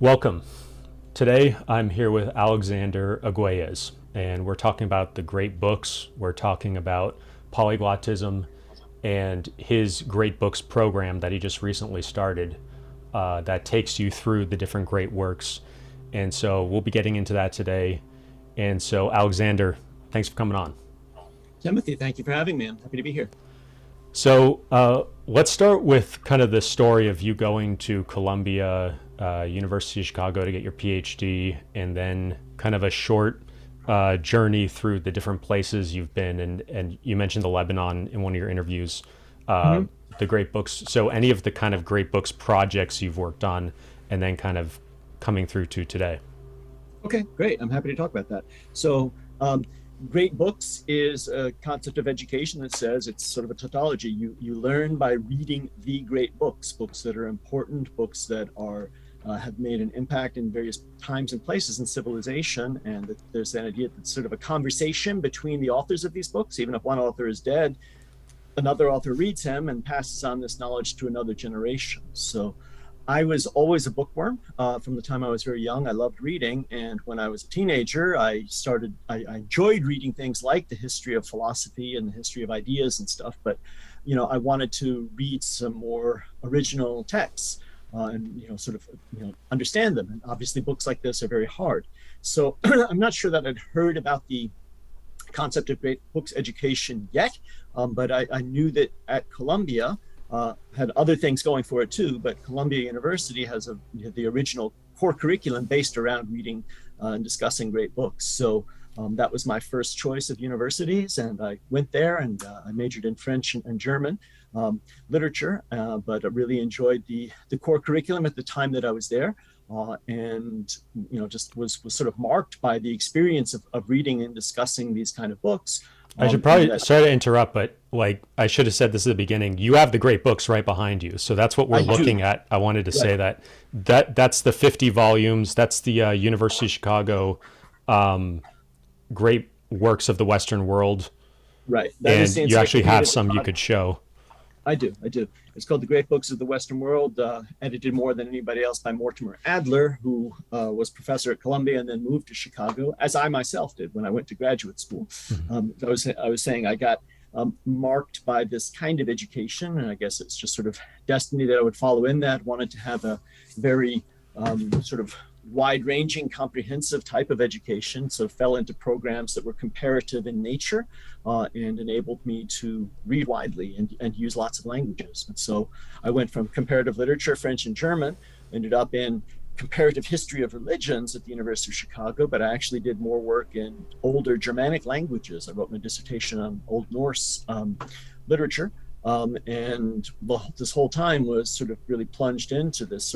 Welcome. Today I'm here with Alexander Arguelles, and we're talking about the great books. We're talking about polyglotism and his great books program that he just recently started that takes you through the different great works. And so we'll be getting into that today. And so, Alexander, thanks for coming on. Timothy, thank you for having me. I'm happy to be here. So let's start with kind of the story of you going to Columbia, University of Chicago to get your PhD, and then kind of a short journey through the different places you've been. And you mentioned the Lebanon in one of your interviews, uh, hmm the great books. So any of the kind of great books projects you've worked on, and then kind of coming through to today. Okay, great. I'm happy to talk about that. So, um, great books is a concept of education that says it's sort of a tautology. You learn by reading the great books, books that are important, books that are have made an impact in various times and places in civilization, and that there's an idea that's sort of a conversation between the authors of these books. Even if one author is dead, another author reads him and passes on this knowledge to another generation. So I was always a bookworm from the time I was very young. I loved reading. And when I was a teenager, I enjoyed reading things like the history of philosophy and the history of ideas and stuff. But, I wanted to read some more original texts and, sort of, understand them. And obviously books like this are very hard. So I'm not sure that I'd heard about the concept of great books education yet, but I knew that at Columbia had other things going for it too. But Columbia University has the original core curriculum based around reading and discussing great books. So that was my first choice of universities, and I went there and I majored in French and German literature, but I really enjoyed the core curriculum at the time that I was there. And just was sort of marked by the experience of reading and discussing these kind of books. I should And probably that sorry to interrupt, but like I should have said this at the beginning. You have the great books right behind you, so that's what we're I do. looking at. I wanted to Right, say that's the 50 volumes. That's the University of Chicago great works of the Western world, right. That is and the you actually have encyclopedia. some you could show. I do. It's called The Great Books of the Western World, edited more than anybody else by Mortimer Adler, who was professor at Columbia and then moved to Chicago, as I myself did when I went to graduate school. Mhm. I was saying I got marked by this kind of education, and I guess it's just sort of destiny that I would follow in that. Wanted to have a very sort of wide-ranging, comprehensive type of education, so fell into programs that were comparative in nature and enabled me to read widely and use lots of languages. And so I went from comparative literature, French and German, ended up in comparative history of religions at the University of Chicago, but I actually did more work in older Germanic languages. I wrote my dissertation on Old Norse literature. And this whole time was sort of really plunged into this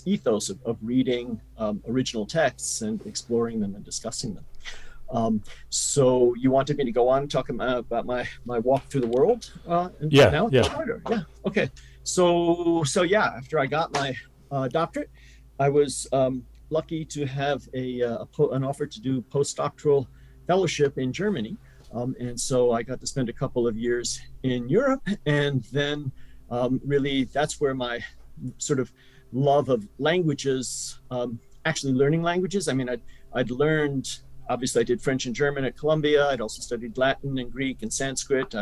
ethos of reading original texts and exploring them and discussing them. So you wanted me to go on talking about my walk through the world Yeah, now at the yeah. start? Or? Yeah. Okay. So yeah, after I got my doctorate, I was lucky to have an offer to do postdoctoral fellowship in Germany. And so I got to spend a couple of years in Europe, and then really that's where my sort of love of languages, actually learning languages. I mean, I'd learned, obviously I did French and German at Columbia. I'd also studied Latin and Greek and Sanskrit.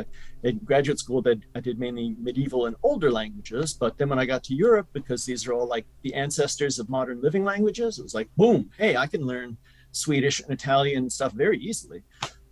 In graduate school, I did mainly medieval and older languages. But then when I got to Europe, because these are all like the ancestors of modern living languages, it was like, boom, hey, I can learn Swedish and Italian stuff very easily.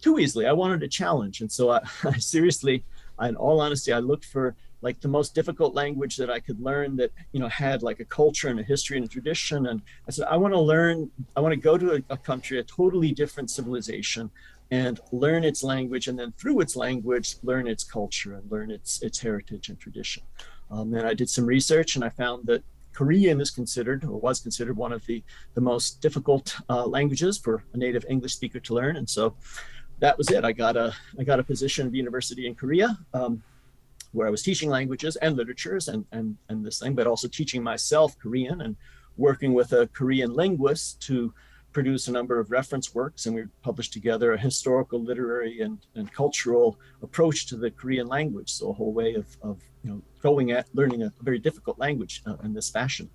Too easily. I wanted a challenge. And so I seriously, in all honesty, I looked for like the most difficult language that I could learn that, had like a culture and a history and a tradition. And I said, I want to go to a country, a totally different civilization, and learn its language. And then through its language, learn its culture and learn its heritage and tradition. And I did some research and I found that Korean is considered or was considered one of the most difficult languages for a native English speaker to learn. And so that was it. I got a position at the university in Korea, where I was teaching languages and literatures and this thing, but also teaching myself Korean and working with a Korean linguist to produce a number of reference works. And we published together a historical, literary, and cultural approach to the Korean language. So a whole way of going at learning a very difficult language in this fashion.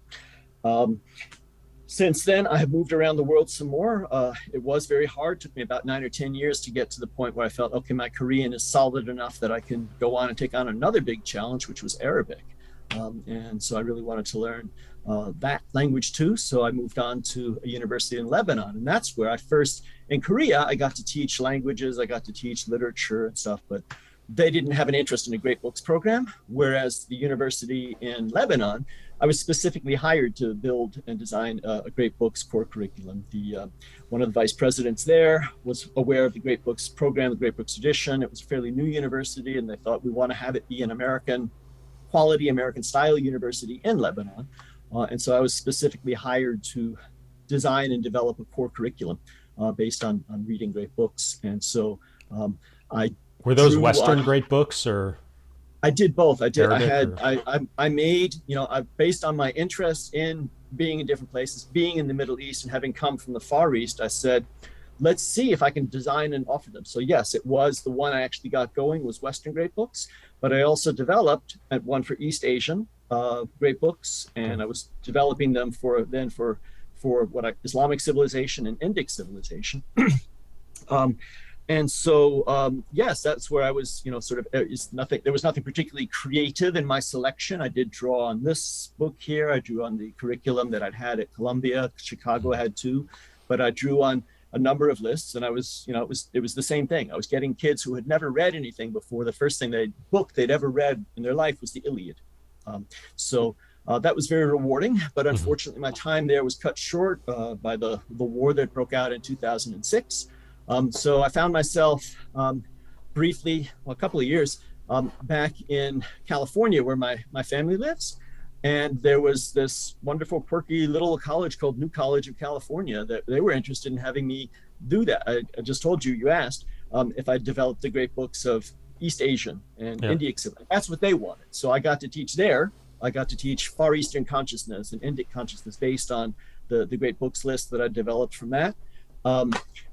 Um, Since then, I have moved around the world some more. It was very hard. It took me about 9 or 10 years to get to the point where I felt, okay, my Korean is solid enough that I can go on and take on another big challenge, which was Arabic. And so I really wanted to learn that language too. So I moved on to a university in Lebanon. And that's where I first, in Korea, I got to teach languages, I got to teach literature and stuff, but they didn't have an interest in a Great Books program. Whereas the university in Lebanon, I was specifically hired to build and design a Great Books core curriculum. One of the vice presidents there was aware of the Great Books program, the Great Books edition. It was a fairly new university, and they thought we want to have it be an American quality, American style university in Lebanon. And so I was specifically hired to design and develop a core curriculum based on reading great books. And so I Were those Western great books or? I did both. I did. Arabic I made, based on my interest in being in different places, being in the Middle East and having come from the Far East, I said, let's see if I can design and offer them. So yes, it was the one I actually got going was Western great books, but I also developed one for East Asian great books, and I was developing them for Islamic civilization and Indic civilization. And so, yes, that's where I was, there was nothing particularly creative in my selection. I did draw on this book here. I drew on the curriculum that I'd had at Columbia. Chicago had too, but I drew on a number of lists, and I was, it was the same thing. I was getting kids who had never read anything before. The first book they'd ever read in their life was the Iliad. So that was very rewarding, but unfortunately my time there was cut short by the war that broke out in 2006. So I found myself briefly, a couple of years, back in California where my family lives. And there was this wonderful, quirky little college called New College of California that they were interested in having me do that. I just told you, you asked if I developed the great books of East Asian and Indic. That's what they wanted. So I got to teach there. I got to teach Far Eastern consciousness and Indic consciousness based on the great books list that I developed from that.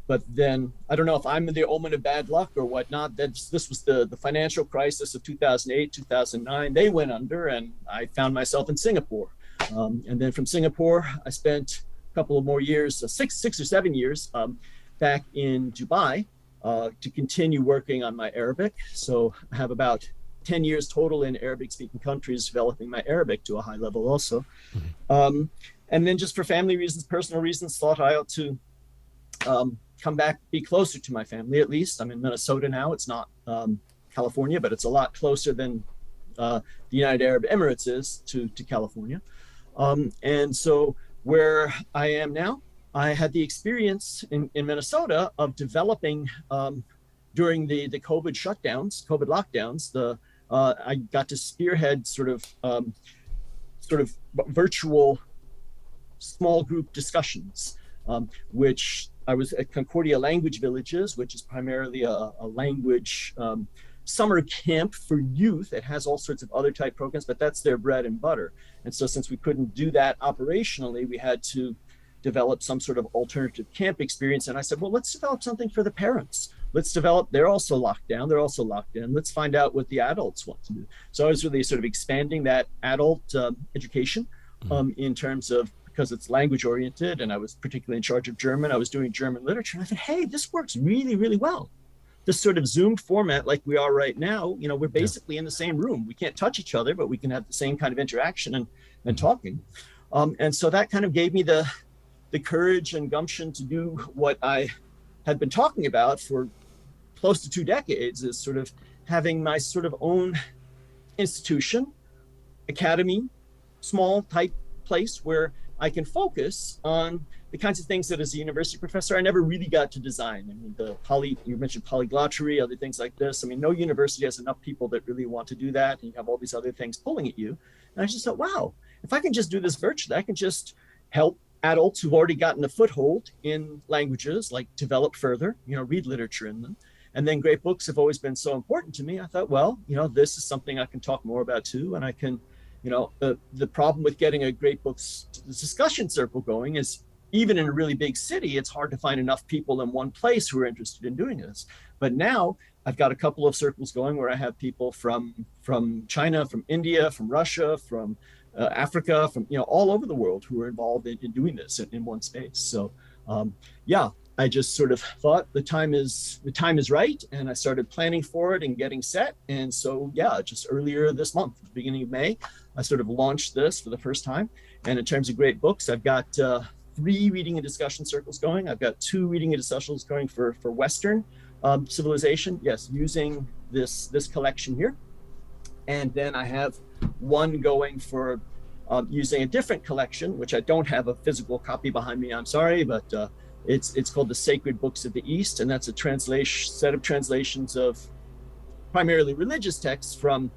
But then I don't know if I'm the omen of bad luck or whatnot. This was the financial crisis of 2008, 2009. They went under, and I found myself in Singapore. And then from Singapore, I spent a couple of more years, six or 7 years, back in Dubai to continue working on my Arabic. So I have about 10 years total in Arabic-speaking countries, developing my Arabic to a high level also. And then just for family reasons, personal reasons, thought I ought to come back, be closer to my family at least. I'm in Minnesota now. It's not California, but it's a lot closer than the United Arab Emirates is to California. And so where I am now, I had the experience in Minnesota of developing during the COVID shutdowns, COVID lockdowns. I got to spearhead sort of virtual small group discussions, which I was at Concordia Language Villages, which is primarily a language summer camp for youth. It has all sorts of other type programs, but that's their bread and butter. And so since we couldn't do that operationally, we had to develop some sort of alternative camp experience. And I said, well, let's develop something for the parents. They're also locked down. They're also locked in. Let's find out what the adults want to do. So I was really sort of expanding that adult education in terms of, because it's language oriented, and I was particularly in charge of German. I was doing German literature, and I thought, hey, this works really, really well. This sort of Zoomed format like we are right now, we're basically in the same room. We can't touch each other, but we can have the same kind of interaction and talking. And so that kind of gave me the courage and gumption to do what I had been talking about for close to 2 decades, is sort of having my sort of own institution, academy, small type place where I can focus on the kinds of things that as a university professor, I never really got to design. I mean, you mentioned polyglotry, other things like this. I mean, no university has enough people that really want to do that. And you have all these other things pulling at you. And I just thought, wow, if I can just do this virtually, I can just help adults who've already gotten a foothold in languages, like develop further, read literature in them. And then great books have always been so important to me. I thought, well, this is something I can talk more about too. And I can, the problem with getting a great books discussion circle going is, even in a really big city, it's hard to find enough people in one place who are interested in doing this. But now I've got a couple of circles going where I have people from China, from India, from Russia, from Africa, from all over the world who are involved in doing this in one space. So yeah, I just sort of thought the time is right, and I started planning for it and getting set. And so yeah, just earlier this month, beginning of May, I sort of launched this for the first time. And in terms of great books, I've got 3 reading and discussion circles going. I've got 2 reading and discussions going for Western civilization. Yes, using this collection here. And then I have one going for using a different collection, which I don't have a physical copy behind me. I'm sorry, but it's called the Sacred Books of the East, and that's a set of translations of primarily religious texts from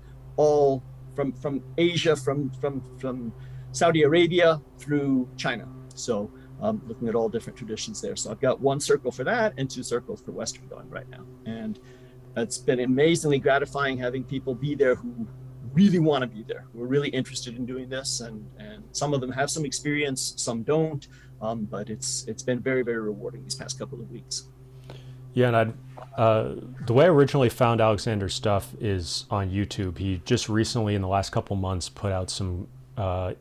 Asia, from Saudi Arabia through China. So looking at all different traditions there. So I've got 1 circle for that and 2 circles for Western going right now. And it's been amazingly gratifying having people be there who really want to be there, who are really interested in doing this. And some of them have some experience, some don't. But it's been very, very rewarding these past couple of weeks. Yeah, and the way I originally found Alexander's stuff is on YouTube. He just recently, in the last couple months, put out some,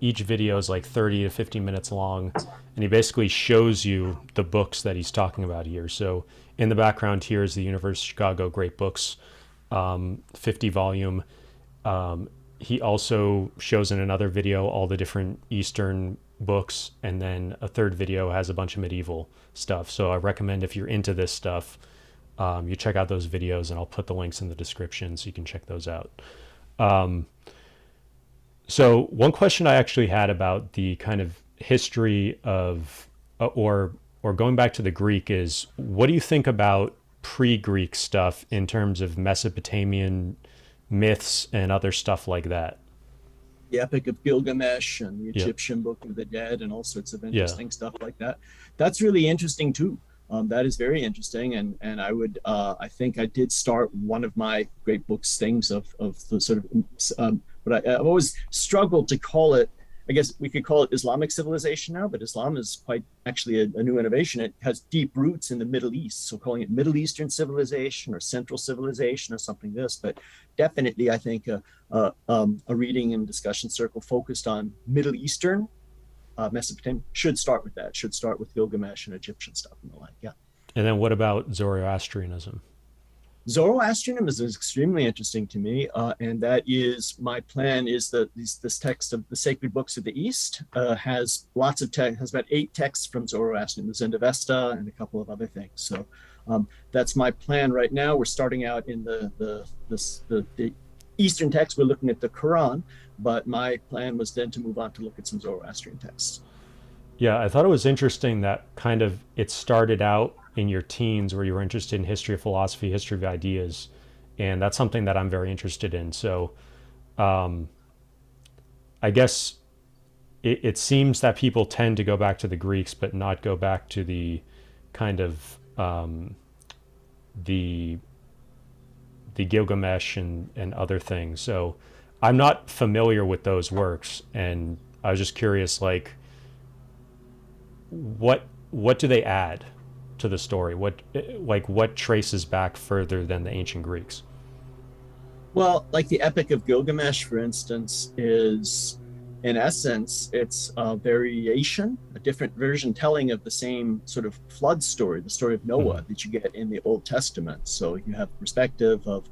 each video is like 30 to 50 minutes long, and he basically shows you the books that he's talking about here. So in the background here is the University of Chicago Great Books, 50 volume. He also shows in another video all the different Eastern books, and then a third video has a bunch of medieval stuff. So I recommend, if you're into this stuff, you check out those videos, and I'll put the links in the description so you can check those out. So one question I actually had about the kind of history of, or going back to the Greek, is what do you think about pre-Greek stuff in terms of Mesopotamian myths and other stuff like that? The Epic of Gilgamesh and the Egyptian Book of the Dead and all sorts of interesting stuff like that. That's really interesting too. That is very interesting, and I would I think I did start one of my great books things of the sort of but I've always struggled to call it. I guess we could call it Islamic civilization now, but Islam is quite actually a new innovation. It has deep roots in the Middle East, so calling it Middle Eastern civilization or Central civilization or something this. But definitely, I think a reading and discussion circle focused on Middle Eastern Mesopotamia should start with that. Should start with Gilgamesh and Egyptian stuff and the like. Yeah. And then what about Zoroastrianism? Zoroastrianism is extremely interesting to me, and that is my plan. Is that this text of the Sacred Books of the East has lots of text, has about 8 texts from Zoroastrianism, the Zend-Avesta, and a couple of other things. So that's my plan right now. We're starting out in the Eastern text. We're looking at the Quran, but my plan was then to move on to look at some Zoroastrian texts. Yeah, I thought it was interesting that kind of it started out in your teens where you were interested in history of philosophy, history of ideas, and that's something that I'm very interested in. So I guess it seems that people tend to go back to the Greeks, but not go back to the kind of the Gilgamesh and other things. So I'm not familiar with those works, and I was just curious, like, what do they add to the story? What traces back further than the ancient Greeks? Well, like the Epic of Gilgamesh, for instance, is in essence, it's a variation, a different version telling of the same sort of flood story, the story of Noah that you get in the Old Testament. So you have perspective of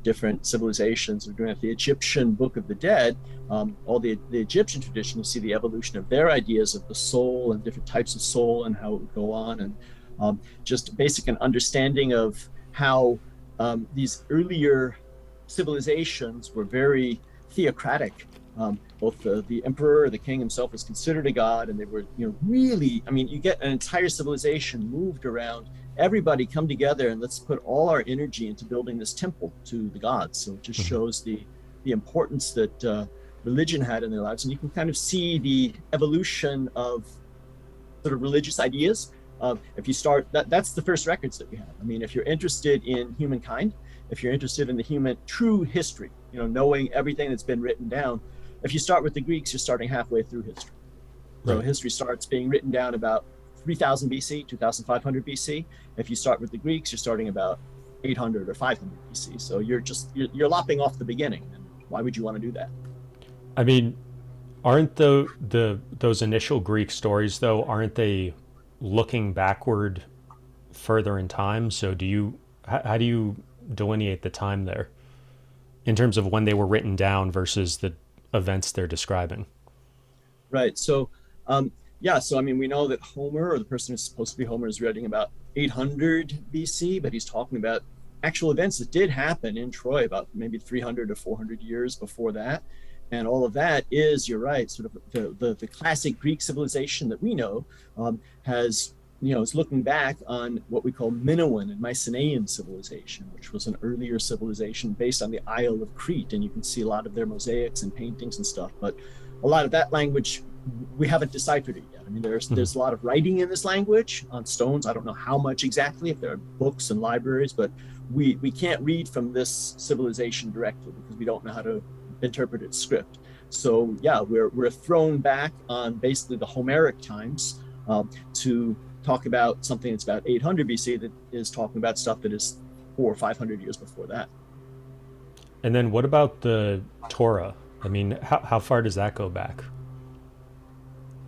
different civilizations. We're doing it, the Egyptian Book of the Dead, all the Egyptian tradition, you see the evolution of their ideas of the soul and different types of soul and how it would go on, and just basic an understanding of how these earlier civilizations were very theocratic. Both the emperor, the king himself was considered a god, and they were, really, I mean, you get an entire civilization moved around, everybody come together and let's put all our energy into building this temple to the gods. So it just shows the importance that religion had in their lives. And you can kind of see the evolution of sort of religious ideas. If you start, that's the first records that we have. I mean, if you're interested in humankind, if you're interested in the human true history, knowing everything that's been written down, if you start with the Greeks, you're starting halfway through history. So history starts being written down about 3000 BC, 2500 BC. If you start with the Greeks, you're starting about 800 or 500 BC. So you're lopping off the beginning. And why would you want to do that? I mean, Aren't the those initial Greek stories though? Aren't they looking backward further in time? So do you how do you delineate the time there in terms of when they were written down versus the events they're describing? Right. So, um, yeah. So, I mean, we know that Homer, or the person who's supposed to be Homer, is writing about 800 BC, but he's talking about actual events that did happen in Troy about maybe 300 or 400 years before that. And all of that is, you're right, sort of the classic Greek civilization that we know has, is looking back on what we call Minoan and Mycenaean civilization, which was an earlier civilization based on the Isle of Crete. And you can see a lot of their mosaics and paintings and stuff. But a lot of that language, we haven't deciphered it yet. I mean, Mhm. there's a lot of writing in this language on stones. I don't know how much exactly, if there are books and libraries, but we can't read from this civilization directly because we don't know how to interpret its script. So yeah, we're thrown back on basically the Homeric times to talk about something that's about 800 BC that is talking about stuff that is 400 or 500 years before that. And then what about the Torah? I mean, how far does that go back?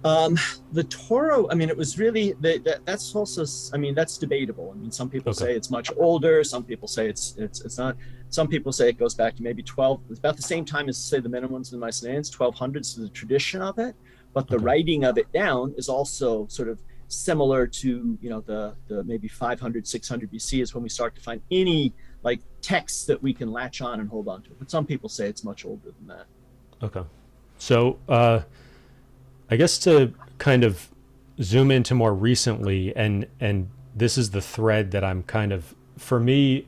Um, the Toro, I mean, it was really that's also, I mean, that's debatable. I mean, some people Okay. say it's much older. Some people say it's not. Some people say it goes back to maybe 12. It's about the same time as say the Minoans and the Mycenaeans, 1200s, to the tradition of it. But the Okay. writing of it down is also sort of similar to the maybe 500, 600 BC is when we start to find any like texts that we can latch on and hold on to. But some people say it's much older than that. Okay. So I guess to kind of zoom into more recently, and this is the thread that I'm kind of, for me,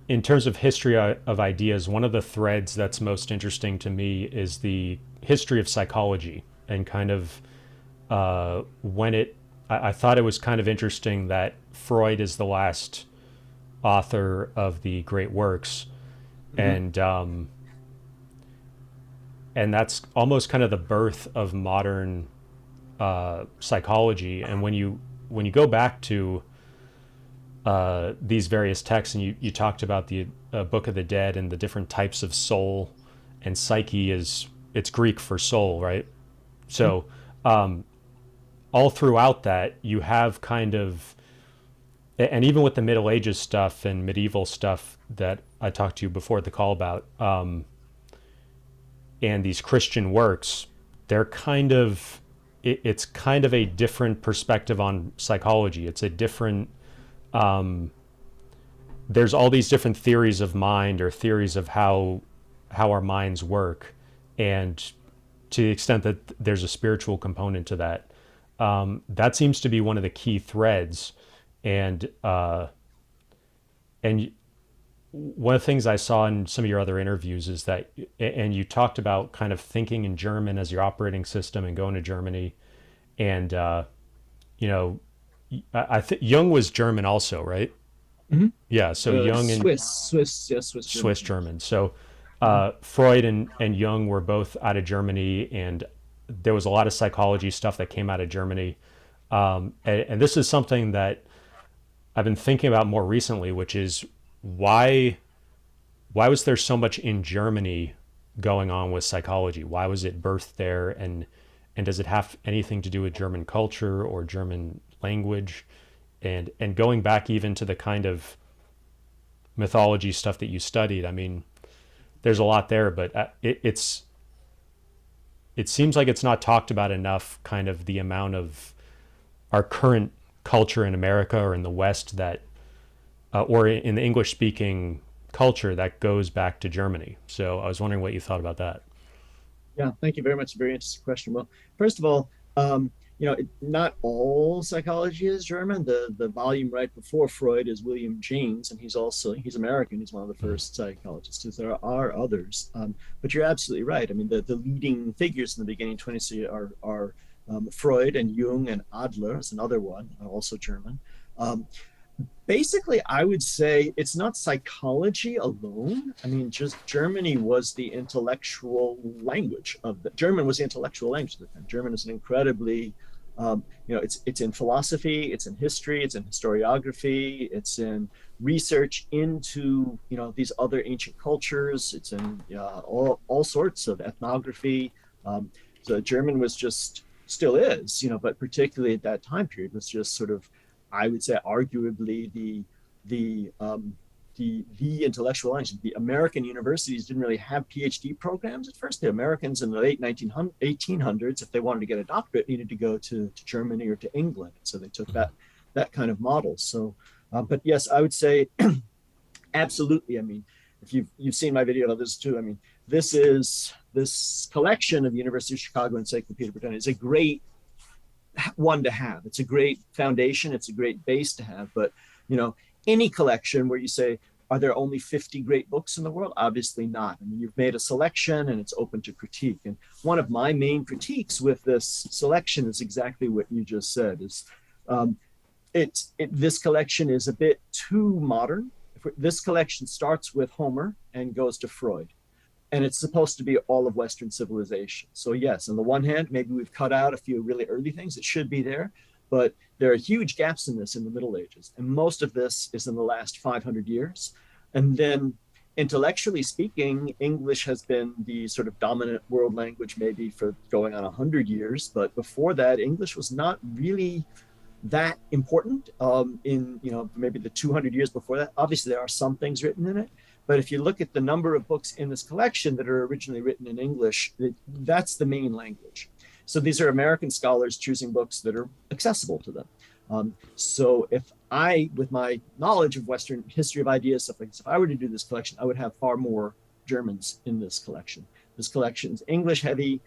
in terms of history of ideas, one of the threads that's most interesting to me is the history of psychology and kind of when it. I thought it was kind of interesting that Freud is the last author of the great works, Mhm. and and that's almost kind of the birth of modern psychology. And when you go back to these various texts, and you talked about the Book of the Dead and the different types of soul, and psyche is it's Greek for soul, right? Mhm. So all throughout that, you have kind of, and even with the Middle Ages stuff and medieval stuff that I talked to you before the call about, and these Christian works, they're kind of it's kind of a different perspective on psychology. It's a different there's all these different theories of mind or theories of how our minds work, and to the extent that there's a spiritual component to that, that seems to be one of the key threads. And one of the things I saw in some of your other interviews is that, and you talked about kind of thinking in German as your operating system and going to Germany, and you know, I think Jung was German also, right? Mhm. Yeah, so Jung and Swiss German. Swiss German. So Freud and Jung were both out of Germany, and there was a lot of psychology stuff that came out of Germany. And this is something that I've been thinking about more recently, which is why why was there so much in Germany going on with psychology? Why was it birthed there, and does it have anything to do with German culture or German language? And going back even to the kind of mythology stuff that you studied, I mean, there's a lot there, but it seems like it's not talked about enough. Kind of the amount of our current culture in America or in the West that, or in the English speaking culture that goes back to Germany. So I was wondering what you thought about that. Yeah, thank you very much. Very interesting question. Well, first of all, not all psychology is German. The volume right before Freud is William James, and he's American. He's one of the Mhm. first psychologists. There are others, but you're absolutely right. I mean, the leading figures in the beginning 20th century are Freud and Jung, and Adler is another one, also German. Basically, I would say it's not psychology alone. I mean, just Germany was the intellectual language of the German was the intellectual language of the time. German is an incredibly, it's in philosophy, it's in history, it's in historiography, it's in research into these other ancient cultures. It's in all sorts of ethnography. German was just, still is, but particularly at that time period was just sort of, I would say, arguably the the intellectual language. The American universities didn't really have PhD programs at first. The Americans in the late 1800s, if they wanted to get a doctorate, needed to go to Germany or to England. So they took that kind of model. So, but yes, I would say absolutely. I mean, if you've seen my video of this too, I mean, this collection of University of Chicago Encyclopedia Britannica is a great one to have. It's a great foundation. It's a great base to have. But any collection where you say, are there only 50 great books in the world? Obviously not. I mean, you've made a selection and it's open to critique. And one of my main critiques with this selection is exactly what you just said. Is this collection is a bit too modern. This collection starts with Homer and goes to Freud. And it's supposed to be all of Western civilization. So yes, on the one hand, maybe we've cut out a few really early things that should be there, but there are huge gaps in this in the Middle Ages. And most of this is in the last 500 years. And then intellectually speaking, English has been the sort of dominant world language maybe for going on 100 years. But before that, English was not really that important in, maybe the 200 years before that. Obviously, there are some things written in it. But if you look at the number of books in this collection that are originally written in English, that's the main language. So these are American scholars choosing books that are accessible to them. So if I, with my knowledge of Western history of ideas, stuff like this, if I were to do this collection, I would have far more Germans in this collection. This collection is English heavy.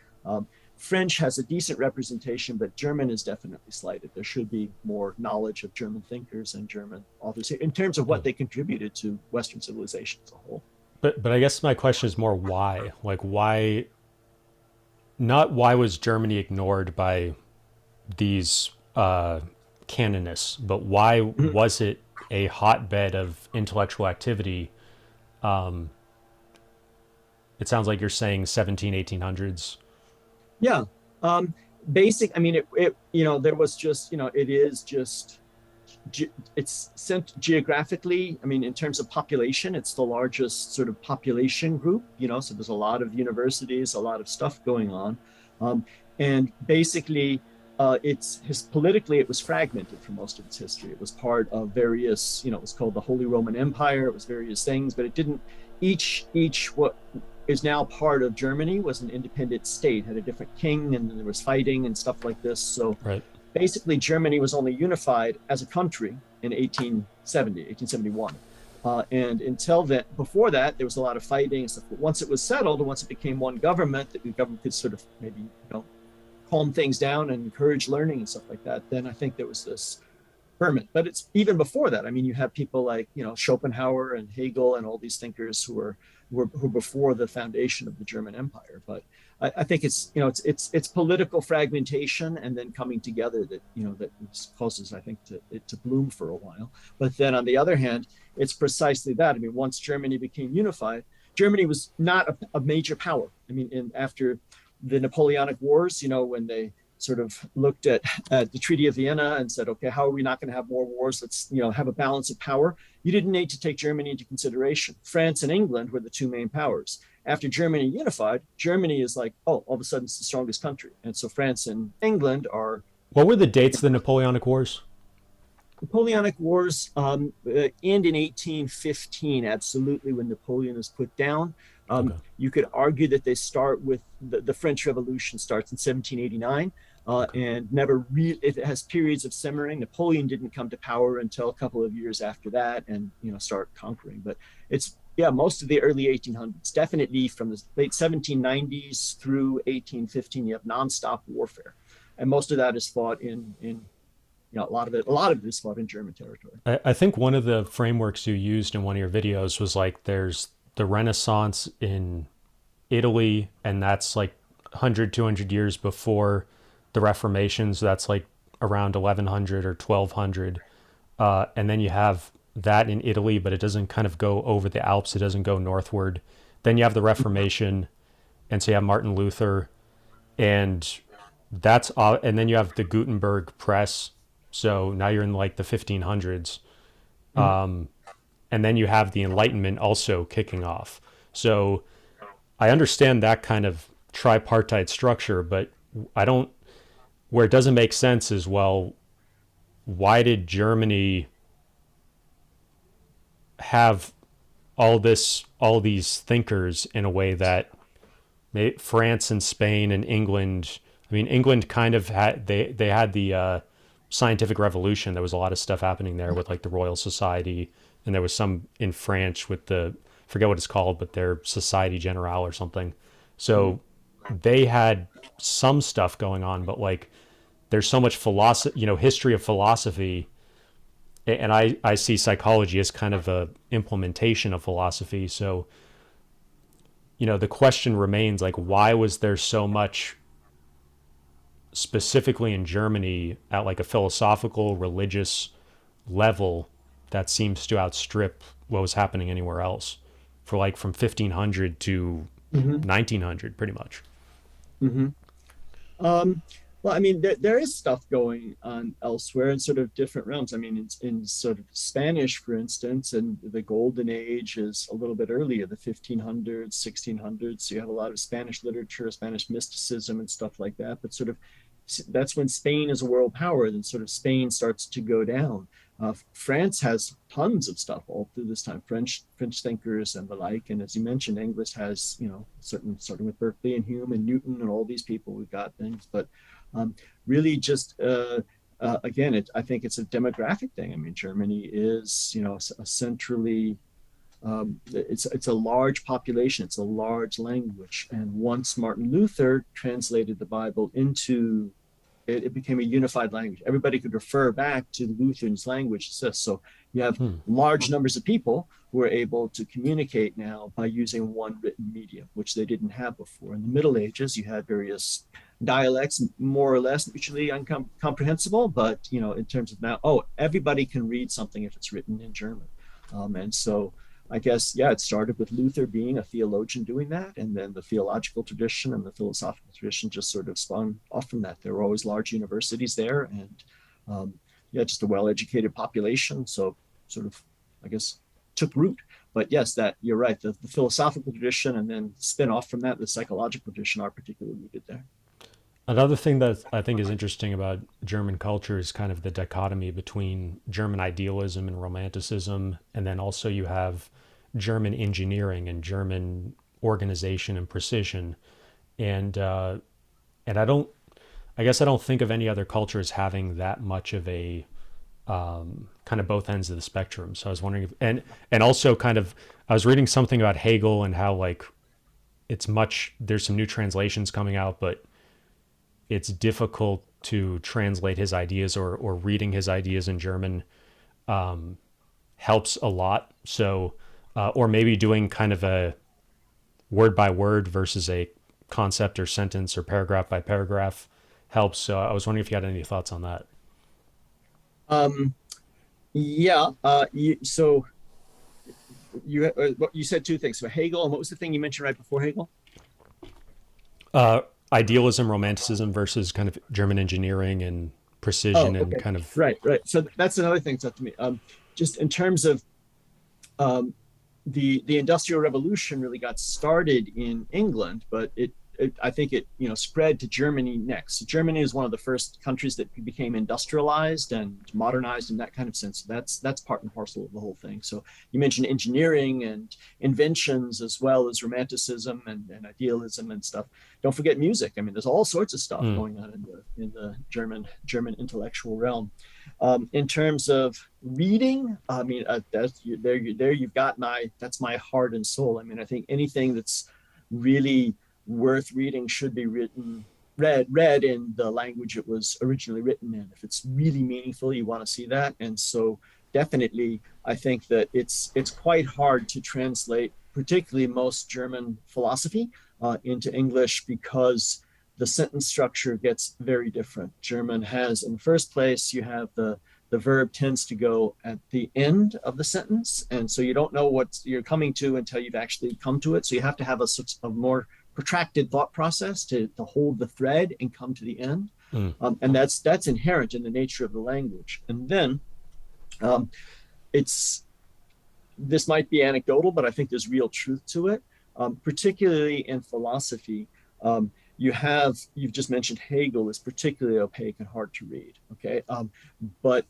French has a decent representation, but German is definitely slighted. There should be more knowledge of German thinkers and German authors in terms of what they contributed to Western civilization as a whole. But I guess my question is more why? Like why, not why was Germany ignored by these canonists, but why was it a hotbed of intellectual activity? It sounds like you're saying 1800s. Yeah. I mean, there was just, it is just, it's sent geographically. I mean, in terms of population, it's the largest sort of population group, so there's a lot of universities, a lot of stuff going on. And basically, politically, it was fragmented for most of its history. It was part of various, it was called the Holy Roman Empire. It was various things, but it didn't, each what is now part of Germany was an independent state, had a different king, and there was fighting and stuff like this. So basically, Germany was only unified as a country in 1871. And until then, before that, there was a lot of fighting and stuff. But once it was settled, and once it became one government, that the government could sort of maybe, calm things down and encourage learning and stuff like that, then I think there was this ferment. But it's even before that. I mean, you have people like, Schopenhauer and Hegel and all these thinkers who were before the foundation of the German Empire. But I think it's political fragmentation and then coming together that, that causes, I think, it to bloom for a while. But then on the other hand, it's precisely that. I mean, once Germany became unified, Germany was not a major power. I mean, after the Napoleonic Wars, when they sort of looked at the Treaty of Vienna and said, okay, how are we not going to have more wars? Let's, have a balance of power. You didn't need to take Germany into consideration. France and England were the two main powers. After Germany unified, Germany is like, oh, all of a sudden it's the strongest country. And so France and England are... What were the dates of the Napoleonic Wars? Napoleonic Wars end in 1815, absolutely, when Napoleon is put down. Okay. You could argue that they start with the French Revolution starts in 1789. And never really, it has periods of simmering. Napoleon didn't come to power until a couple of years after that and, start conquering. But it's, most of the early 1800s, definitely from the late 1790s through 1815, you have nonstop warfare. And most of that is fought in a lot of it is fought in German territory. I think one of the frameworks you used in one of your videos was like, there's the Renaissance in Italy, and that's like 100, 200 years before the Reformation, so that's like around 1100 or 1200. And then you have that in Italy, but it doesn't kind of go over the Alps. It doesn't go northward. Then you have the Reformation, and so you have Martin Luther, and and then you have the Gutenberg press. So now you're in like the 1500s. And then you have the Enlightenment also kicking off. So I understand that kind of tripartite structure, but I don't, where it doesn't make sense is, well, why did Germany have all these thinkers in a way that France and Spain and England, I mean, England kind of had, they had the scientific revolution. There was a lot of stuff happening there with like the Royal Society, and there was some in France with the, forget what it's called, but their Society Generale or something. So they had some stuff going on, but like there's so much philosophy, history of philosophy, and I see psychology as kind of a implementation of philosophy. So, the question remains, like, why was there so much specifically in Germany at like a philosophical, religious level that seems to outstrip what was happening anywhere else for like from 1500 to Mm-hmm. 1900, pretty much. Mm-hmm. Um, well, I mean, there is stuff going on elsewhere in sort of different realms. I mean, in sort of Spanish, for instance, and the Golden Age is a little bit earlier, the 1500s, 1600s. So you have a lot of Spanish literature, Spanish mysticism, and stuff like that. But sort of that's when Spain is a world power. Then sort of Spain starts to go down. France has tons of stuff all through this time, French thinkers and the like. And as you mentioned, English has certain starting with Berkeley and Hume and Newton and all these people. We've got things, but really just again, I think it's a demographic thing. I mean, Germany is a centrally it's a large population, it's a large language, and once Martin Luther translated the Bible into it became a unified language. Everybody could refer back to the Lutherans' language. So you have large numbers of people who are able to communicate now by using one written medium, which they didn't have before. In the Middle Ages, you had various dialects, more or less mutually incomprehensible, but in terms of now, everybody can read something if it's written in German. And so I guess, yeah, it started with Luther being a theologian doing that, and then the theological tradition and the philosophical tradition just sort of spun off from that. There were always large universities there, and yeah, just a well-educated population. So sort of, I guess, took root. But yes, that you're right. The philosophical tradition and then spin off from that, the psychological tradition are particularly rooted there. Another thing that I think is interesting about German culture is kind of the dichotomy between German idealism and romanticism, and then also you have German engineering and German organization and precision, and I guess I don't think of any other culture as having that much of a kind of both ends of the spectrum. So I was wondering if, and also kind of, I was reading something about Hegel and how like there's some new translations coming out, but it's difficult to translate his ideas, or reading his ideas in German helps a lot. So, or maybe doing kind of a word by word versus a concept or sentence or paragraph by paragraph helps. So I was wondering if you had any thoughts on that. Um, yeah. So you said two things. So Hegel, and what was the thing you mentioned right before Hegel? Uh, Idealism, romanticism versus kind of German engineering and Oh, precision and okay. kind of. Right, right. So that's another thing that's up to me. Just in terms of um, the Industrial Revolution really got started in England, but I think it spread to Germany next. So Germany is one of the first countries that became industrialized and modernized in that kind of sense. So that's part and parcel of the whole thing. So you mentioned engineering and inventions as well as romanticism and idealism and stuff. Don't forget music. I mean, there's all sorts of stuff Mm. going on in the German intellectual realm. In terms of reading, I mean, there you've got that's my heart and soul. I mean, I think anything that's really worth reading should be read in the language it was originally written in. If it's really meaningful, you want to see that. And so definitely I think that it's quite hard to translate particularly most German philosophy into English, because the sentence structure gets very different. German has, in the first place, you have the verb tends to go at the end of the sentence, and so you don't know what you're coming to until you've actually come to it. So you have to have a sort of more protracted thought process to hold the thread and come to the end. Mm. And that's inherent in the nature of the language. And then um, it's this might be anecdotal, but I think there's real truth to it, particularly in philosophy. You've just mentioned Hegel is particularly opaque and hard to read. Okay, but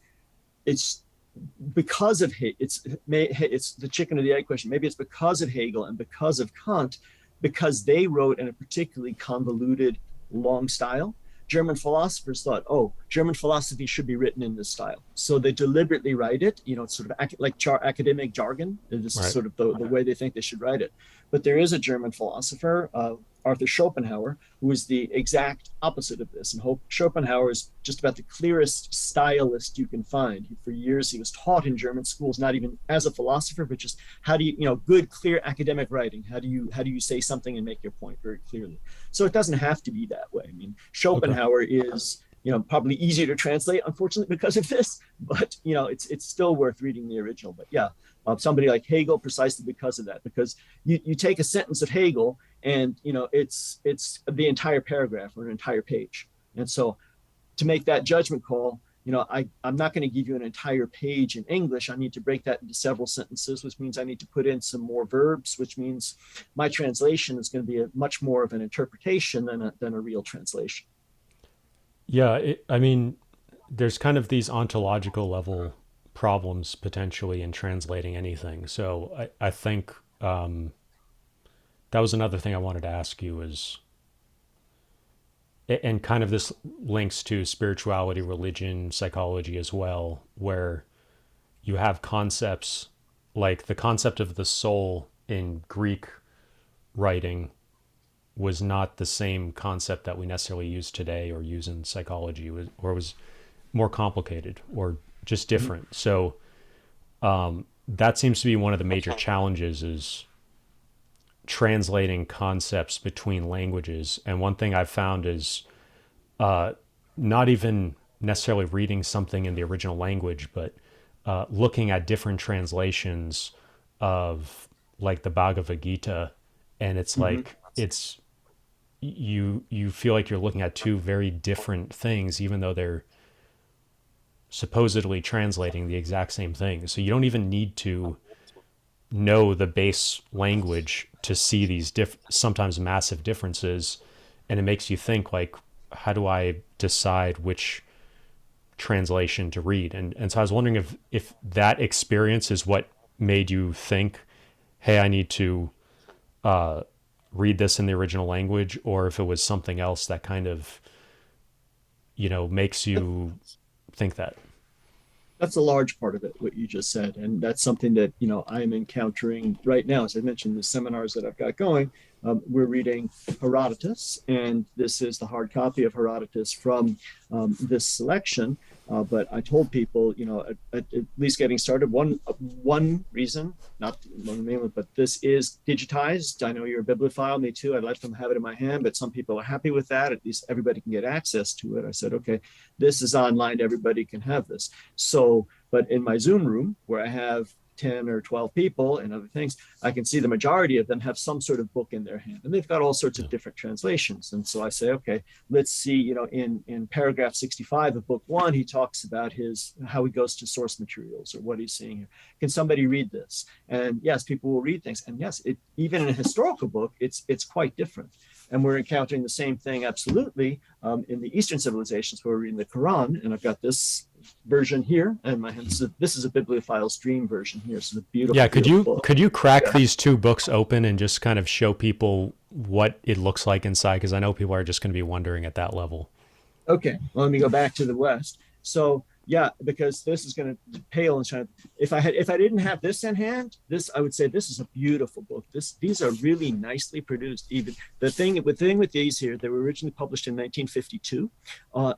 it's because of it's the chicken or the egg question. Maybe it's because of Hegel and because of Kant, because they wrote in a particularly convoluted, long style. German philosophers thought, oh, German philosophy should be written in this style. So they deliberately write it, it's sort of like academic jargon. This is Right. sort of the way they think they should write it. But there is a German philosopher, Arthur Schopenhauer, who is the exact opposite of this. And Schopenhauer is just about the clearest stylist you can find. For years, he was taught in German schools, not even as a philosopher, but just how do good, clear academic writing. How do you say something and make your point very clearly? So it doesn't have to be that way. I mean, Okay. Schopenhauer is probably easier to translate, unfortunately, because of this. But it's still worth reading the original. But yeah, somebody like Hegel, precisely because of that, because you take a sentence of Hegel and it's the entire paragraph or an entire page. And so to make that judgment call, I'm not going to give you an entire page in English. I need to break that into several sentences, which means I need to put in some more verbs, which means my translation is going to be much more of an interpretation than a real translation. Yeah. I mean, there's kind of these ontological level problems potentially in translating anything. So I think that was another thing I wanted to ask you is, and kind of this links to spirituality, religion, psychology as well, where you have concepts like the concept of the soul in Greek writing was not the same concept that we necessarily use today or use in psychology, or was more complicated or just Mhm. different. So that seems to be one of the major challenges is translating concepts between languages. And one thing I've found is uh, not even necessarily reading something in the original language, but looking at different translations of like the Bhagavad Gita, and it's Mhm. like you feel like you're looking at two very different things, even though they're supposedly translating the exact same thing. So you don't even need to know the base language to see these sometimes massive differences, and it makes you think like, how do I decide which translation to read? And so I was wondering if that experience is what made you think, hey, I need to uh, read this in the original language, or if it was something else that kind of makes you think that. That's a large part of it, what you just said. And that's something that, I'm encountering right now. As I mentioned, the seminars that I've got going, we're reading Herodotus, and this is the hard copy of Herodotus from this selection. But I told people, at least getting started, one reason, not one of the main ones, but this is digitized. I know you're a bibliophile, me too. I'd let them have it in my hand, but some people are happy with that. At least everybody can get access to it. I said, okay, this is online. Everybody can have this. So, but in my Zoom room where I have 10 or 12 people and other things, I can see the majority of them have some sort of book in their hand, and they've got all sorts of Yeah. different translations. And so I say, okay, let's see, in paragraph 65 of book one, he talks about how he goes to source materials or what he's seeing here. Can somebody read this? And yes, people will read things. And yes, even in a historical book, it's quite different. And we're encountering the same thing absolutely in the Eastern civilizations where we're reading the Quran. And I've got this version here in my hand. This is a bibliophile's dream version here. So it's a beautiful, Yeah, could beautiful you book. could you crack Yeah. these two books open and just kind of show people what it looks like inside? Because I know people are just going to be wondering at that level. Okay, well, let me go back to the West. So yeah, because this is going to pale in China. If I didn't have this in hand, this I would say this is a beautiful book. These are really nicely produced. Even the thing with these here, they were originally published in 1952,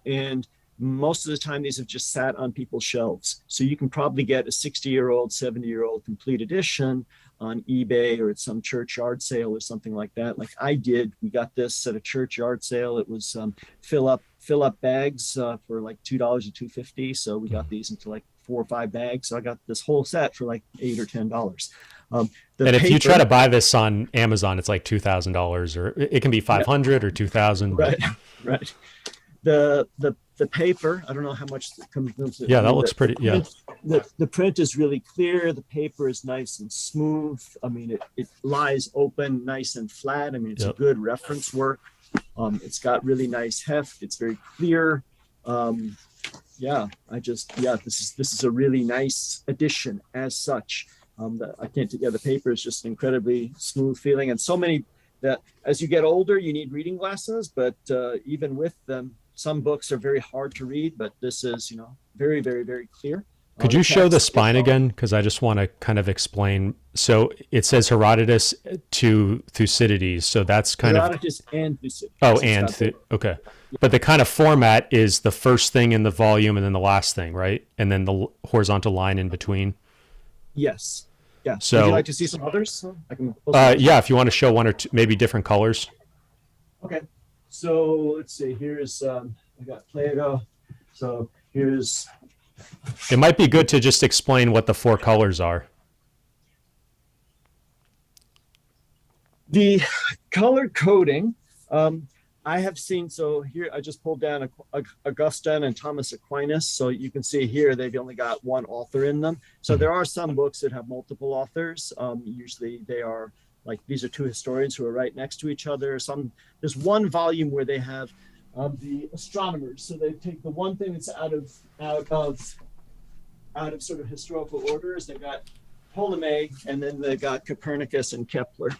and most of the time these have just sat on people's shelves. So you can probably get a 60-year-old, 70-year-old complete edition on eBay or at some churchyard sale or something like that. Like I did, we got this at a churchyard sale. It was fill up bags for like $2 or $2.50. So we got these into like 4 or 5 bags. So I got this whole set for like $8 or $10. The And if you try to paper, buy this on Amazon, it's like $2,000, or it can be yeah, 500 or 2,000. But right, right. The paper, I don't know how much it comes. I yeah, that mean, looks the pretty. Yeah, print the print is really clear. The paper is nice and smooth. I mean, it lies open, nice and flat. I mean, it's a yeah. good reference work. It's got really nice heft. It's very clear. Um, yeah, this is a really nice addition as such. I can't. Yeah, the paper is just incredibly smooth feeling, and so many that as you get older, you need reading glasses. But even with them, some books are very hard to read. But this is, very, very, very clear. Could The you show the text is spine again? Because I just want to kind of explain. So it says Herodotus to Thucydides. So that's kind of, Herodotus and Thucydides. oh, It's and, got the- okay. But the kind of format is the first thing in the volume and then the last thing, right? And then the horizontal line in between. Yes. Yeah. So, would you like to see some others? I can. yeah, if you want to show one or two, maybe different colors. Okay. So let's see. Here's I got Plato. So here's It might be good to just explain what the four colors are. the color coding. I have seen, so here I just pulled down Augustine and Thomas Aquinas. So you can see here they've only got one author in them. So there are some books that have multiple authors. Usually they are like, these are two historians who are right next to each other. There's one volume where they have the astronomers. So they take the one thing that's out of sort of historical orders. They've got Ptolemy, and then they've got Copernicus and Kepler.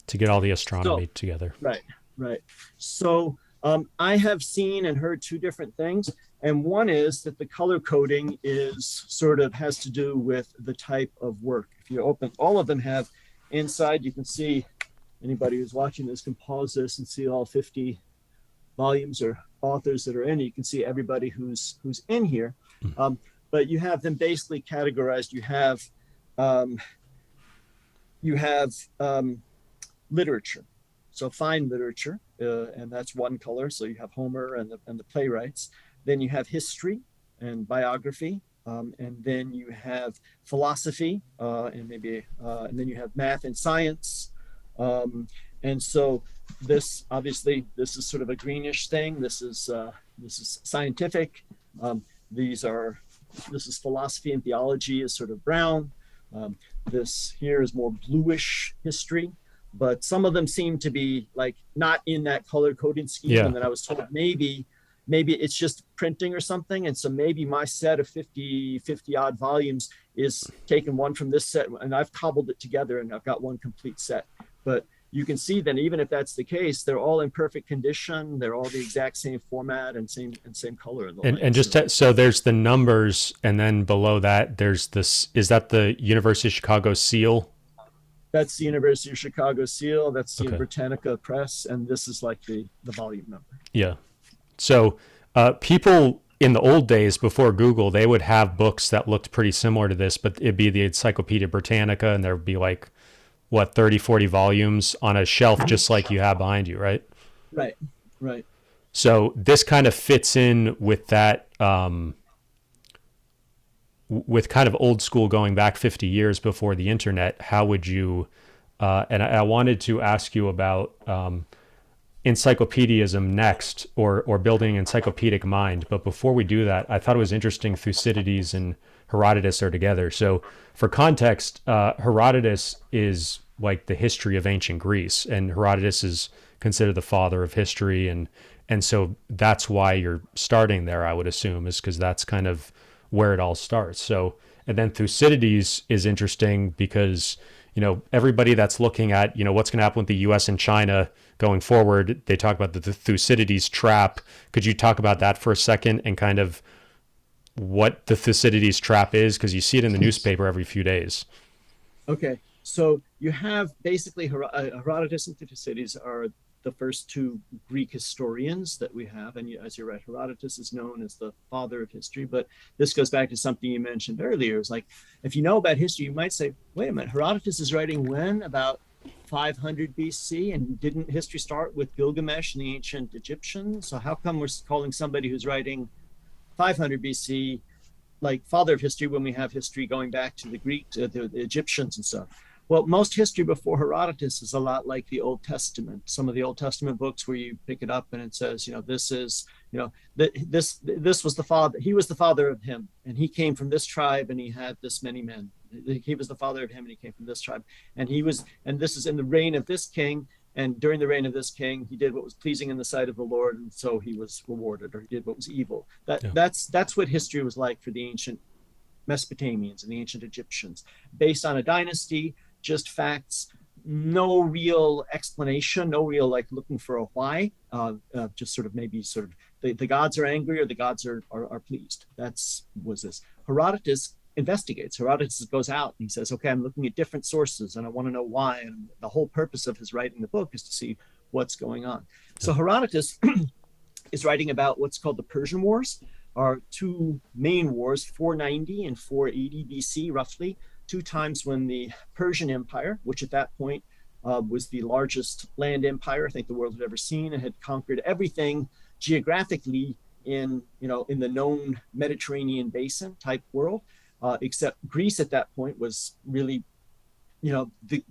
To get all the astronomy together. Right. Right. So I have seen and heard two different things. And one is that the color coding is sort of has to do with the type of work. If you open, all of them have inside, you can see, anybody who's watching this can pause this and see all 50 volumes or authors that are in it. You can see everybody who's in here. But you have them basically categorized. You have literature. So fine literature, and that's one color. So you have Homer and the playwrights. Then you have history and biography, and then you have philosophy, and then you have math and science. And so this is sort of a greenish thing. This is scientific. This is philosophy and theology is sort of brown. This here is more bluish history. But some of them seem to be like not in that color coding scheme. Yeah. And then I was told maybe it's just printing or something. And so maybe my set of 50 odd volumes is taking one from this set, and I've cobbled it together and I've got one complete set. But you can see that even if that's the case, they're all in perfect condition. They're all the exact same format and same color. And just so there's the numbers, and then below that there's this. Is that the University of Chicago seal? That's the University of Chicago seal. That's the Britannica Press, and this is like the volume number. Yeah. So people in the old days before Google, they would have books that looked pretty similar to this, but it'd be the Encyclopedia Britannica, and there would be like, 30, 40 volumes on a shelf just like you have behind you, right? Right. So this kind of fits in with that, with kind of old school going back 50 years before the internet. How would you, and I wanted to ask you about encyclopedism next, or building an encyclopedic mind. But before we do that, I thought it was interesting Thucydides and Herodotus are together. So for context, Herodotus is like the history of ancient Greece, and Herodotus is considered the father of history. And so that's why you're starting there, I would assume, is because that's kind of where it all starts. So, and then Thucydides is interesting because, everybody that's looking at, what's going to happen with the US and China going forward, they talk about the Thucydides trap. Could you talk about that for a second and kind of what the Thucydides trap is? Because you see it in the newspaper every few days. Okay. So you have basically Herodotus and Thucydides are the first two Greek historians that we have. And as you're right, Herodotus is known as the father of history, but this goes back to something you mentioned earlier. It's like, if you know about history, you might say, wait a minute, Herodotus is writing when? About 500 BC? And didn't history start with Gilgamesh and the ancient Egyptians? So how come we're calling somebody who's writing 500 BC like father of history when we have history going back to the Greek, the Egyptians and stuff? Well, most history before Herodotus is a lot like the Old Testament. Some of the Old Testament books where you pick it up and it says, this is, this was the father. He was the father of him, and he came from this tribe, and he had this many men. He was the father of him, and he came from this tribe, and this is in the reign of this king, And during the reign of this king, he did what was pleasing in the sight of the Lord, and so he was rewarded, or he did what was evil. Yeah. That's what history was like for the ancient Mesopotamians and the ancient Egyptians, based on a dynasty, just facts, no real explanation, no real like looking for a why, just sort of maybe sort of the gods are angry or the gods are pleased. That's was this. Herodotus investigates. Herodotus goes out and he says, okay, I'm looking at different sources and I want to know why. And the whole purpose of his writing the book is to see what's going on. So Herodotus is writing about what's called the Persian Wars, are two main wars, 490 and 480 BC, roughly, two times when the Persian Empire, which at that point was the largest land empire I think the world had ever seen, and had conquered everything geographically in the known Mediterranean Basin type world, except Greece at that point was really,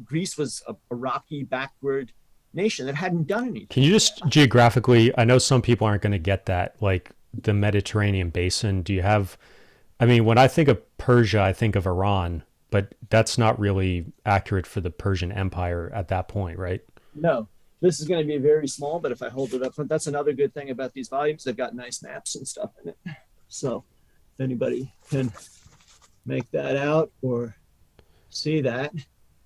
Greece was a rocky, backward nation that hadn't done anything. Can you just geographically, I know some people aren't going to get that, like the Mediterranean Basin, do you have, I mean, when I think of Persia, I think of Iran, but that's not really accurate for the Persian Empire at that point, right? No, this is going to be very small, but if I hold it up front, that's another good thing about these volumes. They've got nice maps and stuff in it. So if anybody can make that out or see that.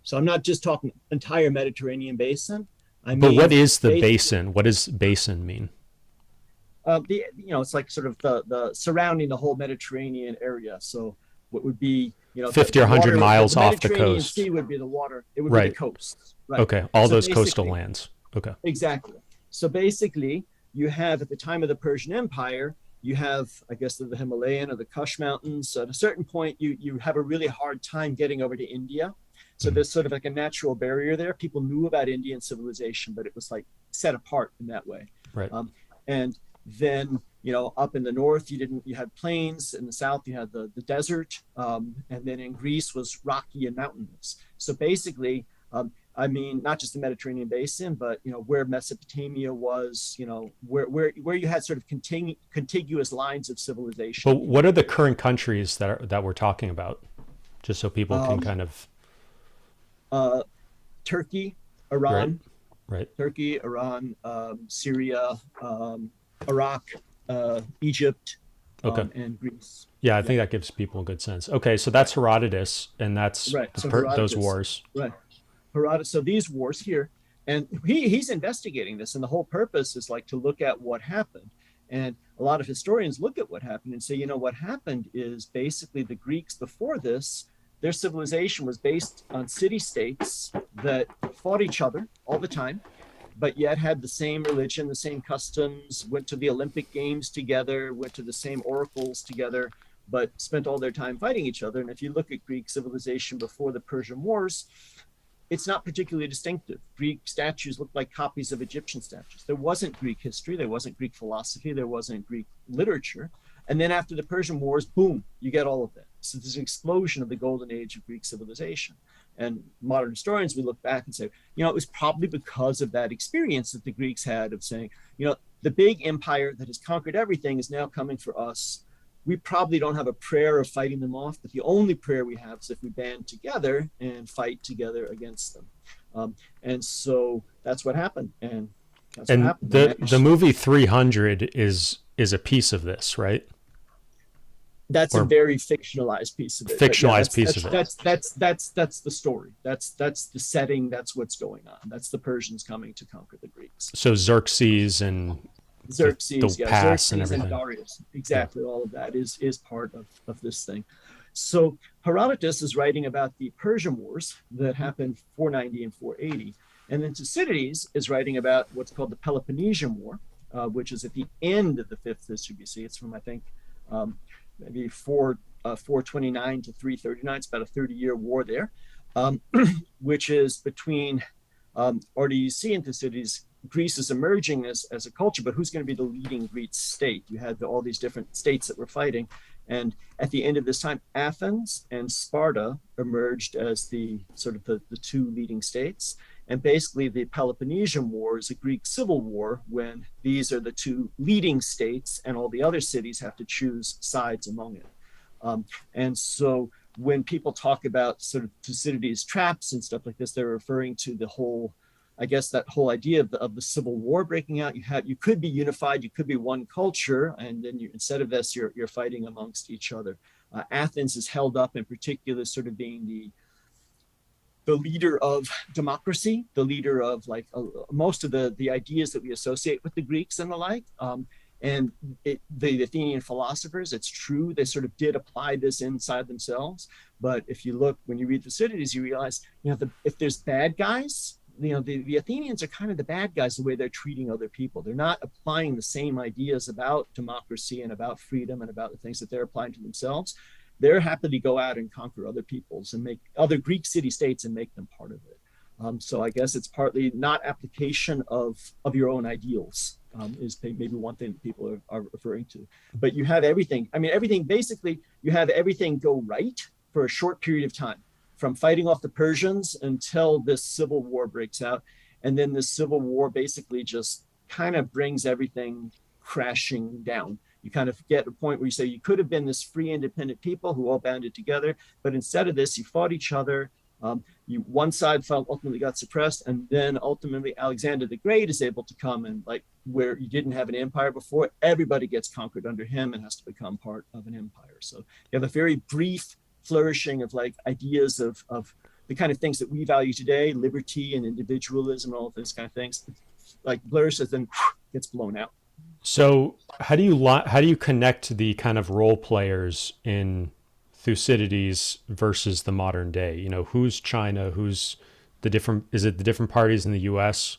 So I'm not just talking entire Mediterranean Basin. But what is the basin? What does basin mean? It's like sort of the surrounding the whole Mediterranean area. So what would be 50 or 100 miles off the coast. Sea would be the water. It would be the coast. Right. Okay, all those coastal lands. Okay. Exactly. So basically, you have at the time of the Persian Empire, you have, I guess, the Himalayan or the Kush Mountains. At a certain point, you have a really hard time getting over to India. So there's sort of like a natural barrier there. People knew about Indian civilization, but it was like set apart in that way. Right. And then, up in the north, you had plains. In the south, you had the desert. And then in Greece was rocky and mountainous. So basically, not just the Mediterranean Basin, but, where Mesopotamia was, where you had sort of contiguous lines of civilization. But what are the current countries that we're talking about? Just so people can kind of... Turkey, Iran, right. Turkey, Iran, Syria, Iraq, Egypt, and Greece. Yeah, I think that gives people a good sense. Okay, so that's Herodotus, and that's those wars. Right. Herodotus. So these wars here, and he's investigating this, and the whole purpose is like to look at what happened. And a lot of historians look at what happened and say, what happened is basically the Greeks before this, their civilization was based on city-states that fought each other all the time, but yet had the same religion, the same customs, went to the Olympic Games together, went to the same oracles together, but spent all their time fighting each other. And if you look at Greek civilization before the Persian Wars, it's not particularly distinctive. Greek statues look like copies of Egyptian statues. There wasn't Greek history, there wasn't Greek philosophy, there wasn't Greek literature. And then after the Persian Wars, boom, you get all of that. So there's an explosion of the golden age of Greek civilization. And modern historians, we look back and say, it was probably because of that experience that the Greeks had of saying, the big empire that has conquered everything is now coming for us. We probably don't have a prayer of fighting them off, but the only prayer we have is if we band together and fight together against them. And so that's what happened. And that's what happened. The movie 300 is a piece of this, right? That's a very fictionalized piece of it. Piece of it. That's the story. That's the setting. That's what's going on. That's the Persians coming to conquer the Greeks. So Xerxes and the pass and everything. And Darius. Exactly. Yeah. All of that is part of this thing. So Herodotus is writing about the Persian Wars that happened 490 and 480. And then Thucydides is writing about what's called the Peloponnesian War, which is at the end of the 5th century BC. It's from, I think, maybe 429 to 339. It's about a 30-year war there, which is between, or do you see in Thucydides, Greece is emerging as a culture, but who's going to be the leading Greek state? You had all these different states that were fighting. And at the end of this time, Athens and Sparta emerged as the sort of the two leading states. And basically the Peloponnesian War is a Greek civil war when these are the two leading states and all the other cities have to choose sides among it. And so when people talk about sort of Thucydides traps and stuff like this, they're referring to the whole I guess that whole idea of the civil war breaking out, you could be unified, you could be one culture, and then instead of this, you're fighting amongst each other. Athens is held up in particular, sort of being the leader of democracy, the leader of like most of the ideas that we associate with the Greeks and the like. The Athenian philosophers, it's true, they sort of did apply this inside themselves. But if you look, when you read Thucydides, you realize, if there's bad guys, the Athenians are kind of the bad guys the way they're treating other people. They're not applying the same ideas about democracy and about freedom and about the things that they're applying to themselves. They're happy to go out and conquer other peoples and make other Greek city states and make them part of it. So I guess it's partly not application of your own ideals, is maybe one thing that people are referring to. But you have everything. I mean, everything, basically, you have everything go right for a short period of time, from fighting off the Persians until this civil war breaks out. And then this civil war basically just kind of brings everything crashing down. You kind of get a point where you say you could have been this free, independent people who all banded together, but instead of this, you fought each other. One side ultimately got suppressed, and then ultimately Alexander the Great is able to come, and like where you didn't have an empire before, everybody gets conquered under him and has to become part of an empire. So you have a very brief flourishing of like ideas of the kind of things that we value today, liberty and individualism and all of those kind of things, like flourishes and gets blown out. So how do you connect the kind of role players in Thucydides versus the modern day? Who's China? Who's the different? Is it the different parties in the U.S.?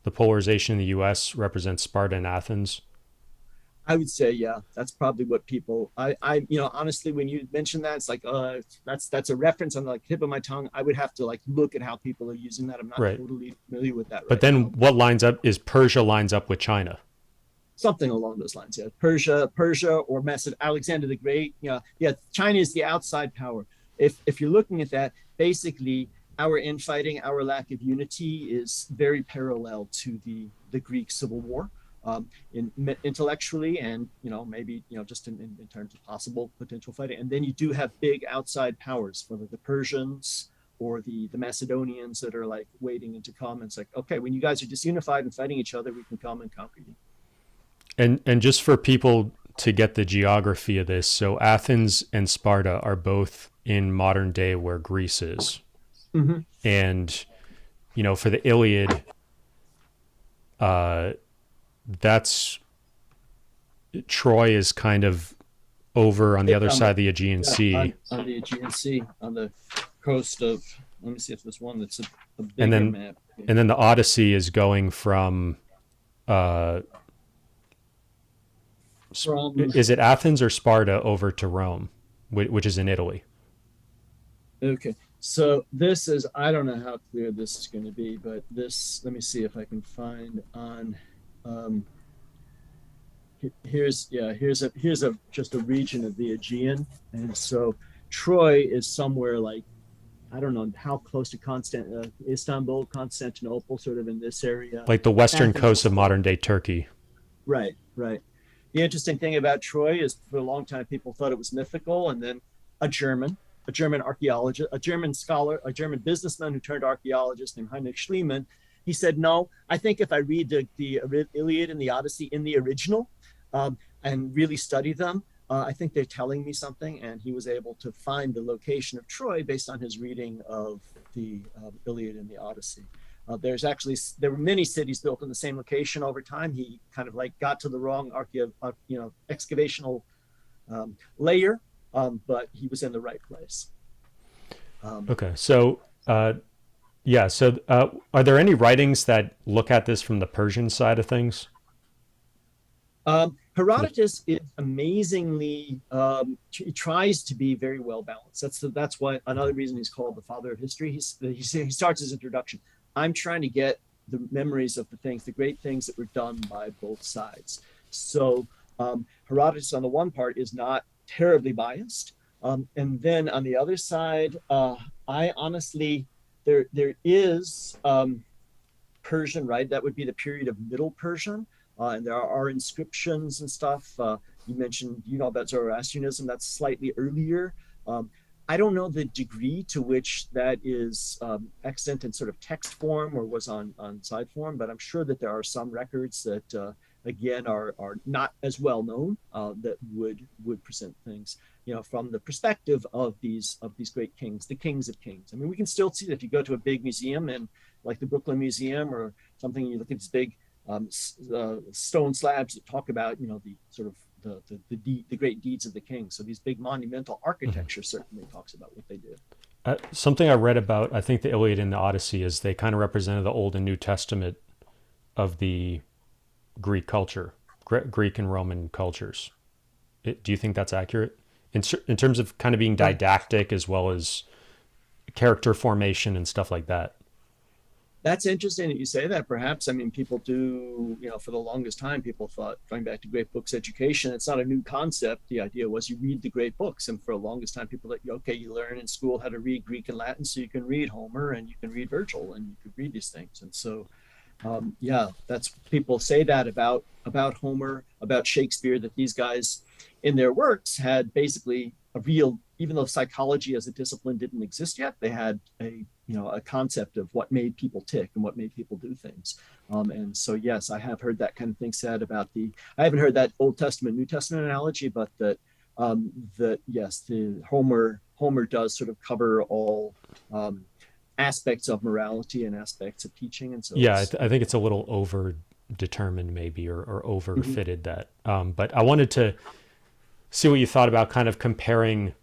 The polarization in the U.S. represents Sparta and Athens. I would say, yeah, that's probably what people. Honestly, when you mention that, it's like, that's a reference on the tip of my tongue. I would have to look at how people are using that. I'm not right. totally familiar with that. But then, what lines up is Persia lines up with China. Something along those lines, yeah. Persia, or Alexander the Great. China is the outside power. If you're looking at that, basically, our infighting, our lack of unity is very parallel to the Greek Civil War. Intellectually and maybe just in terms of possible potential fighting. And then you do have big outside powers, whether the Persians or the Macedonians that are like waiting to come. It's like, okay, when you guys are disunified and fighting each other, we can come and conquer you. And just for people to get the geography of this, so Athens and Sparta are both in modern day where Greece is. Mm-hmm. And for the Iliad, that's Troy is kind of over on the other side of the Aegean Sea. On the Aegean Sea, on the coast of, let me see if there's one that's a bigger map. And then the Odyssey is going from is it Athens or Sparta over to Rome, which is in Italy? Okay. So this is, I don't know how clear this is going to be, but this, let me see if I can find on, here's just a region of the Aegean. And so Troy is somewhere like, I don't know how close to Istanbul, Constantinople, sort of in this area. Like the western coast of modern day Turkey. Right. The interesting thing about Troy is for a long time, people thought it was mythical. And then a German archaeologist, a German scholar, a German businessman who turned archaeologist named Heinrich Schliemann, he said, no, I think if I read the Iliad and the Odyssey in the original and really study them, I think they're telling me something. And he was able to find the location of Troy based on his reading of the Iliad and the Odyssey. There were many cities built in the same location over time. He kind of got to the wrong excavational layer, but he was in the right place. Okay, so are there any writings that look at this from the Persian side of things? Herodotus is amazingly he tries to be very well balanced. That's why another reason he's called the father of history. He starts his introduction. I'm trying to get the memories of the great things that were done by both sides. So Herodotus on the one part is not terribly biased. And then on the other side, I honestly, there is Persian, right? That would be the period of Middle Persian. And there are inscriptions and stuff. You mentioned, about Zoroastrianism, that's slightly earlier. I don't know the degree to which that is extant in sort of text form or was on side form, but I'm sure that there are some records that again are not as well known that would present things, from the perspective of these great kings, the kings of kings. I mean, we can still see that if you go to a big museum and like the Brooklyn Museum or something, you look at these big stone slabs that talk about the sort of the great deeds of the king. So these big monumental Mhm. architecture certainly talks about what they did. Something I read about, I think the Iliad and the Odyssey, is they kind of represented the Old and New Testament of the Greek culture, Greek and Roman cultures. Do you think that's accurate in terms of kind of being Uh, didactic as well as character formation and stuff like that? that's interesting that you say that. Perhaps, I mean, people do, for the longest time, people thought, going back to great books education, it's not a new concept. The idea was you read the great books. And for the longest time, people thought, okay, you learn in school how to read Greek and Latin, so you can read Homer and you can read Virgil and you can read these things. And so yeah, that's people say that about Homer, about Shakespeare, that these guys in their works had basically a real, even though psychology as a discipline didn't exist yet, they had a concept of what made people tick and what made people do things. And so yes, I have heard that kind of thing said about the. I haven't heard that Old Testament New Testament analogy, but that yes, the Homer does sort of cover all aspects of morality and aspects of teaching, and so Yeah, it's I think it's a little over determined maybe or over mhm. fitted that. But I wanted to see what you thought about kind of comparing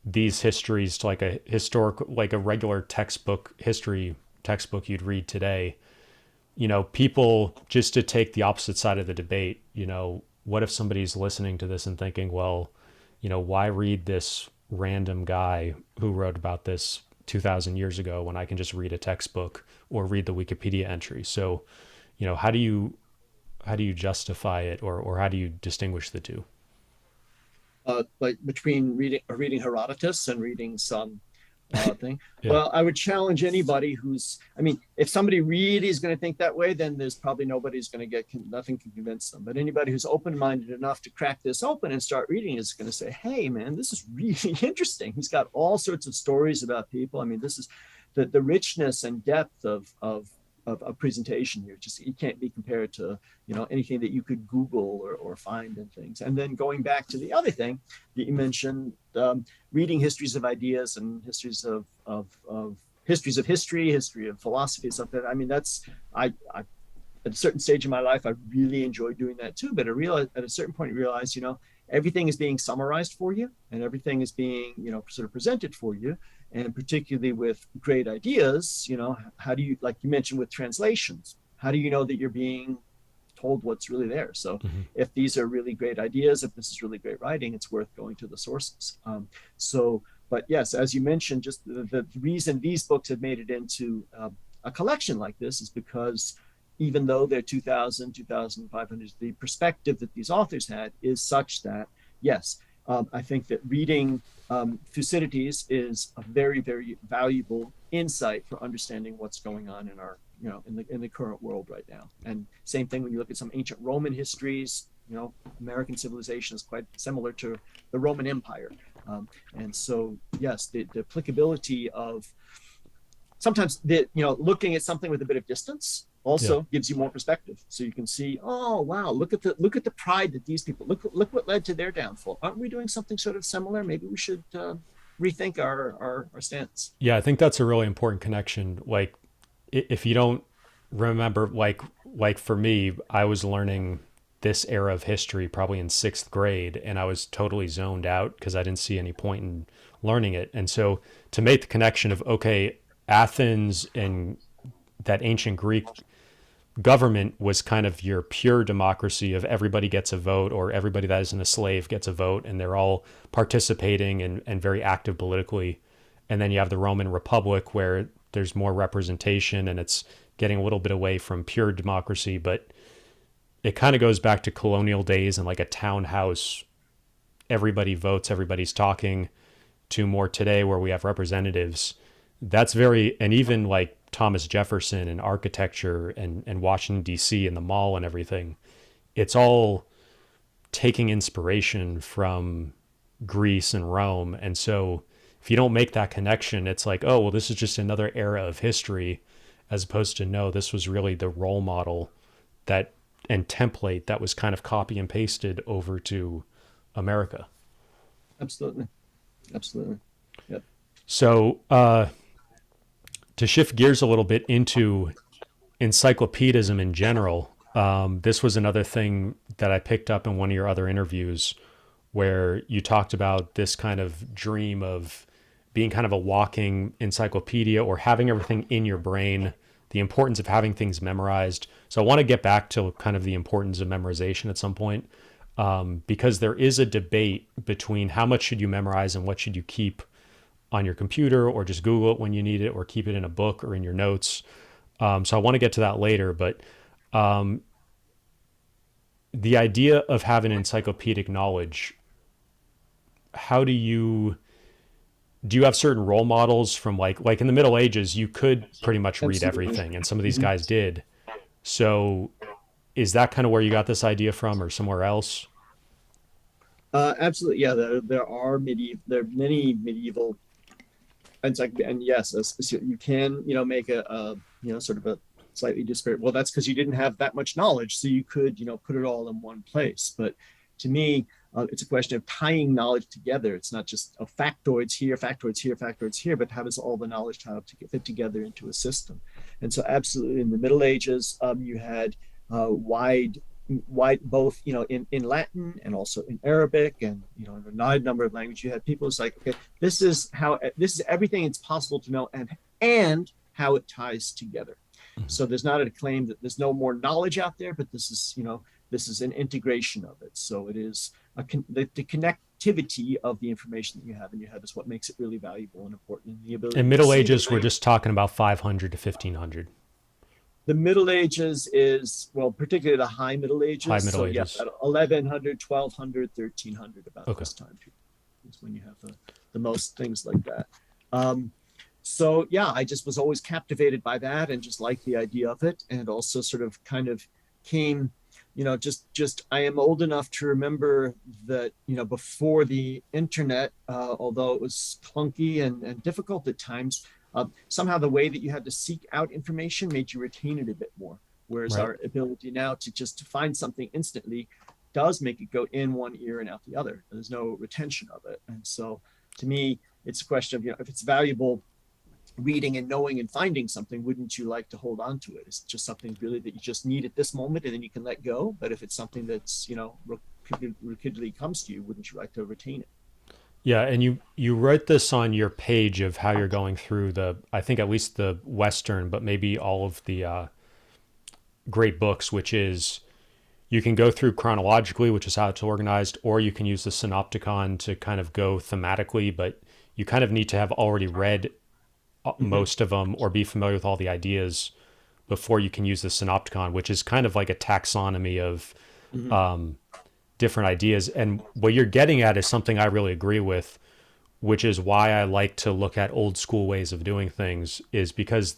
these histories to like a historical, like a regular textbook history textbook you'd read today. People, just to take the opposite side of the debate, what if somebody's listening to this and thinking, well, why read this random guy who wrote about this 2,000 years ago when I can just read a textbook or read the Wikipedia entry? So, how do you justify it, or how do you distinguish the two? Like between reading Herodotus and reading some thing. Yeah. Well, I would challenge anybody who's. I mean, if somebody really is going to think that way, then there's probably nobody's going to get nothing can convince them. But anybody who's open-minded enough to crack this open and start reading is going to say, "Hey, man, this is really interesting." He's got all sorts of stories about people. I mean, this is the richness and depth of presentation here. Just it can't be compared to anything that you could Google or find and things. And then going back to the other thing that you mentioned, reading histories of ideas and histories of history, history of philosophy, something. I mean, that's I at a certain stage in my life, I really enjoyed doing that too. But at a certain point, you realize, everything is being summarized for you, and everything is being, sort of presented for you. And particularly with great ideas, how do you, like you mentioned with translations, how do you know that you're being told what's really there? So Hmm. if these are really great ideas, if this is really great writing, it's worth going to the sources. But yes, as you mentioned, just the reason these books have made it into a collection like this is because even though they're 2,000, 2,500, the perspective that these authors had is such that, yes, I think that reading Thucydides is a very, very valuable insight for understanding what's going on in our, in the current world right now. And same thing when you look at some ancient Roman histories, American civilization is quite similar to the Roman Empire. And so, yes, the applicability of sometimes looking at something with a bit of distance Yeah. also gives you more perspective, so you can see, oh wow, look at the pride that these people look what led to their downfall. Aren't we doing something sort of similar? Maybe we should rethink our stance. Yeah, I think that's a really important connection. Like, if you don't remember, like for me, I was learning this era of history probably in sixth grade, and I was totally zoned out because I didn't see any point in learning it. And so to make the connection of, okay, Athens and that ancient Greek government was kind of your pure democracy of everybody gets a vote, or everybody that isn't a slave gets a vote, and they're all participating and very active politically. And then you have the Roman Republic where there's more representation and it's getting a little bit away from pure democracy, but it kind of goes back to colonial days and like a townhouse, everybody votes, everybody's talking, to more today where we have representatives. That's very, and even like Thomas Jefferson and architecture and Washington, D.C. and the mall and everything, it's all taking inspiration from Greece and Rome. And so if you don't make that connection, it's like, oh, well, this is just another era of history, as opposed to no, this was really the role model that and template that was kind of copy and pasted over to America. Absolutely. Absolutely. Yep. So to shift gears a little bit into encyclopedism in general, this was another thing that I picked up in one of your other interviews where you talked about this kind of dream of being kind of a walking encyclopedia or having everything in your brain, the importance of having things memorized. So I want to get back to kind of the importance of memorization at some point, because there is a debate between how much should you memorize and what should you keep on your computer or just Google it when you need it or keep it in a book or in your notes. So I want to get to that later, but the idea of having encyclopedic knowledge, how do you have certain role models from like in the Middle Ages, you could pretty much read Absolutely. everything and some of these Mhm. guys did. So is that kind of where you got this idea from or somewhere else? Absolutely. Yeah. There are many medieval and yes, you can, make sort of a slightly disparate. Well, that's because you didn't have that much knowledge, so you could, put it all in one place. But to me, it's a question of tying knowledge together. It's not just factoids here, factoids here, factoids here, but how does all the knowledge how to fit together into a system? And so, absolutely, in the Middle Ages, you had wide both in Latin and also in Arabic and in a wide number of languages. You had people who's like, okay, this is everything it's possible to know and how it ties together. Mhm. So there's not a claim that there's no more knowledge out there, but this is an integration of it. So it is the connectivity of the information that you have in your head is what makes it really valuable and important, and the In ability to Middle see Ages, we're the just talking about 500 to 1500. the Middle Ages is, well, particularly the High Middle High Ages. Middle So, yeah, Ages. 1100, 1200, 1300, about Okay. this time period is when you have the most things like that. So, yeah, I just was always captivated by that and just liked the idea of it. And also sort of kind of came, just I am old enough to remember that, before the internet, although it was clunky and difficult at times, somehow the way that you had to seek out information made you retain it a bit more. Whereas Right. our ability now to find something instantly does make it go in one ear and out the other. There's no retention of it. And so to me, it's a question of, if it's valuable reading and knowing and finding something, wouldn't you like to hold on to it? It's just something really that you just need at this moment and then you can let go. But if it's something that's, repeatedly comes to you, wouldn't you like to retain it? Yeah, and you wrote this on your page of how you're going through the, I think at least the Western, but maybe all of the great books, which is you can go through chronologically, which is how it's organized, or you can use the synopticon to kind of go thematically, but you kind of need to have already read Mm-hmm. most of them or be familiar with all the ideas before you can use the synopticon, which is kind of like a taxonomy of Mm-hmm. different ideas. And what you're getting at is something I really agree with, which is why I like to look at old school ways of doing things, is because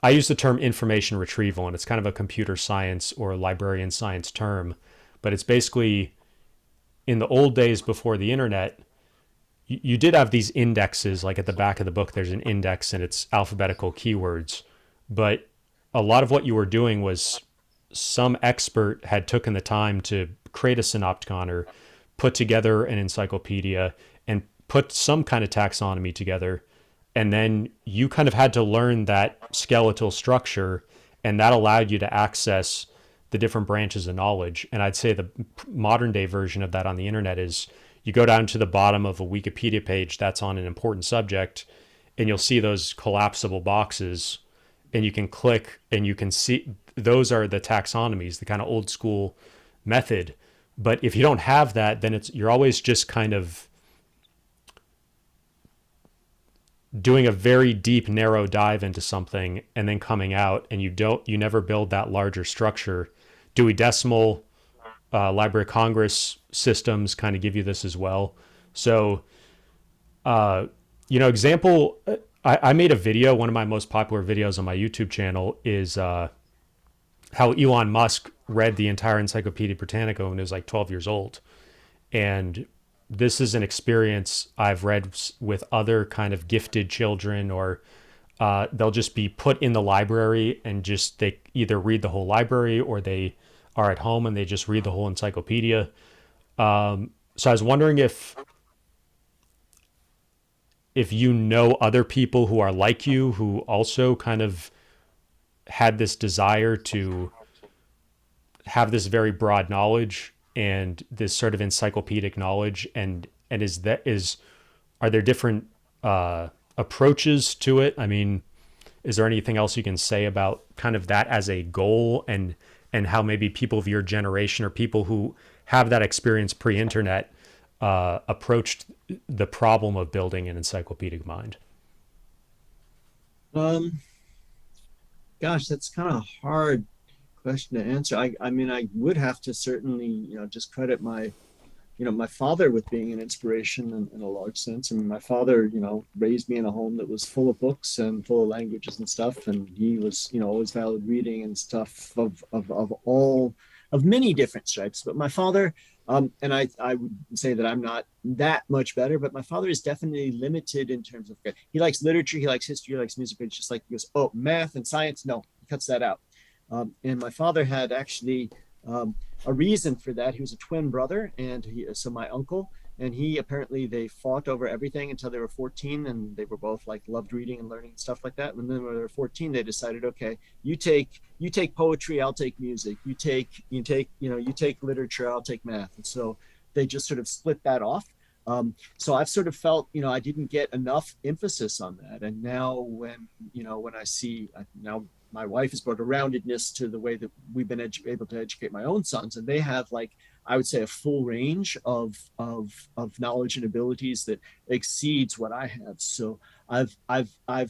I use the term information retrieval, and it's kind of a computer science or librarian science term, but it's basically in the old days before the internet, you did have these indexes, like at the back of the book, there's an index and it's alphabetical keywords. But a lot of what you were doing was some expert had taken the time to create a synopticon or put together an encyclopedia and put some kind of taxonomy together. And then you kind of had to learn that skeletal structure, and that allowed you to access the different branches of knowledge. And I'd say the modern day version of that on the internet is you go down to the bottom of a Wikipedia page that's on an important subject, and you'll see those collapsible boxes, and you can click and you can see those are the taxonomies, the kind of old school method. But if you don't have that, then you're always just kind of doing a very deep narrow dive into something and then coming out, and you never build that larger structure. Dewey Decimal, Library of Congress systems kind of give you this as well. So example, I made a video. One of my most popular videos on my YouTube channel is how Elon Musk read the entire Encyclopedia Britannica when he was like 12 years old. And this is an experience I've read with other kind of gifted children, or they'll just be put in the library and just they either read the whole library or they are at home and they just read the whole encyclopedia. So I was wondering if you know other people who are like you who also kind of had this desire to have this very broad knowledge and this sort of encyclopedic knowledge, and is are there different approaches to it? I mean, is there anything else you can say about kind of that as a goal, and how maybe people of your generation or people who have that experience pre-internet approached the problem of building an encyclopedic mind? Um, Gosh, that's kind of a hard question to answer. I mean, I would have to certainly, just credit my father with being an inspiration in a large sense. I mean, my father, raised me in a home that was full of books and full of languages and stuff. And he was, always valid reading and stuff of many different stripes. But my father, and I would say that I'm not that much better, but my father is definitely limited in terms of, he likes literature, he likes history, he likes music, but it's just like, he goes, oh, math and science, no, he cuts that out. And my father had actually a reason for that. He was a twin brother, and so my uncle and he, apparently they fought over everything until they were 14, and they were both like loved reading and learning and stuff like that. And then when they were 14, they decided, okay, you take poetry, I'll take music. You take literature, I'll take math. And so they just sort of split that off. So I've sort of felt, I didn't get enough emphasis on that. And now when I see now my wife has brought a roundedness to the way that we've been able to educate my own sons, and they have, like, I would say, a full range of knowledge and abilities that exceeds what I have. So I've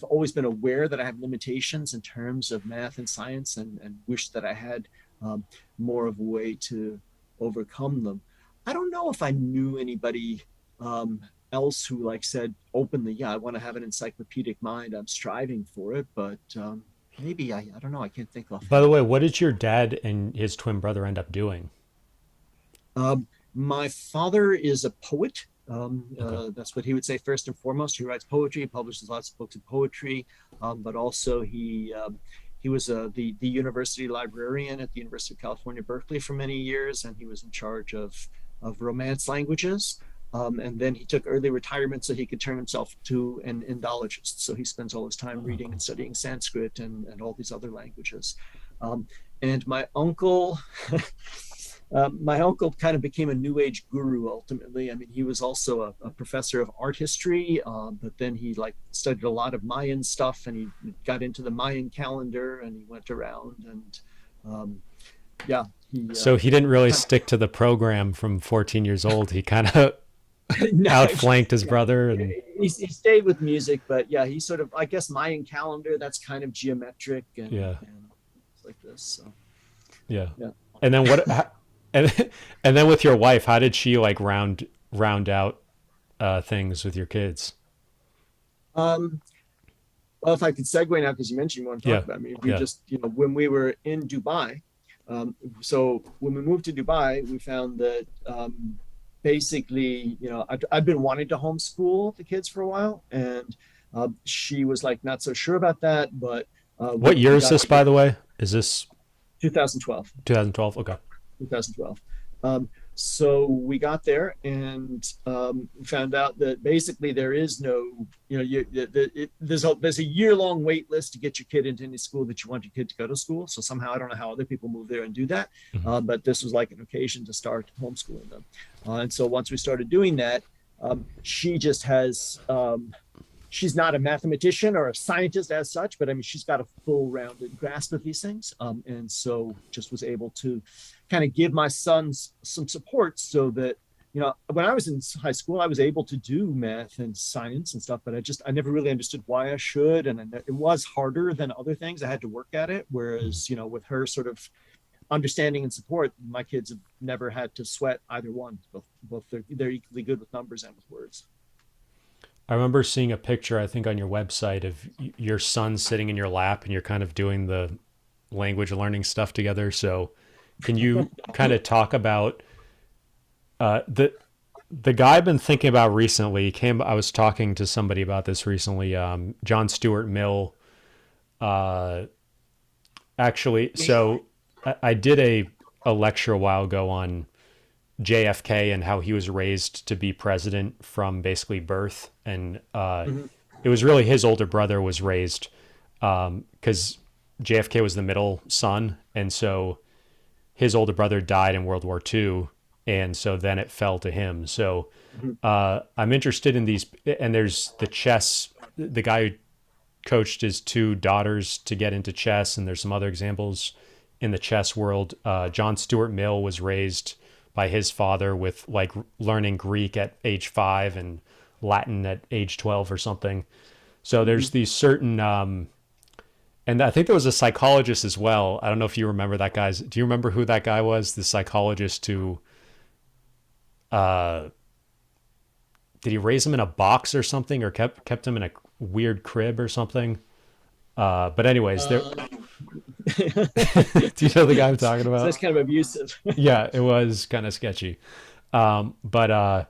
always been aware that I have limitations in terms of math and science, and wish that I had more of a way to overcome them. I don't know if I knew anybody else who, like, said openly, yeah, I want to have an encyclopedic mind, I'm striving for it, but maybe I don't know, I can't think By the offhand. way, what did your dad and his twin brother end up doing? My father is a poet. Okay. That's what he would say first and foremost. He writes poetry, he publishes lots of books of poetry, but also he was the university librarian at the University of California, Berkeley for many years, and he was in charge of Romance languages. And then he took early retirement so he could turn himself to an Indologist. So he spends all his time Oh, reading cool. and studying Sanskrit and all these other languages. And my uncle kind of became a new age guru ultimately. I mean, he was also a professor of art history, but then he, like, studied a lot of Mayan stuff, and he got into the Mayan calendar, and he went around and um, yeah, he So he didn't really kind stick to the program from 14 years old. He kind of of no, outflanked his yeah, brother, and he stayed with music, but yeah, he sort of, I guess, Mayan calendar, that's kind of geometric yeah, and it's like this. So yeah. yeah. And then and and then with your wife, how did she like round out things with your kids? Um, Well, if I could segue now, because you mentioned you want to talk Yeah, about me, we yeah. just, when we were in Dubai, so when we moved to Dubai, we found that basically, I'd been wanting to homeschool the kids for a while, and she was like not so sure about that, but What year we is got this, to by the way? Is this 2012. 2012? Okay. 2012. So we got there and found out that basically there is no, there's a year-long wait list to get your kid into any school that you want your kid to go to school. So somehow, I don't know how other people move there and do that, Mhm. but this was like an occasion to start homeschooling them. And so once we started doing that, she just has she's not a mathematician or a scientist as such, but I mean, she's got a full rounded grasp of these things. And so just was able to kind of give my sons some support so that, when I was in high school, I was able to do math and science and stuff, but I never really understood why I should. And it was harder than other things. I had to work at it. Mhm. Whereas, with her sort of understanding and support, my kids have never had to sweat either one. Both they're equally good with numbers and with words. I remember seeing a picture, I think, on your website of your son sitting in your lap, and you're kind of doing the language learning stuff together. So, can you kind of talk about the The guy I've been thinking about recently came. I was talking to somebody about this recently. John Stuart Mill. Uh, actually, so I did a lecture a while ago on JFK and how he was raised to be president from basically birth, and Hmm. it was really his older brother was raised because JFK was the middle son, and so his older brother died in World War II, and so then it fell to him. So Hmm. I'm interested in these, and there's the chess. The guy who coached his two daughters to get into chess, and there's some other examples in the chess world. John Stuart Mill was raised by his father with like learning Greek at age 5 and Latin at age 12 or something. So Hmm. there's these certain, and I think there was a psychologist as well. I don't know if you remember that guy's. Do you remember who that guy was? The psychologist who uh, did he raise him in a box or something, or kept him in a weird crib or something? But anyways, there. Uh, Do you know the guy I'm talking so that's about? kind of abusive. Yeah, it was kind of sketchy. But I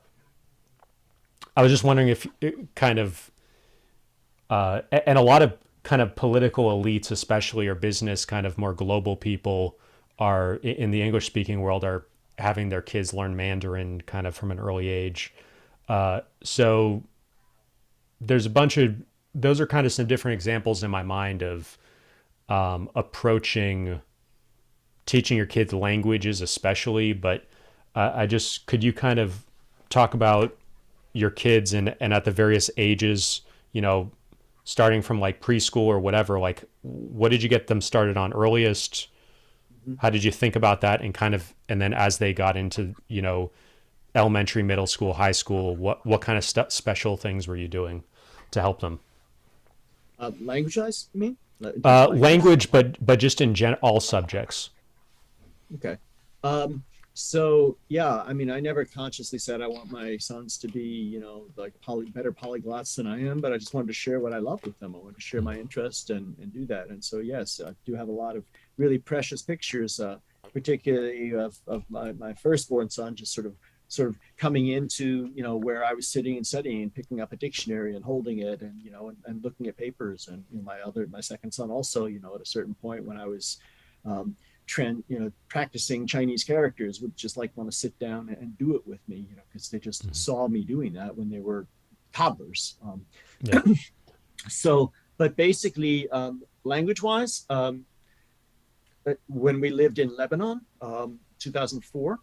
was just wondering if it kind of, and a lot of kind of political elites, especially, or business kind of more global people, are in the English speaking world are having their kids learn Mandarin kind of from an early age. So there's a bunch of those are kind of some different examples in my mind of approaching teaching your kids languages, especially. But I just could you kind of talk about your kids and at the various ages, you know, starting from like preschool or whatever, like what did you get them started on earliest? Mhm. How did you think about that? And kind of, and then as they got into, you know, elementary, middle school, high school, what kind of special things were you doing to help them? Language-wise, you mean? In terms of languages? Language, but just in all subjects. Okay. Um, so yeah, I mean, I never consciously said I want my sons to be, like better polyglots than I am, but I just wanted to share what I love with them. I wanted to share my interest and do that. And so, yes, I do have a lot of really precious pictures, particularly of my firstborn son, just sort of coming into, where I was sitting and studying and picking up a dictionary and holding it and, and looking at papers. And my second son also, at a certain point when I was, um, practicing Chinese characters would just like want to sit down and do it with me, because they just Mm-hmm. saw me doing that when they were toddlers. Yeah. So, but basically, language-wise, when we lived in Lebanon, 2004,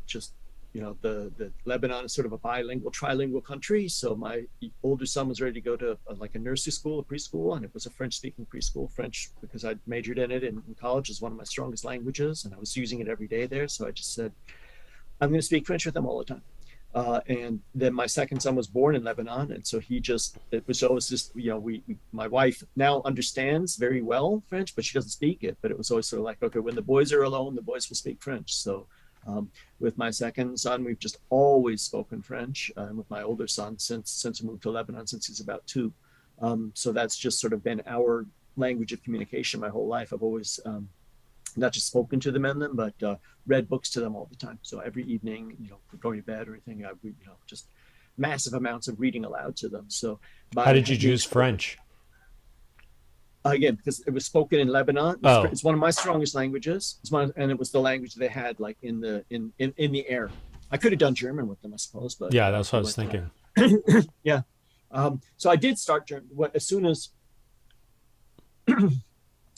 just the Lebanon is sort of a bilingual, trilingual country. So my older son was ready to go to like a nursery school, a preschool, and it was a French-speaking preschool. French, because I majored in it in college, is one of my strongest languages, and I was using it every day there. So I just said, I'm going to speak French with them all the time. And then my second son was born in Lebanon, and so it was always just, my wife now understands very well French, but she doesn't speak it. But it was always sort of like, okay, when the boys are alone, the boys will speak French. So with my second son, we've just always spoken French, and with my older son since we moved to Lebanon, since he's about 2. So that's just sort of been our language of communication my whole life. I've always not just spoken to them in them, but read books to them all the time. So every evening, going to bed or anything, I read, just massive amounts of reading aloud to them. So How by did you being choose spoken, French? again, because it was spoken in Lebanon, Oh, it's one of my strongest languages. And it was the language they had like in the air. I could have done German with them, I suppose, but yeah, that's what I we was went to thinking. that. Yeah. So I did start German as soon as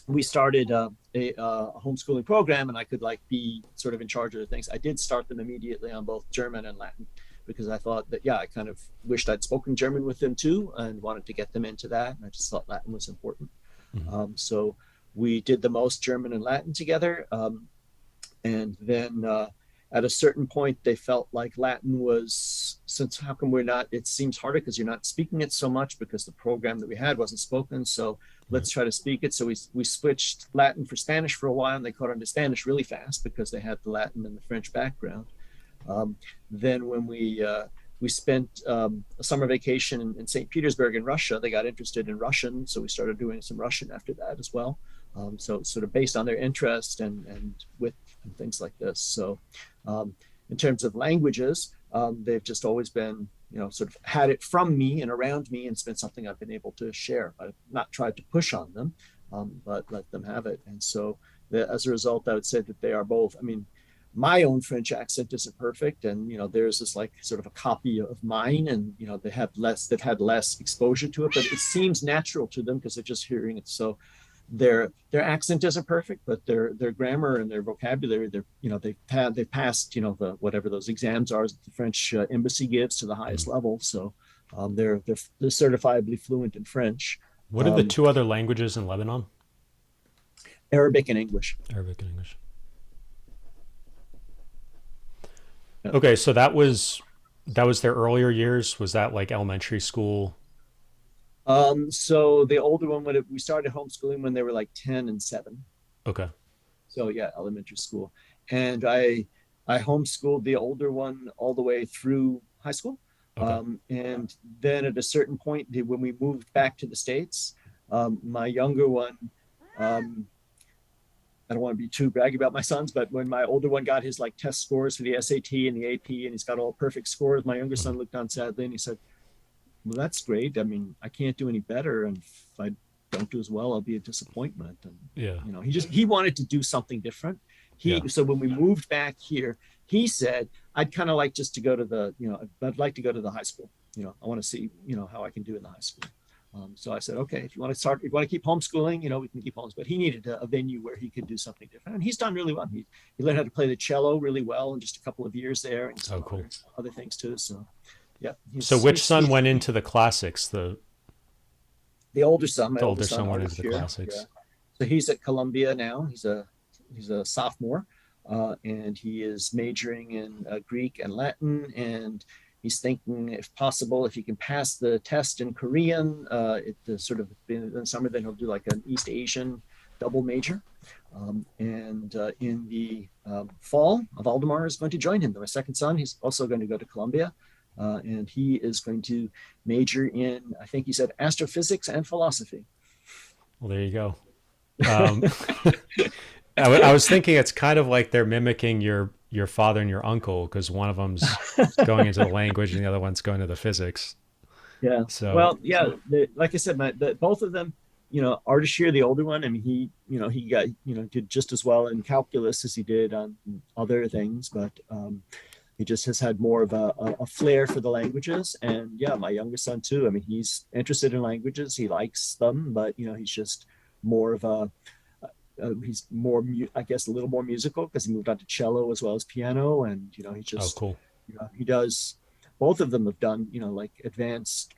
we started a homeschooling program and I could like be sort of in charge of the things. I did start them immediately on both German and Latin because I thought that, yeah, I kind of wished I'd spoken German with them too and wanted to get them into that. And I just thought Latin was important. Mhm. So we did the most German and Latin together. And then at a certain point, they felt like Latin was, since how come we're not, it seems harder because you're not speaking it so much because the program that we had wasn't spoken. So Right. let's try to speak it. So we switched Latin for Spanish for a while, and they caught on to Spanish really fast because they had the Latin and the French background. Um, then when we spent a summer vacation in St. Petersburg in Russia, they got interested in Russian, so we started doing some Russian after that as well. So sort of based on their interest and with and things like this. So in terms of languages, They've just always been, sort of had it from me and around me, and it's been something I've been able to share. I've not tried to push on them, but let them have it. And so, as a result, I would say that they are both. I mean, my own French accent isn't perfect, and theirs is like sort of a copy of mine, and they've had less exposure to it, but it seems natural to them because they're just hearing it. So their accent isn't perfect, but their grammar and their vocabulary, they've passed the whatever those exams are that the French embassy gives to the highest level. So they're certifiably fluent in French, What are the two other languages in Lebanon? Arabic and English. Arabic and English. Yeah. Okay, so that was their earlier years. Was that like elementary school? So the older one, we started homeschooling when they were like 10 and 7. Okay. So yeah, elementary school. And I homeschooled the older one all the way through high school. Okay. And then at a certain point, when we moved back to the States, my younger one, um, I don't want to be too braggy about my sons, but when my older one got his like test scores for the SAT and the AP, and he's got all perfect scores, my younger Mhm. son looked on sadly and he said, "Well, that's great. I mean, I can't do any better, and if I don't do as well, I'll be a disappointment." And Yeah. he wanted to do something different. Yeah. So when we moved back here, he said, "I'd kind of like just to go to I'd like to go to the high school. I want to see how I can do in the high school." So I said, "Okay, if you want to keep homeschooling, we can keep homeschooling." But he needed a venue where he could do something different, and he's done really well. He learned how to play the cello really well in just a couple of years there, and Oh, some cool. other things too. So yeah, So which son went into the classics? the older son, my The older older son, son went into artist the here. Yeah. classics. So he's at Columbia now. He's a sophomore, and he is majoring in Greek and Latin. And he's thinking, if possible, if he can pass the test in Korean, sort of in the summer, then he'll do like an East Asian double major. And in the fall, Valdemar is going to join him. My second son, he's also going to go to Columbia. And he is going to major in, I think he said, astrophysics and philosophy. Well, there you go. Um, I was thinking it's kind of like they're mimicking your father and your uncle because one of them's going into the language and the other one's going to the physics. Yeah. So, Well, yeah. Like I said, both of them, Ardashir, the older one, I mean, he got, did just as well in calculus as he did on other things, but he just has had more of a flair for the languages. And yeah, my younger son too. I mean, he's interested in languages. He likes them, but he's just more of he's more, I guess, a little more musical because he moved on to cello as well as piano. And, he oh, just, cool. he does, both of them have done, like advanced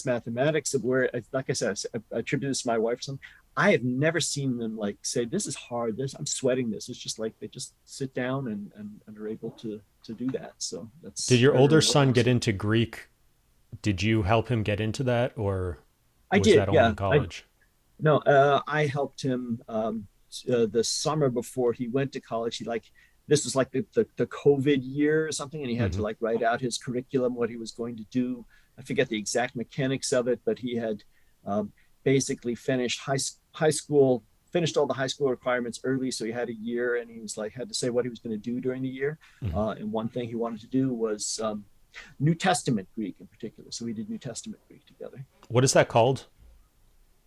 mathematics of where, like I said, I attribute this to my wife or something. I have never seen them like say, "This is hard. I'm sweating this." It's just like they just sit down and are able to do that. So Did that's your very, older very son get impressive. into Greek? Did you help him get into that, or I was did, that only yeah. in college? No, I helped him the summer before he went to college. This was like the COVID year or something, and he had to Hmm. like write out his curriculum, what he was going to do. I forget the exact mechanics of it, but he had um, basically finished high school, finished all the high school requirements early, so he had a year, and he was like had to say what he was going to do during the year. Hmm. And one thing he wanted to do was New Testament Greek in particular. So we did New Testament Greek together. What is that called?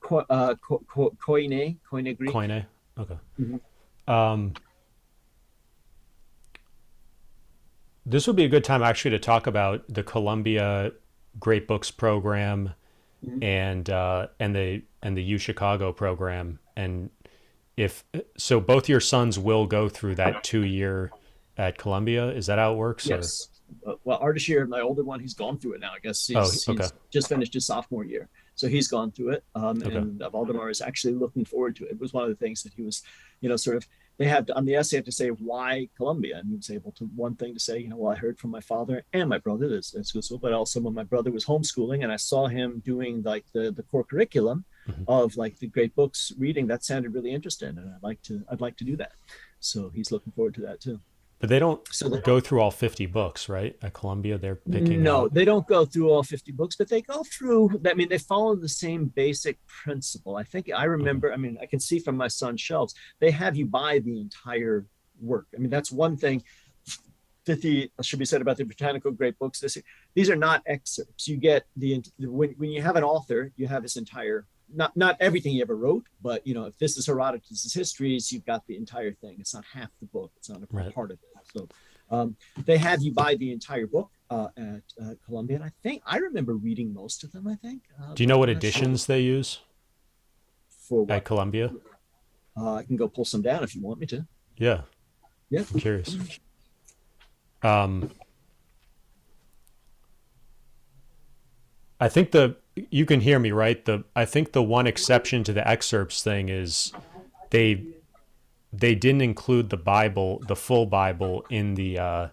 Koine Greek. Koine. Okay. Mhm. Um, this would be a good time actually to talk about the Columbia Great Books program Mhm. and the U Chicago program. And if so, both your sons will go through that 2 year at Columbia. Is that how it works? Or Yes. Well, Ardashir, my older one, he's gone through it now. I guess oh, okay, he's just finished his sophomore year, so he's gone through it. okay, And Valdemar is actually looking forward to it. It was one of the things that he was, sort of. They had on the essay have to say why Columbia, and he was able to one thing to say, well, I heard from my father and my brother that's useful, but also when my brother was homeschooling and I saw him doing like the core curriculum hmm, of like the great books reading, that sounded really interesting, and I'd like to do that. So he's looking forward to that too. but they don't So the, go through all 50 books, right? At Columbia, they're picking No, out. they don't go through all 50 books, but they go through, I mean, they follow the same basic principle. I Okay. remember, I mean, I can see from my son's shelves, they have you buy the entire work. I mean, that's one thing should be said about the Britannical Great Books. These are not excerpts. You get when you have an author, you have this entire not everything he ever wrote, but if this is Herodotus's histories, you've got the entire thing. It's not half the book. It's not a Right. part of it. So they have you buy the entire book at Columbia, and I remember reading most of them. I think. Do you know what I'm not sure editions they use for at what. Columbia? I can go pull some down if you want me to. Yeah, Yeah. I'm curious. Um, I think you can hear me, right? I think the one exception to the excerpts thing is they they didn't include the Bible, the full Bible, in the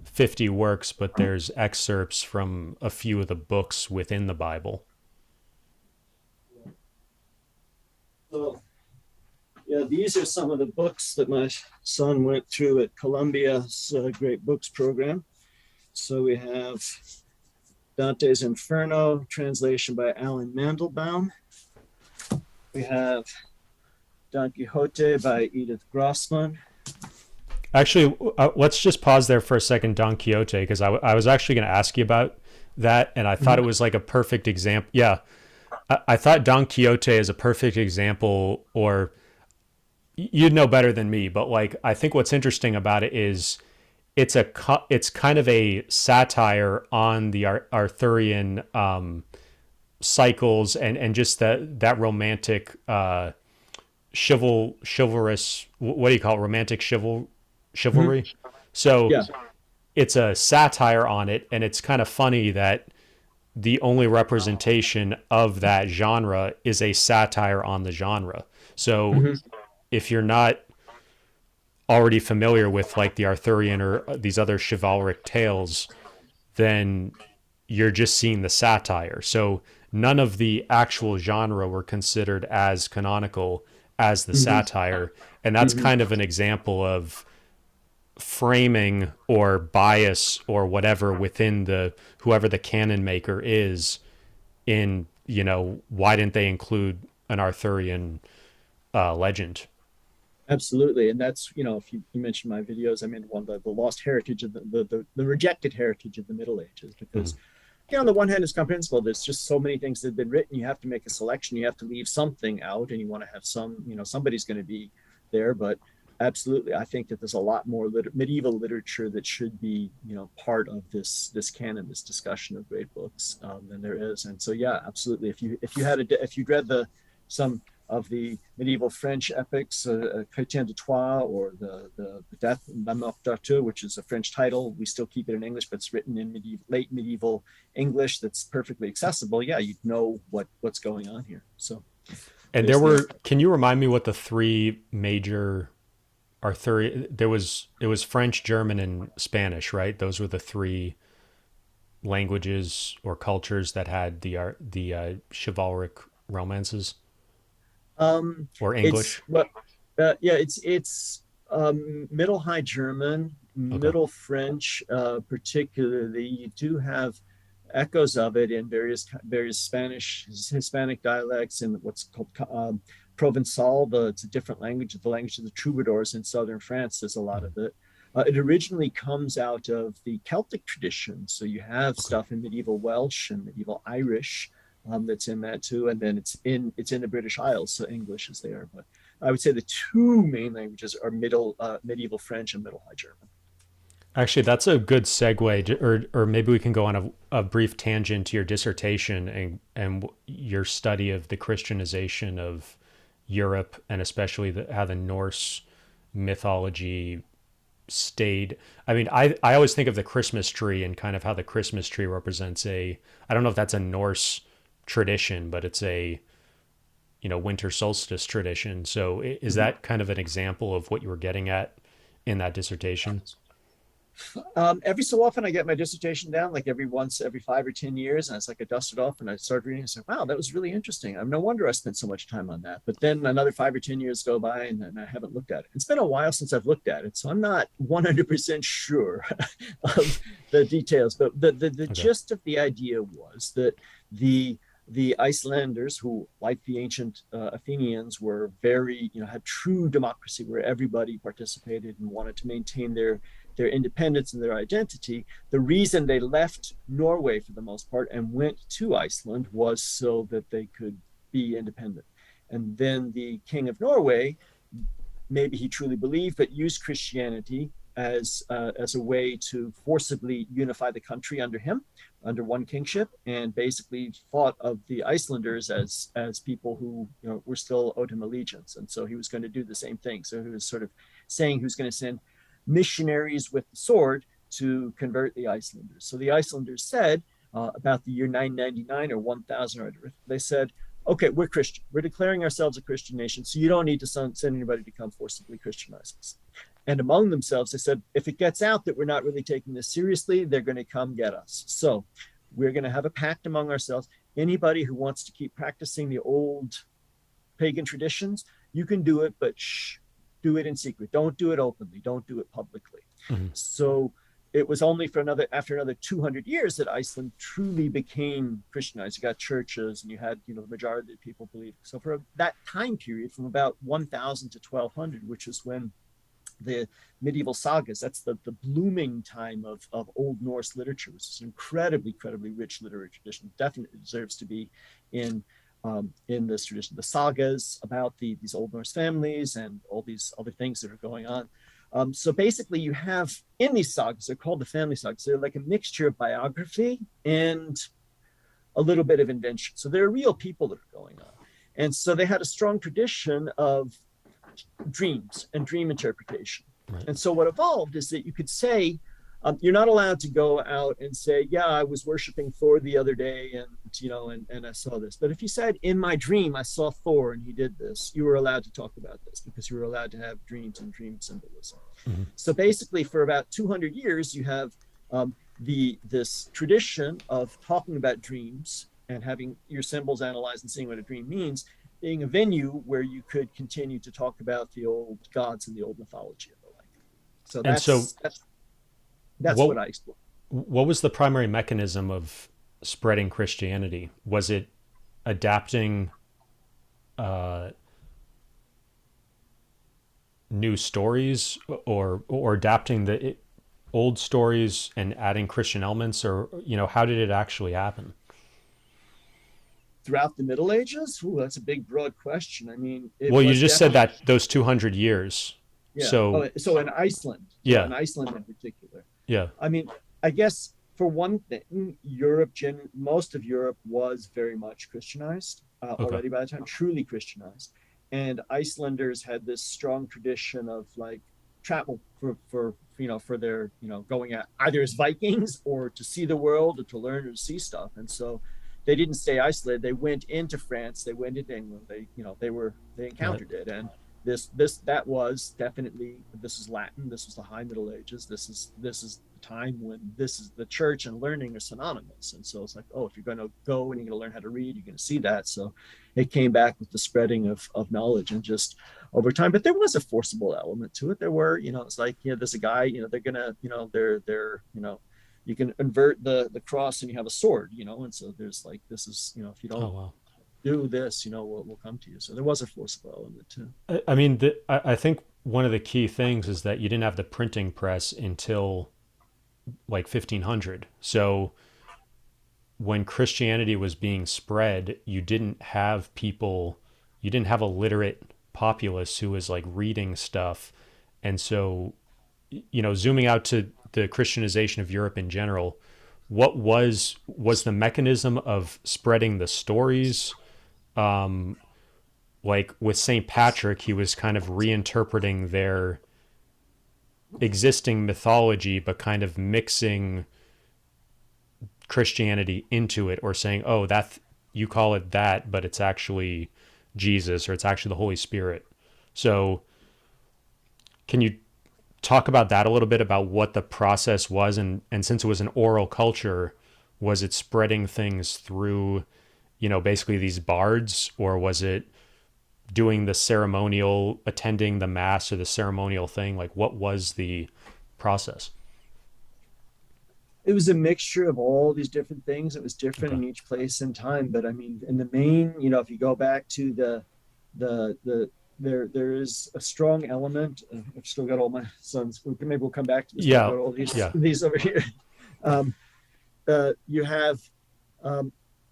50 works, but there's excerpts from a few of the books within the Bible. So, yeah, these are some of the books that my son went through at Columbia's Great Books program. So we have Dante's Inferno, translation by Alan Mandelbaum. We have Don Quixote by Edith Grossman. Actually, let's just pause there for a second, Don Quixote, because I was actually going to ask you about that, and I thought it was like a perfect example. Yeah, I thought Don Quixote is a perfect example, or you'd know better than me, but like I think what's interesting about it is it's kind of a satire on the Arthurian cycles and just that romantic chivalrous, what do you call it, romantic chivalry. So Yeah, it's a satire on it, and it's kind of funny that the only representation of that genre is a satire on the genre. So if you're not already familiar with like the Arthurian or these other chivalric tales, then you're just seeing the satire. So none of the actual genre were considered as canonical as the satire. And that's kind of an example of framing or bias or whatever within the whoever the canon maker is in, why didn't they include an Arthurian legend? absolutely. And that's, if you mentioned my videos, I mean, one of the lost heritage of the rejected heritage of the Middle Ages, because on the one hand, it's comprehensible. There's just so many things that have been written. You have to make a selection. You have to leave something out, and you want to have somebody's going to be there. But absolutely, I think that there's a lot more medieval literature that should be, part of this canon, this discussion of great books than there is. And so, yeah, absolutely. If you'd read some of the medieval French epics, Chrétien de Troyes, or the Death of La Mort d'Arthur, which is a French title. We still keep it in English, but it's written in late medieval English that's perfectly accessible. Yeah, you'd know what's going on here. So, And can you remind me what the three major Arthurian, it was French, German, and Spanish, right? Those were the three languages or cultures that had the chivalric romances, or It's English. yeah, it's Middle High German, Okay. Middle French, particularly. You do have echoes of it in various Spanish, Hispanic dialects, and what's called Provençal. It's a different language, the language of the troubadours in southern France. There's a lot of it. It originally comes out of the Celtic tradition, so you have stuff in medieval Welsh and medieval Irish that's in that too, and then it's in the British Isles, so English is there. But I would say the two main languages are medieval French and Middle High German. Actually, that's a good segue, or maybe we can go on a brief tangent to your dissertation and your study of the Christianization of Europe, and especially how the Norse mythology stayed. I mean, I always think of the Christmas tree and kind of how the Christmas tree represents I don't know if that's a Norse tradition, but it's a, winter solstice tradition. So is that kind of an example of what you were getting at in that dissertation? Every so often, I get my dissertation down, like every 5 or 10 years, and it's like I dust it off and I start reading. And say, "Wow, that was really interesting." No wonder I spent so much time on that. But then another 5 or 10 years go by, and I haven't looked at it. It's been a while since I've looked at it, so I'm not 100% sure of the details. But the Okay. gist of the idea was that the Icelanders, who, like the ancient Athenians, were very, had true democracy where everybody participated and wanted to maintain their their independence and their identity. The reason they left Norway for the most part and went to Iceland was so that they could be independent. And then the king of Norway, maybe he truly believed, but used Christianity as a way to forcibly unify the country under him, under one kingship, and basically thought of the Icelanders as people who, you know, were still owed him allegiance. And so he was going to do the same thing. So he was sort of saying he was going to send missionaries with the sword to convert the Icelanders. So the Icelanders said about the year 999 or 1000 or whatever, they said, okay, we're Christian. We're declaring ourselves a Christian nation, so you don't need to send anybody to come forcibly Christianize us. And among themselves, they said, if it gets out that we're not really taking this seriously, they're going to come get us. So we're going to have a pact among ourselves. Anybody who wants to keep practicing the old pagan traditions, you can do it, but do it in secret. Don't do it openly. Don't do it publicly. Mm-hmm. So it was only after another 200 years that Iceland truly became Christianized. You got churches, and you had, you know, the majority of people believe. So for that time period, from about 1000 to 1200, which is when the medieval sagas, that's the blooming time of Old Norse literature, which is an incredibly rich literary tradition. Definitely deserves to be in this tradition. The sagas about these Old Norse families and all these other things that are going on. So basically you have in these sagas, they're called the family sagas, they're like a mixture of biography and a little bit of invention. So there are real people that are going on. And so they had a strong tradition of dreams and dream interpretation. Right. And so what evolved is that you could say, you're not allowed to go out and say, yeah, I was worshiping Thor the other day, and, you know, and I saw this. But if you said, in my dream, I saw Thor and he did this, you were allowed to talk about this because you were allowed to have dreams and dream symbolism. Mm-hmm. So basically for about 200 years, you have this tradition of talking about dreams and having your symbols analyzed and seeing what a dream means, being a venue where you could continue to talk about the old gods and the old mythology and the like. So that's what I explored. What was the primary mechanism of spreading Christianity? Was it adapting new stories, or adapting the old stories and adding Christian elements, or, you know, how did it actually happen? Throughout the Middle Ages? Ooh, that's a big, broad question. I mean, well, you just said that those 200 years. Yeah. So in Iceland. Yeah. In Iceland in particular. Yeah. I mean, I guess for one thing, most of Europe was very much Christianized already by the time, truly Christianized. And Icelanders had this strong tradition of like travel for their, you know, going out either as Vikings or to see the world or to learn or to see stuff. And so they didn't stay isolated. They went into France. They went into England. They encountered it. And that was definitely, this is Latin. This was the High Middle Ages. This is the time when this is the church and learning are synonymous. And so it's like, oh, if you're going to go and you're going to learn how to read, you're going to see that. So it came back with the spreading of knowledge and just over time. But there was a forcible element to it. There were, you know, it's like, you know, there's a guy, you know, they're gonna, you know, they're you know, you can invert the cross and you have a sword, you know, and so there's like, this is, you know, if you don't do this, you know, we'll come to you. So there was a forcible element too. I mean, I think one of the key things is that you didn't have the printing press until like 1500. So when Christianity was being spread, you didn't have a literate populace who was like reading stuff. And so, you know, zooming out to the Christianization of Europe in general, what was the mechanism of spreading the stories? Like with St. Patrick, he was kind of reinterpreting their existing mythology, but kind of mixing Christianity into it, or saying, oh, that you call it that, but it's actually Jesus, or it's actually the Holy Spirit. So can you talk about that a little bit, about what the process was? And since it was an oral culture, was it spreading things through, you know, basically these bards, or was it doing the ceremonial, attending the mass or the ceremonial thing? Like, what was the process? It was a mixture of all these different things. It was different in each place and time. But I mean, in the main, you know, if you go back to the there is a strong element. I've still got all my sons. Maybe we'll come back to this. But I've Yeah, got all yeah. these over here. Um, you have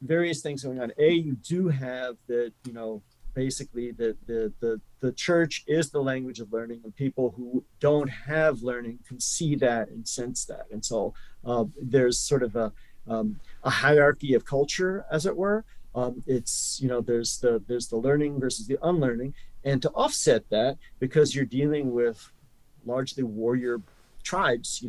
various things going on. You do have that, basically the church is the language of learning, and people who don't have learning can see that and sense that. And so there's sort of a hierarchy of culture, as it were. It's, there's the learning versus the unlearning, and to offset that, because you're dealing with largely warrior tribes,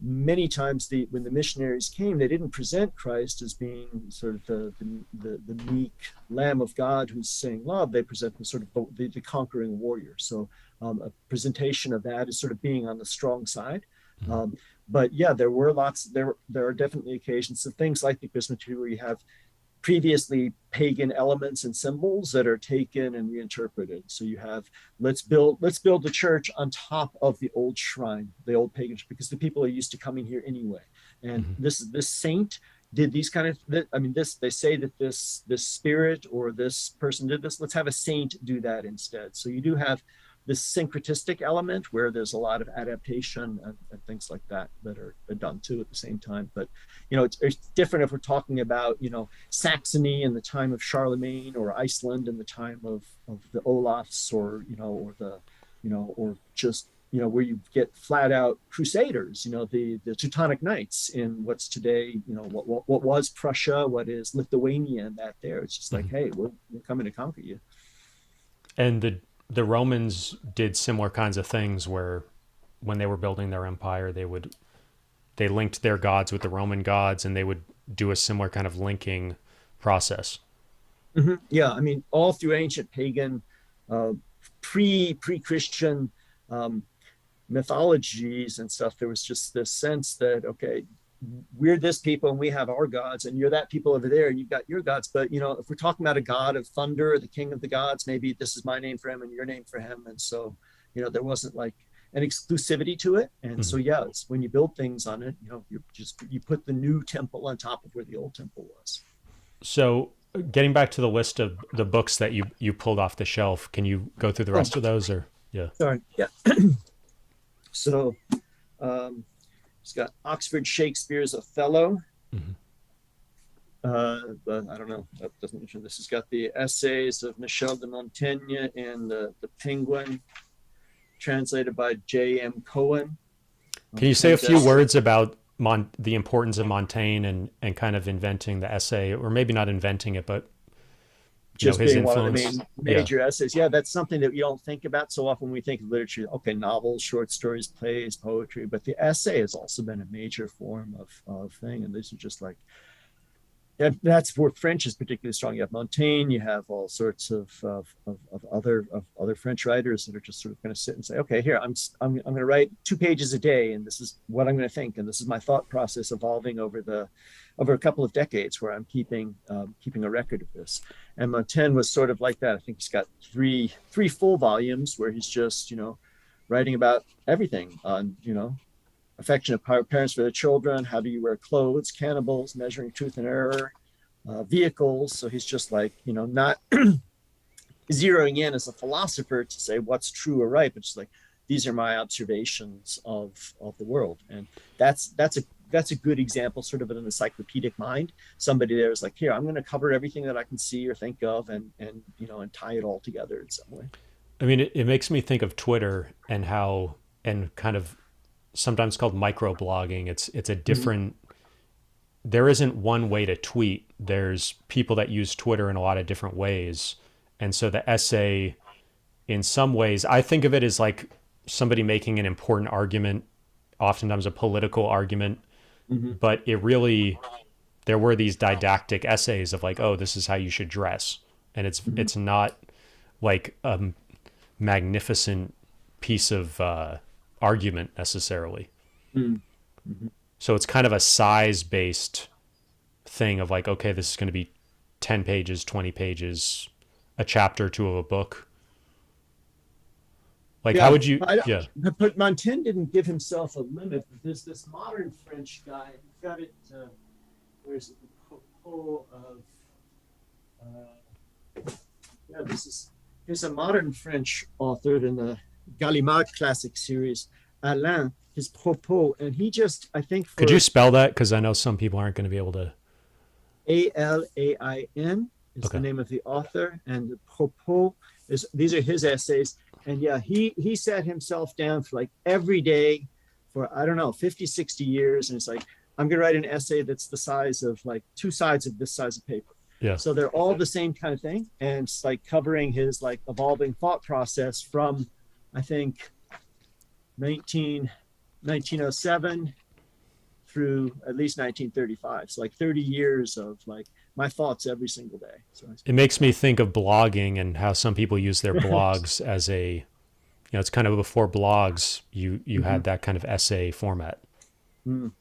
many times when the missionaries came, they didn't present Christ as being sort of the meek Lamb of God who's saying love. They present the sort of the conquering warrior. So a presentation of that is sort of being on the strong side. Mhm. But yeah, there are definitely occasions of things like the Christmas tree where you have previously pagan elements and symbols that are taken and reinterpreted. So you have, let's build the church on top of the old shrine, the old pagan, because the people are used to coming here anyway. And Mhm. this saint did these kind of, they say that this spirit or this person did this. Let's have a saint do that instead. So you do have this syncretistic element where there's a lot of adaptation and things like that are done too at the same time. But it's different if we're talking about Saxony in the time of Charlemagne, or Iceland in the time of the Olafs, or or just where you get flat out crusaders, the Teutonic Knights in what's today, what was Prussia, what is Lithuania, and that there. It's just like, Mhm. hey, we're coming to conquer you. And the Romans did similar kinds of things where when they were building their empire, they linked their gods with the Roman gods, and they would do a similar kind of linking process. Mm-hmm. Yeah, I mean, all through ancient pagan, uh, pre-Christian um, mythologies and stuff, there was just this sense that, okay, we're this people and we have our gods, and you're that people over there and you've got your gods. But if we're talking about a god of thunder, the king of the gods, maybe this is my name for him and your name for him. And so there wasn't like an exclusivity to it. And so Mhm. yeah, it's when you build things on it, you put the new temple on top of where the old temple was. So, getting back to the list of the books that you pulled off the shelf, can you go through the Oh, rest of those, or yeah? sorry. Yeah. So um, it's got Oxford Shakespeare's Othello. Mhm. But I don't know. That doesn't mention this. Has got the essays of Michel de Montaigne and the Penguin, translated by J.M. Cohen. Can you say a Penn's few essay. words about the importance of Montaigne and kind of inventing the essay, or maybe not inventing it, but Just his being one of the influence? main Yeah. major essays. Yeah, that's something that you don't think about so often when we think of literature. Okay, novels, short stories, plays, poetry, but the essay has also been a major form of thing. And these are just like, that's where French is particularly strong. You have Montaigne, you have all sorts of other French writers that are just sort of going to sit and say, okay, here I'm going to write 2 pages a day, and this is what I'm going to think, and this is my thought process evolving over a couple of decades, where I'm keeping a record of this. And Montaigne was sort of like that. I think he's got three full volumes where he's just writing about everything on affection of parents for their children, how do you wear clothes, cannibals, measuring truth and error, vehicles. So he's just like, not zeroing in as a philosopher to say what's true or right, but just like, these are my observations of the world. And that's a good example, sort of an encyclopedic mind. Somebody there is like, here, I'm going to cover everything that I can see or think of, and tie it all together in some way. I mean, it makes me think of Twitter and how, and kind of sometimes called microblogging. It's a Mm-hmm. different. There isn't one way to tweet. There's people that use Twitter in a lot of different ways, and so the essay, in some ways, I think of it as like somebody making an important argument, oftentimes a political argument, Mm-hmm. but it really, there were these didactic essays of like, oh, this is how you should dress, and Mm-hmm. it's not like a magnificent piece of argument necessarily. Mm-hmm. So it's kind of a size based thing of like, okay, this is going to be 10 pages, 20 pages, a chapter or two of a book. Like, how Yeah, would you, yeah. but Montaigne didn't give himself a limit. There's this modern French guy. He's got it. Where is it? The Popo of. Yeah, this is There's a modern French author in the Gallimard classic series, Alain, his propos, and he just, I think Could you for spell that? Because I know some people aren't going to be able to. Alain is the Okay. name of the author, and the propos is, these are his essays. And yeah, he sat himself down for like every day for, I don't know, 50, 60 years. And it's like, I'm going to write an essay that's the size of like two sides of this size of paper. Yeah. So they're all the same kind of thing. And it's like covering his like evolving thought process from, I think, 1907 through at least 1935. So like 30 years of like my thoughts every single day. So It makes me think of blogging and how some people use their blogs as a, it's kind of before blogs, you mm-hmm. had that kind of essay format. Mm.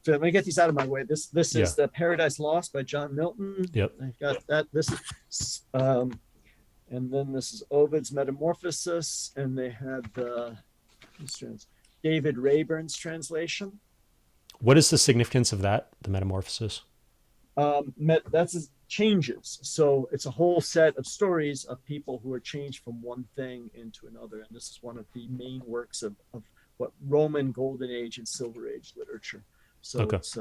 So I'm gonna get these out of my way. This is the Paradise Lost by John Milton. Yep. I've got that. This is and then this is Ovid's Metamorphosis, and they had David Rayburn's translation. What is the significance of that? The Metamorphosis? That's changes. So it's a whole set of stories of people who are changed from one thing into another, and this is one of the main works of what Roman Golden Age and Silver Age literature. So okay. it's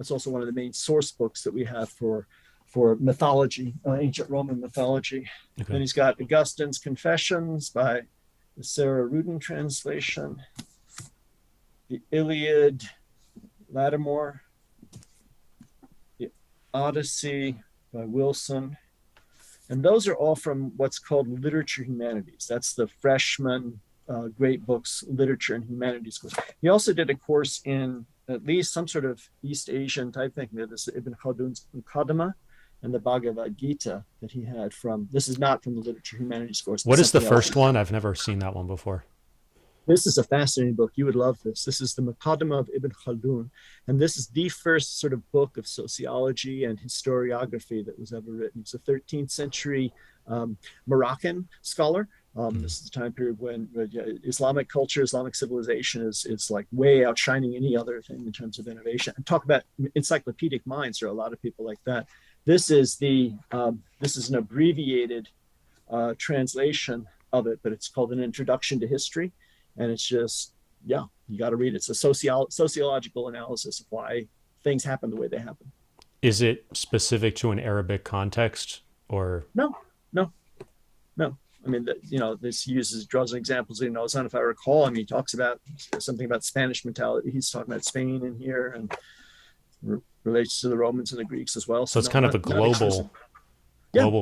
also one of the main source books that we have for mythology, ancient Roman mythology. Okay. Then he's got Augustine's Confessions by the Sarah Rudin translation, the Iliad, Lattimore, the Odyssey by Wilson. And those are all from what's called literature humanities. That's the freshman great books, literature and humanities course. He also did a course in at least some sort of East Asian type thing. This Ibn Khaldun's Muqaddimah and the Bhagavad Gita that he had from, this is not from the literature humanities course. What is the first one? I've never seen that one before. This is a fascinating book. You would love this. This is the Muqaddimah of Ibn Khaldun. And this is the first sort of book of sociology and historiography that was ever written. It's a 13th century Moroccan scholar. This is the time period when Islamic culture, Islamic civilization is like way outshining any other thing in terms of innovation. And talk about encyclopedic minds. There are a lot of people like that. This is an abbreviated translation of it, but it's called An Introduction to History. And it's just, you got to read it. It's a sociological analysis of why things happen the way they happen. Is it specific to an Arabic context or? No. I mean, this draws examples. Son, if I recall, he talks about something about Spanish mentality. He's talking about Spain in here and relates to the Romans and the Greeks as well. So it's kind of a global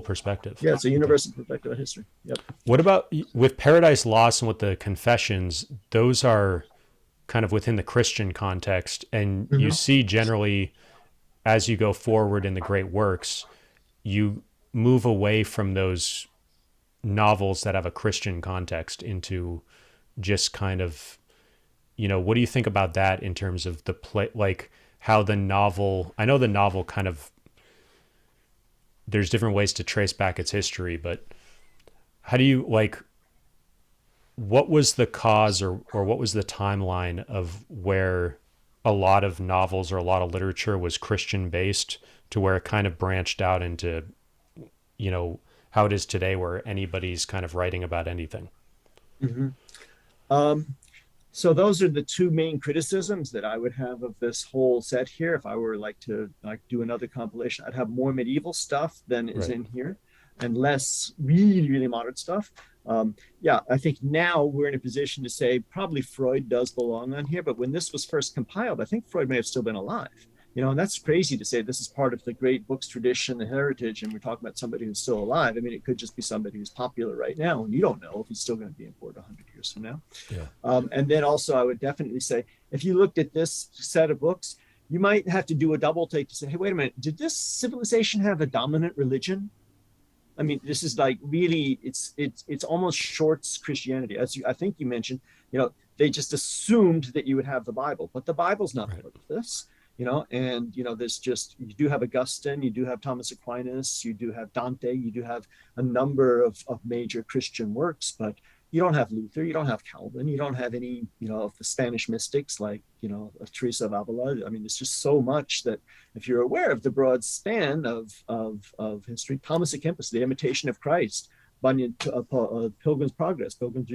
perspective. Yeah, it's a universal perspective of history. Yep. What about with Paradise Lost and with the Confessions? Those are kind of within the Christian context, and you see generally as you go forward in the great works, you move away from those novels that have a Christian context into just kind of, what do you think about that in terms of the play, like how the novel, I know the novel kind of, there's different ways to trace back its history, but how do you what was the cause or what was the timeline of where a lot of novels or a lot of literature was Christian based to where it kind of branched out into, how it is today where anybody's kind of writing about anything? Mm-hmm. So those are the two main criticisms that I would have of this whole set here. If I were to do another compilation, I'd have more medieval stuff than is in here and less really, really modern stuff. I think now we're in a position to say probably Freud does belong on here, but when this was first compiled, I think Freud may have still been alive. And that's crazy to say this is part of the great books tradition, the heritage, and we're talking about somebody who's still alive. I mean, it could just be somebody who's popular right now, and you don't know if he's still going to be important 100 years from now. Yeah. And then also I would definitely say, if you looked at this set of books, you might have to do a double take to say, hey, wait a minute, did this civilization have a dominant religion? I mean, this is really, it's almost shorts Christianity. As I think you mentioned, they just assumed that you would have the Bible, but the Bible's not part of this. There's you do have Augustine, you do have Thomas Aquinas, you do have Dante, you do have a number of major Christian works, but you don't have Luther, you don't have Calvin, you don't have any, of the Spanish mystics like, Teresa of Avila. I mean, there's just so much that if you're aware of the broad span of history, Thomas à Kempis, The Imitation of Christ, Bunyan, Pilgrim's Progress, Pilgrim's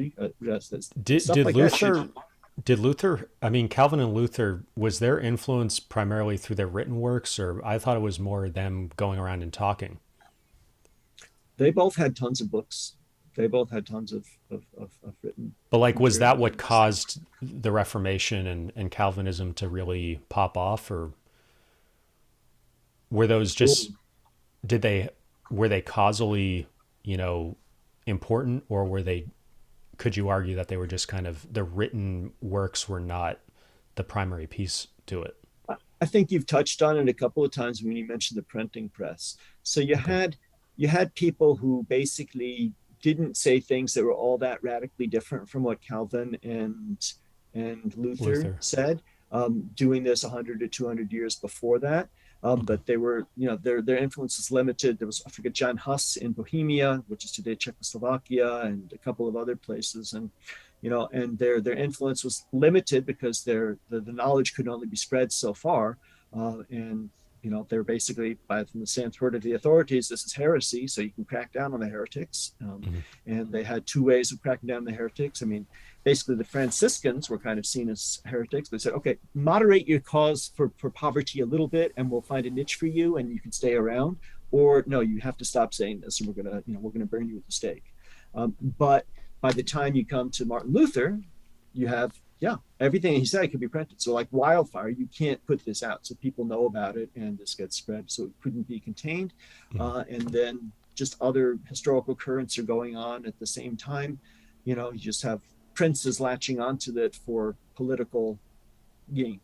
Did stuff like that should. Luther, I mean, Calvin and Luther, was their influence primarily through their written works, or I thought it was more them going around and talking? They both had tons of books. They both had tons of written But like, was material. that what caused the Reformation and Calvinism to really pop off, or were those Oh, just did they were they causally, you know, important, or were they? Could you argue that they were just kind of the written works were not the primary piece to it? I think you've touched on it a couple of times when you mentioned the printing press. So Okay, you had people who basically didn't say things that were all that radically different from what Calvin and Luther Luther. said, doing this 100 to 200 years before that. Okay, But they were, their influence was limited. There was, I forget, John Huss in Bohemia, which is today Czechoslovakia, and a couple of other places, and and their influence was limited because the knowledge could only be spread so far, and they're basically, by from the standpoint of the authorities, this is heresy, so you can crack down on the heretics. hmm And they had two ways of cracking down on the heretics. I mean, basically, the Franciscans were kind of seen as heretics. They said, okay, moderate your cause for poverty a little bit, and we'll find a niche for you, and you can stay around. Or no, you have to stop saying this, and we're gonna burn you at the stake. But by the time you come to Martin Luther, you have, yeah, everything he said could be printed. So like wildfire, you can't put this out, so people know about it, and this gets spread. So it couldn't be contained, hmm and then just other historical currents are going on at the same time. You just have princes latching onto it for political gain.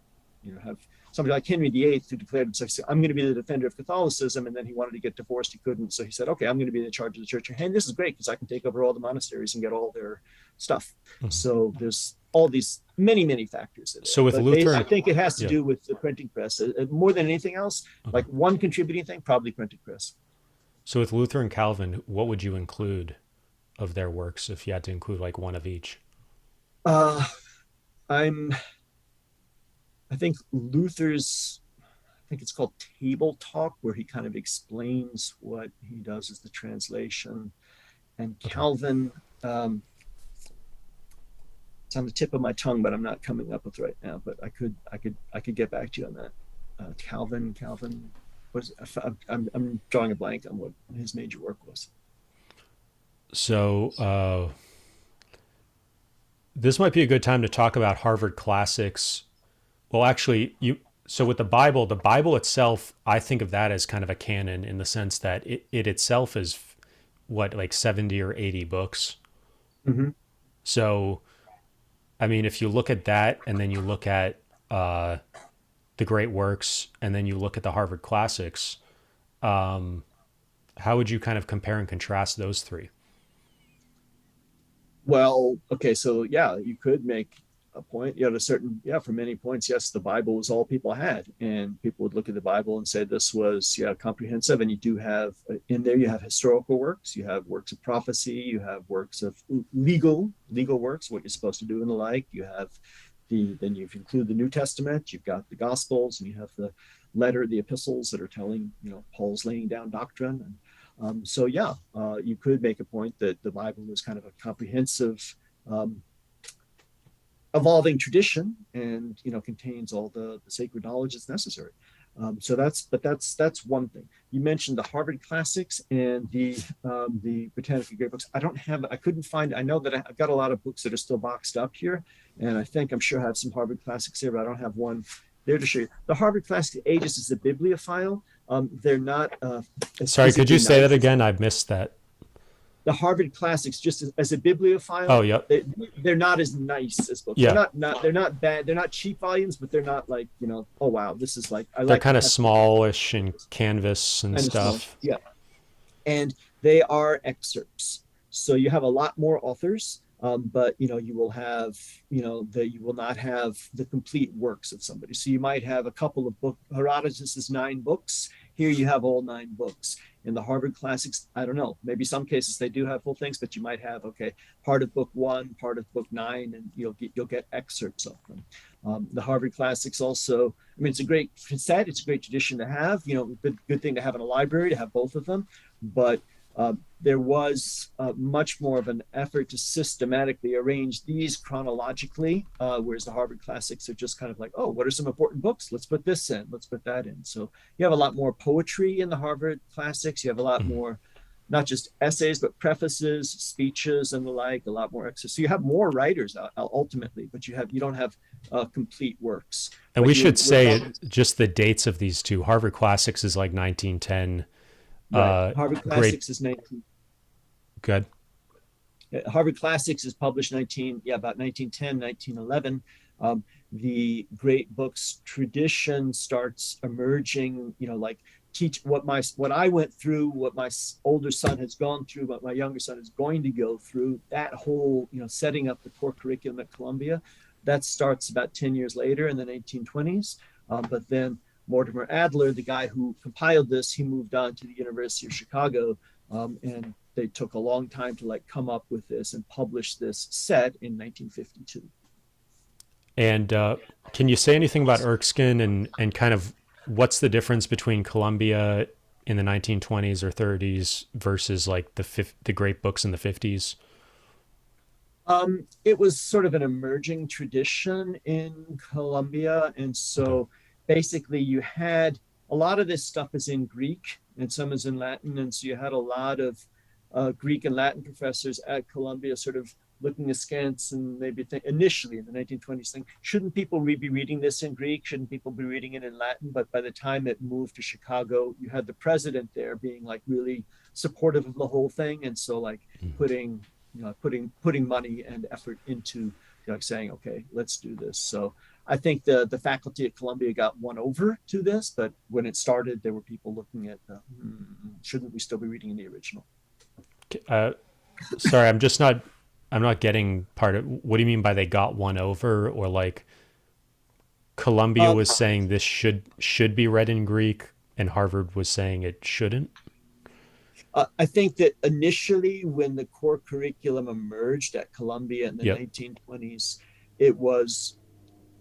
Have somebody like Henry VIII who declared himself, I'm going to be the defender of Catholicism, and then he wanted to get divorced, he couldn't, so he said, okay, I'm going to be in charge of the church. And this is great because I can take over all the monasteries and get all their stuff. hmm So there's all these many factors in it, So with but Luther I and think it has to yeah, do with the printing press, more than anything else. okay. Like one contributing thing, probably printing press. So with Luther and Calvin, what would you include of their works if you had to include like one of each? uh I'm I think Luther's, I think it's called Table Talk, where he kind of explains what he does as the translation. And Okay. Calvin, um, it's on the tip of my tongue, but I'm not coming up with right now. But I could get back to you on that. Calvin was, I'm drawing a blank on what his major work was. So this might be a good time to talk about Harvard classics. Well, actually, you so with the Bible itself, I think of that as kind of a canon in the sense that it itself is what, like 70 or 80 books. Mm-hmm. So, I mean, if you look at that and then you look at the great works and then you look at the Harvard classics, um, how would you kind of compare and contrast those three? Well, okay, so yeah, you could make a point. A certain, yeah, for many points, yes, the Bible was all people had, and people would look at the Bible and say this was, yeah, comprehensive. And you do have in there, you have historical works, you have works of prophecy, you have works of legal works, what you're supposed to do and the like. You have then you include the New Testament, you've got the Gospels, and you have the epistles that are telling, Paul's laying down doctrine. And so yeah, you could make a point that the Bible is kind of a comprehensive, um, evolving tradition, and contains all the sacred knowledge that's necessary. So that's one thing. You mentioned the Harvard classics and the Britannica Great Books. I couldn't find. I know that I've got a lot of books that are still boxed up here, and I'm sure I have some Harvard classics here, but I don't have one there to show you. The Harvard Classic Ages is a bibliophile. They're not as Sorry, could you physically say that nice as again? I missed that. the Harvard Classics. Just as a bibliophile, Oh, yep. they're not as nice as books. Yeah. They're not bad. They're not cheap volumes, but they're not like, oh wow, this is like, I They're like to kind of have to smallish and canvas and kind of small. stuff. Yeah, and they are excerpts. So you have a lot more authors, but you will have, that you will not have the complete works of somebody. So you might have a couple of books. Herodotus is 9 books. Here you have all 9 books. In the Harvard Classics, I don't know. Maybe some cases they do have full things, but you might have, okay, part of book 1, part of book 9, and you'll get excerpts of them. The Harvard Classics also, I mean, it's a great set. It's a great tradition to have. Good thing to have in a library, to have both of them. But there was much more of an effort to systematically arrange these chronologically, whereas the Harvard Classics are just kind of like, oh, what are some important books? Let's put this in, let's put that in. So you have a lot more poetry in the Harvard Classics. You have a lot Mhm. more, not just essays, but prefaces, speeches, and the like. A lot more exercise. So you have more writers ultimately, but you don't have complete works. And What we you should would say love, just the dates of these two. Harvard Classics is like 1910. right? Uh, Harvard great. Classics is 19. Good. Harvard Classics is published about 1910, 1911. The great books tradition starts emerging, like teach what I went through, what my older son has gone through, what my younger son is going to go through. That whole, setting up the core curriculum at Columbia, that starts about 10 years later in the 1920s. But then Mortimer Adler, the guy who compiled this, he moved on to the University of Chicago, and they took a long time to come up with this and publish this set in 1952. And can you say anything about Erskine and kind of what's the difference between Columbia in the 1920s or 30s versus like the great books in the 50s? It was sort of an emerging tradition in Colombia. And Okay. so basically, you had a lot of this stuff is in Greek and some is in Latin. And so you had a lot of Greek and Latin professors at Columbia sort of looking askance and maybe initially in the 1920s think, shouldn't people be reading this in Greek? Shouldn't people be reading it in Latin? But by the time it moved to Chicago, you had the president there being really supportive of the whole thing. And so Mhm. putting putting money and effort into saying, okay, let's do this. So I think the faculty at Columbia got won over to this, but when it started, there were people looking at shouldn't we still be reading in the original? Uh, sorry, I'm not getting part of what do you mean by they got one over or like Columbia Um, was saying this should be read in Greek and Harvard was saying it shouldn't? I think that initially, when the core curriculum emerged at Columbia in the Yep. 1920s, it was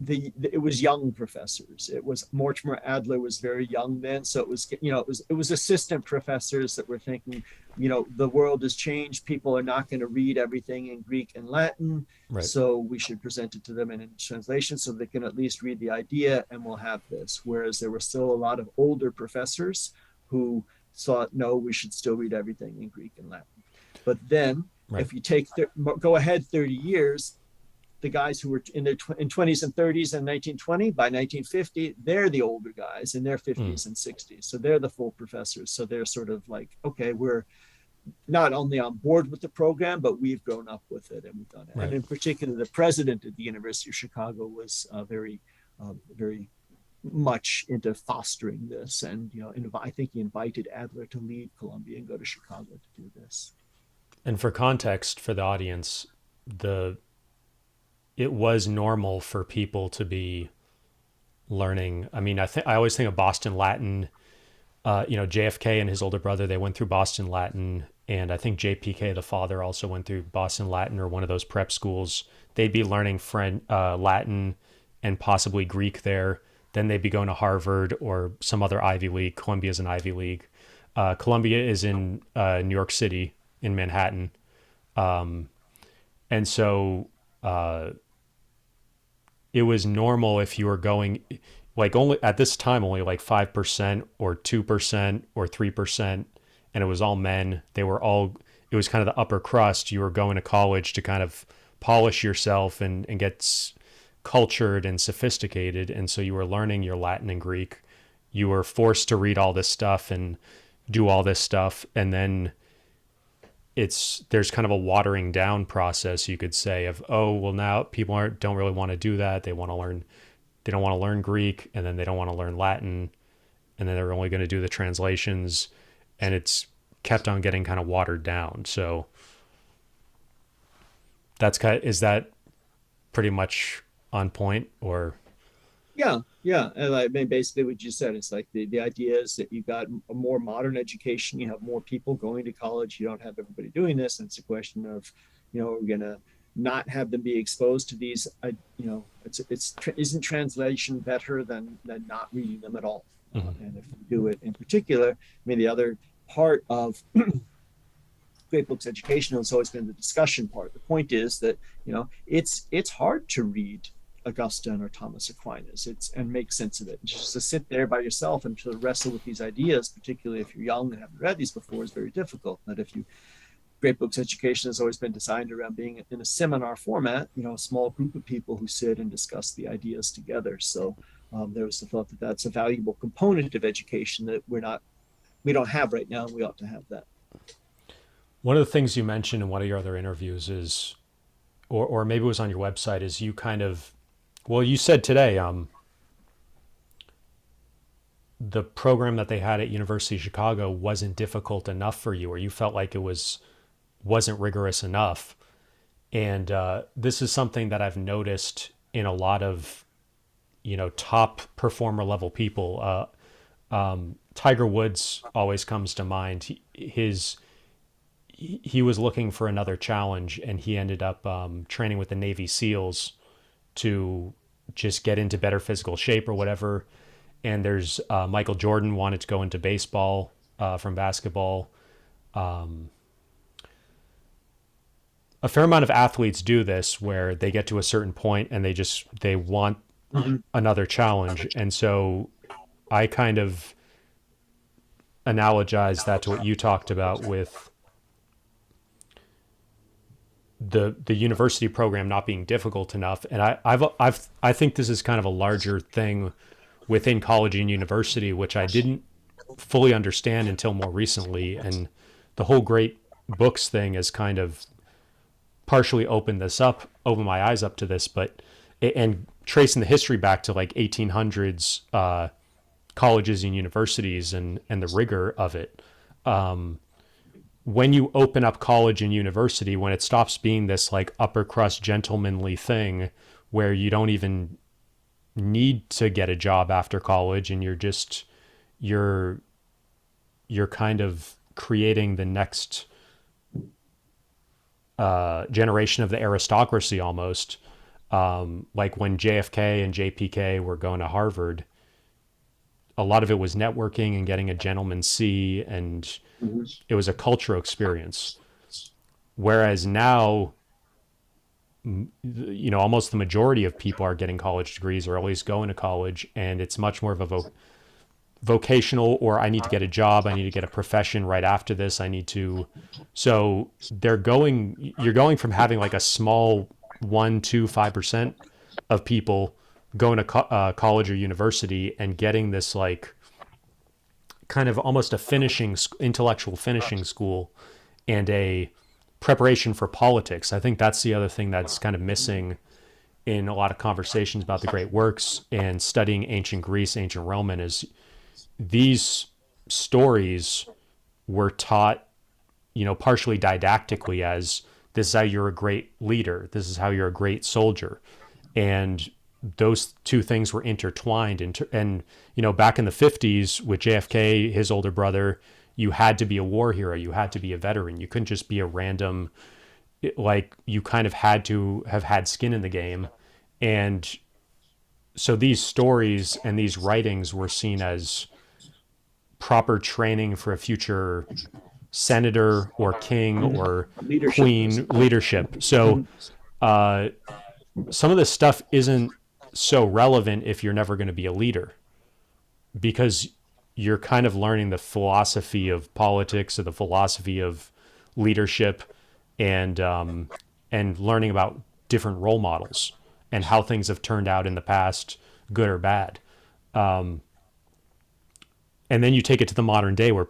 it was young professors. It was Mortimer Adler was very young then, so it was assistant professors that were thinking, the world has changed. People are not going to read everything in Greek and Latin, Right. so we should present it to them in translation so they can at least read the idea, and we'll have this. Whereas there were still a lot of older professors who thought, no, we should still read everything in Greek and Latin. But then, Right. if you go ahead 30 years, the guys who were in their 20s and 30s in 1920, by 1950, they're the older guys in their Mm. 50s and 60s. So they're the full professors. So they're sort of like, okay, we're not only on board with the program, but we've grown up with it and we've done it. And Right. in particular, the president of the University of Chicago was very much into fostering this. And, I think he invited Adler to leave Columbia and go to Chicago to do this. And for context for the audience, the it was normal for people to be learning. I mean, I always think of Boston Latin. JFK and his older brother, they went through Boston Latin, and I think JPK, the father, also went through Boston Latin or one of those prep schools. They'd be learning Latin and possibly Greek there. Then they'd be going to Harvard or some other Ivy League. Columbia's an Ivy League. Columbia is in New York City, in Manhattan, and so it was normal if you were going like only at this time only like 5% or 2% or 3%, and it was all men. They were all it was kind of the upper crust. You were going to college to kind of polish yourself and get cultured and sophisticated, and so you were learning your Latin and Greek. You were forced to read all this stuff and do all this stuff, and then there's kind of a watering down process, you could say, of, oh well, now people don't really want to do that. They don't want to learn Greek, and then they don't want to learn Latin, and then they're only going to do the translations, and it's kept on getting kind of watered down. So is that pretty much on point? Or Yeah, yeah. And I mean, basically what you said, it's like the idea is that you've got a more modern education, you have more people going to college, you don't have everybody doing this. And it's a question of, we're going to not have them be exposed to these, isn't translation better than not reading them at all? mhm. And if you do it in particular, I mean, the other part of great books education has always been the discussion part. The point is that, it's hard to read Augustine or Thomas Aquinas, and make sense of it. And just to sit there by yourself and to wrestle with these ideas, particularly if you're young and haven't read these before, is very difficult. But if you Great Books education has always been designed around being in a seminar format, a small group of people who sit and discuss the ideas together. So there was the thought that that's a valuable component of education that we don't have right now, and we ought to have that. One of the things you mentioned in one of your other interviews is, or maybe it was on your website, is you kind of, well, you said today, the program that they had at University of Chicago wasn't difficult enough for you, or you felt like it wasn't rigorous enough. And this is something that I've noticed in a lot of, top performer level people. Tiger Woods always comes to mind. He was looking for another challenge, and he ended up training with the Navy SEALs to just get into better physical shape or whatever. And there's Michael Jordan wanted to go into baseball from basketball. A fair amount of athletes do this, where they get to a certain point and they want another challenge. And so I kind of analogize that to what you talked about with the university program not being difficult enough. And I think this is kind of a larger thing within college and university, which I didn't fully understand until more recently. And the whole great books thing has kind of partially opened my eyes up to this, and tracing the history back to like 1800s colleges and universities and the rigor of it. When you open up college and university, when it stops being this like upper crust gentlemanly thing where you don't even need to get a job after college, and you're kind of creating the next generation of the aristocracy almost. Like when JFK and JPK were going to Harvard, a lot of it was networking and getting a gentleman's C, and it was a cultural experience. Whereas now, almost the majority of people are getting college degrees or at least going to college, and it's much more of a vocational, or I need to get a job, I need to get a profession right after this, so you're going from having like a small 1-5% of people going to college or university and getting this like kind of almost a intellectual finishing school and a preparation for politics. I think that's the other thing that's kind of missing in a lot of conversations about the great works and studying ancient Greece, ancient Roman, is these stories were taught, partially didactically, as this is how you're a great leader, this is how you're a great soldier. And those two things were intertwined. And back in the 50s with JFK, his older brother, you had to be a war hero, you had to be a veteran. You couldn't just be a random, like, you kind of had to have had skin in the game. And so these stories and these writings were seen as proper training for a future senator or king or queen leadership. So some of this stuff isn't so relevant if you're never going to be a leader, because you're kind of learning the philosophy of politics or the philosophy of leadership, and learning about different role models and how things have turned out in the past, good or bad. And then you take it to the modern day where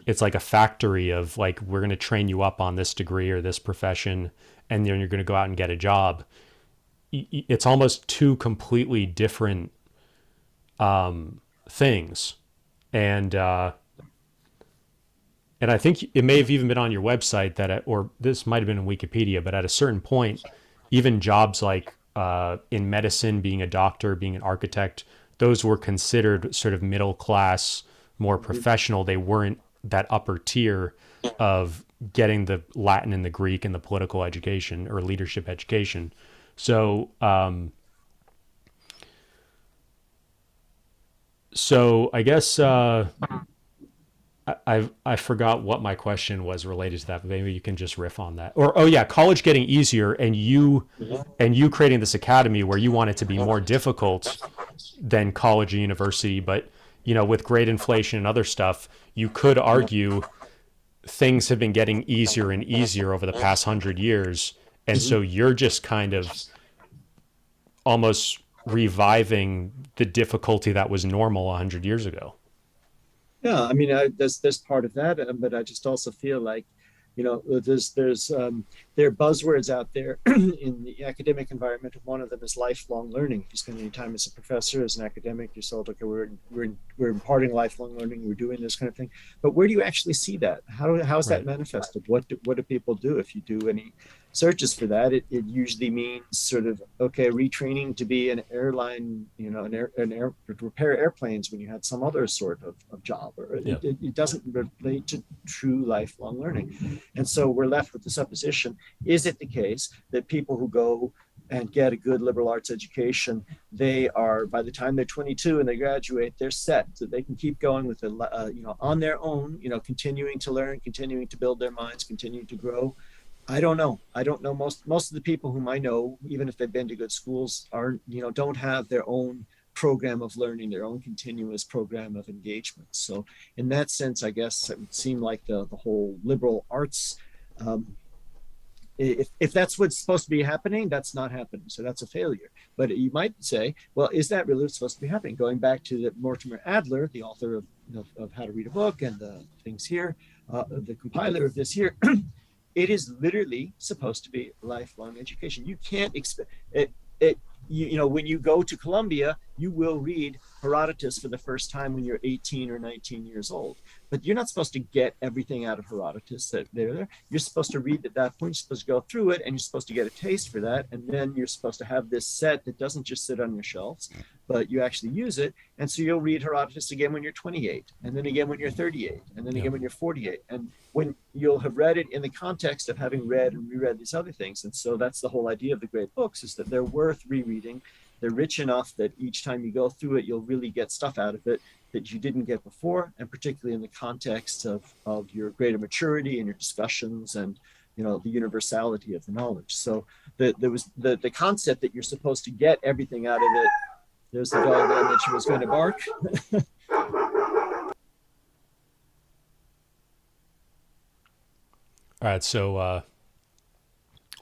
it's like a factory of like, we're going to train you up on this degree or this profession, and then you're going to go out and get a job. It's almost two completely different things. And I think it may have even been on your website or this might have been in Wikipedia, but at a certain point, even jobs like in medicine, being a doctor, being an architect, those were considered sort of middle class, more professional. They weren't that upper tier of getting the Latin and the Greek and the political education or leadership education. So, I guess I I forgot what my question was related to that, but maybe you can just riff on that. Or, oh yeah, college getting easier, and you creating this academy where you want it to be more difficult than college or university. But with great inflation and other stuff, you could argue things have been getting easier and easier over the past 100 years, and so you're just kind of almost reviving the difficulty that was normal 100 years ago. Yeah, I mean, there's part of that, but I just also feel like, there are buzzwords out there in the academic environment. One of them is lifelong learning. If you spend any time as a professor, as an academic, you're told, okay, we're imparting lifelong learning, we're doing this kind of thing. But where do you actually see that? How is that manifested? What do people do? If you do any searches for that, it usually means sort of, okay, retraining to be an airline, to repair airplanes when you had some other sort of job, or it doesn't relate to true lifelong learning. And so we're left with the supposition, is it the case that people who go and get a good liberal arts education, they are, by the time they're 22 and they graduate, they're set, so they can keep going with it, on their own, continuing to learn, continuing to build their minds, continuing to grow? I don't know. Most of the people whom I know, even if they've been to good schools, aren't, don't have their own program of learning, their own continuous program of engagement. So in that sense, I guess it would seem like the whole liberal arts, if that's what's supposed to be happening, that's not happening. So that's a failure. But you might say, well, is that really what's supposed to be happening? Going back to the Mortimer Adler, the author of How to Read a Book and the things here, the compiler of this here, it is literally supposed to be lifelong education. You can't expect it. When you go to Columbia, you will read Herodotus for the first time when you're 18 or 19 years old. But you're not supposed to get everything out of Herodotus that there. You're supposed to read at that point, you're supposed to go through it, and you're supposed to get a taste for that. And then you're supposed to have this set that doesn't just sit on your shelves, but you actually use it. And so you'll read Herodotus again when you're 28, and then again when you're 38, and then again when you're 48. And when you'll have read it in the context of having read and reread these other things. And so that's the whole idea of the great books, is that they're worth rereading. They're rich enough that each time you go through it, you'll really get stuff out of it that you didn't get before, and particularly in the context of your greater maturity and your discussions and the universality of the knowledge. So there was the concept that you're supposed to get everything out of it. There's the dog that I mentioned was going to bark. All right, so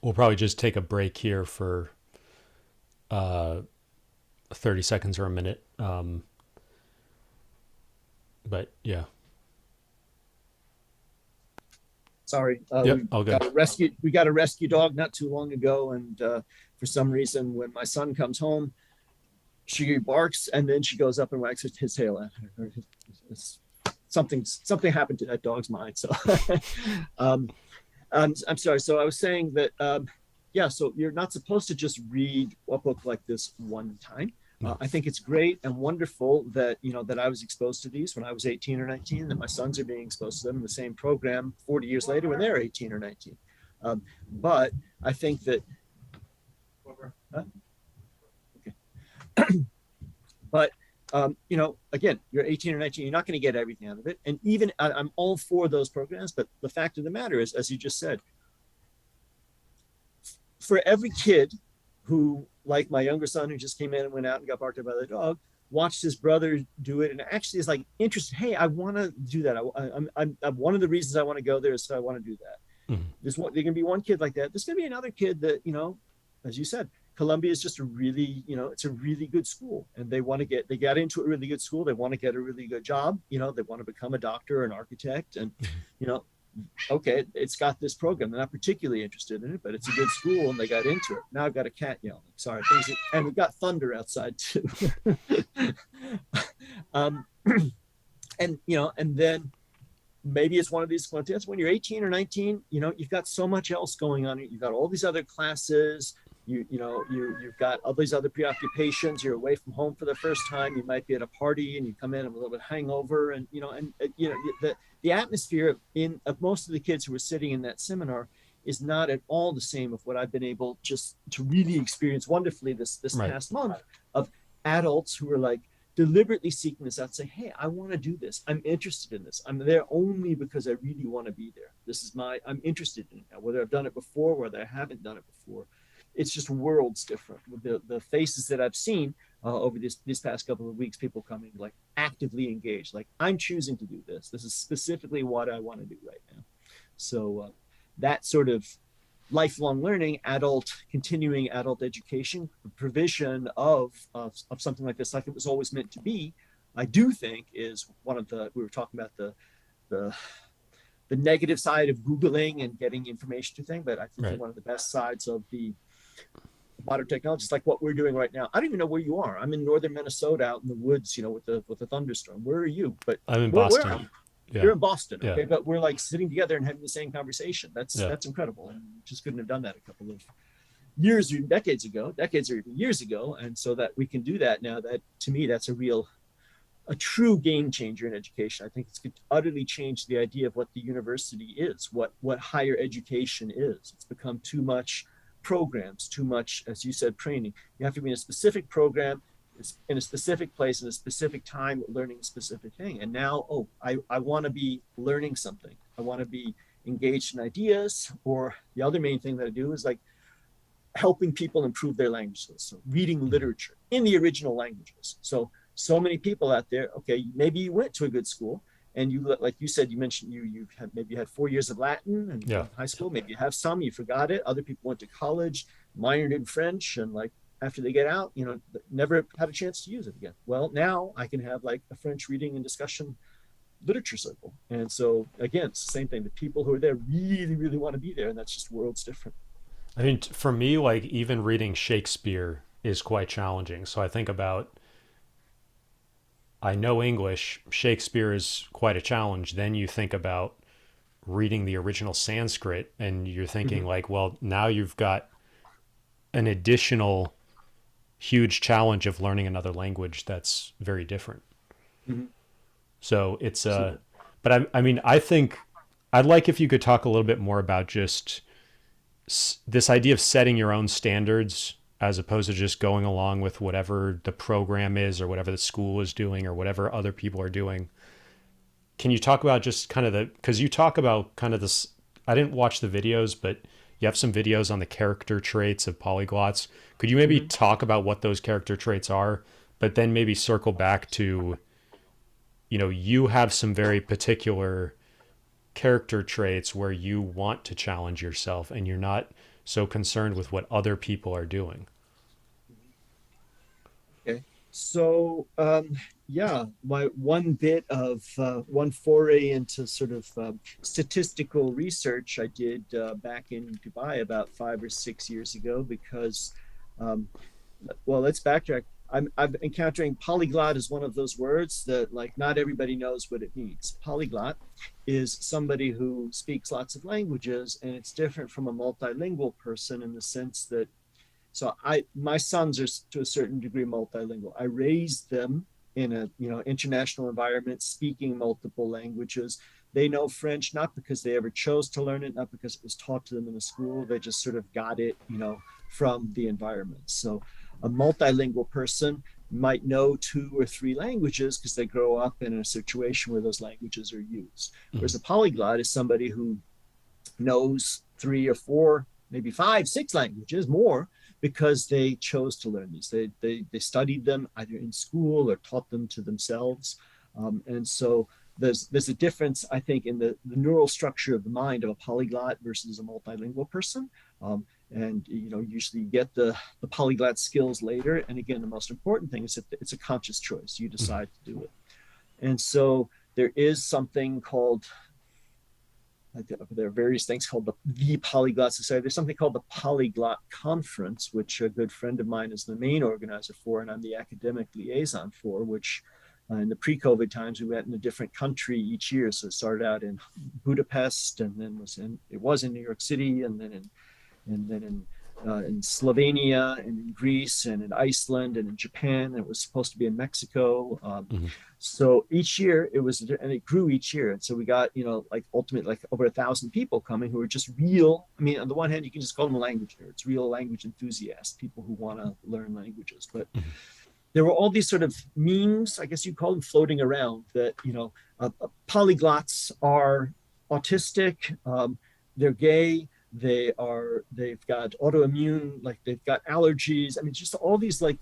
we'll probably just take a break here for 30 seconds or a minute. But yeah. Sorry. Yep, all good. We got a rescue dog not too long ago, and for some reason, when my son comes home, she barks and then she goes up and wags his tail at her. Something happened to that dog's mind. So I'm sorry. So I was saying that so you're not supposed to just read a book like this one time. I think it's great and wonderful that that I was exposed to these when I was 18 or 19, that my sons are being exposed to them in the same program 40 years later when they're 18 or 19. But I think that but again, you're 18 or 19, you're not going to get everything out of it. And even I'm all for those programs, but the fact of the matter is, as you just said, for every kid who, like my younger son who just came in and went out and got barked at by the dog, watched his brother do it and actually is like interested, hey, I want to do that. I'm one of the reasons I want to go there is so I want to do that. Mm-hmm. There can be one kid like that. There's going to be another kid that, as you said, Columbia is just a really, it's a really good school, and they got into a really good school. They want to get a really good job. They want to become a doctor or an architect, and, okay, it's got this program. They're not particularly interested in it, but it's a good school and they got into it. Now I've got a cat yelling. Sorry. And we've got thunder outside too. And then maybe it's one of these contents when you're 18 or 19, you've got so much else going on. You've got all these other classes. You've got all these other preoccupations. You're away from home for the first time. You might be at a party and you come in a little bit hangover, and the atmosphere of most of the kids who were sitting in that seminar is not at all the same of what I've been able just to really experience wonderfully this right. past month, of adults who are like deliberately seeking this out, say, hey, I want to do this. I'm interested in this. I'm there only because I really want to be there. I'm interested in it now, whether I've done it before, whether I haven't done it before. It's just worlds different. The faces that I've seen over this past couple of weeks, people coming like actively engaged, like I'm choosing to do this. This is specifically what I want to do right now. So that sort of lifelong learning, continuing adult education, provision of something like this, like it was always meant to be, I do think is one of we were talking about the negative side of Googling and getting information to things, but I think Right. one of the best sides of the modern technologies, like what we're doing right now. I don't even know where you are. I'm in northern Minnesota, out in the woods, with the thunderstorm. Where are you? But I'm in where are you? Boston. Yeah. You're in Boston, Yeah. okay? But we're like sitting together and having the same conversation. Yeah. That's incredible, and just couldn't have done that a couple of years or decades or even years ago. And so that we can do that now, that to me, that's a true game changer in education. I think it's utterly changed the idea of what the university is, what higher education is. It's become too much programs, too much, as you said, training. You have to be in a specific program, in a specific place, in a specific time, learning a specific thing. And now, I want to be learning something. I want to be engaged in ideas, or the other main thing that I do is like helping people improve their languages. So reading literature in the original languages. So many people out there, okay, maybe you went to a good school and you, like you said, you mentioned you had maybe you had 4 years of Latin and Yeah. high school, maybe you have some, you forgot it. Other people went to college, minored in French, and like after they get out, never had a chance to use it again. Well, now I can have like a French reading and discussion literature circle. And so again, it's the same thing. The people who are there really, really want to be there, and that's just worlds different. I mean, for me, like even reading Shakespeare is quite challenging. So I think about, I know English, Shakespeare is quite a challenge. Then you think about reading the original Sanskrit and you're thinking like, well, now you've got an additional huge challenge of learning another language that's very different. Mm-hmm. So it's but I mean, I think I'd like if you could talk a little bit more about just this idea of setting your own standards as opposed to just going along with whatever the program is or whatever the school is doing or whatever other people are doing. Can you talk about just kind of because you talk about kind of this, I didn't watch the videos, but you have some videos on the character traits of polyglots. Could you maybe talk about what those character traits are, but then maybe circle back to, you have some very particular character traits where you want to challenge yourself and you're not so concerned with what other people are doing. Okay. So, yeah, my one foray into sort of statistical research I did back in Dubai about 5 or 6 years ago because, well, let's backtrack. I'm encountering polyglot as one of those words that like not everybody knows what it means. Polyglot is somebody who speaks lots of languages, and it's different from a multilingual person in the sense that my sons are to a certain degree multilingual. I raised them in a international environment, speaking multiple languages. They know French not because they ever chose to learn it, not because it was taught to them in a school. They just sort of got it, from the environment. So a multilingual person might know 2 or 3 languages because they grow up in a situation where those languages are used. Whereas a polyglot is somebody who knows 3 or 4, maybe 5, 6 languages more because they chose to learn these. They studied them either in school or taught them to themselves. And so there's a difference, I think, in the neural structure of the mind of a polyglot versus a multilingual person. And usually you get the polyglot skills later. And again, the most important thing is that it's a conscious choice. You decide to do it. And so there is something called, there are various things called the Polyglot Society. There's something called the Polyglot Conference, which a good friend of mine is the main organizer for, and I'm the academic liaison for, which in the pre-COVID times, we went in a different country each year. So it started out in Budapest, and then it was in New York City, and then in Slovenia, and in Greece, and in Iceland, and in Japan. And it was supposed to be in Mexico. So each year it was, and it grew each year. And so we got, like ultimately like over 1,000 people coming who are just real. I mean, on the one hand, you can just call them language nerds, real language enthusiasts, people who want to learn languages. But there were all these sort of memes, I guess you call them, floating around that, polyglots are autistic, they're gay, they've got autoimmune, like they've got allergies. I mean, just all these like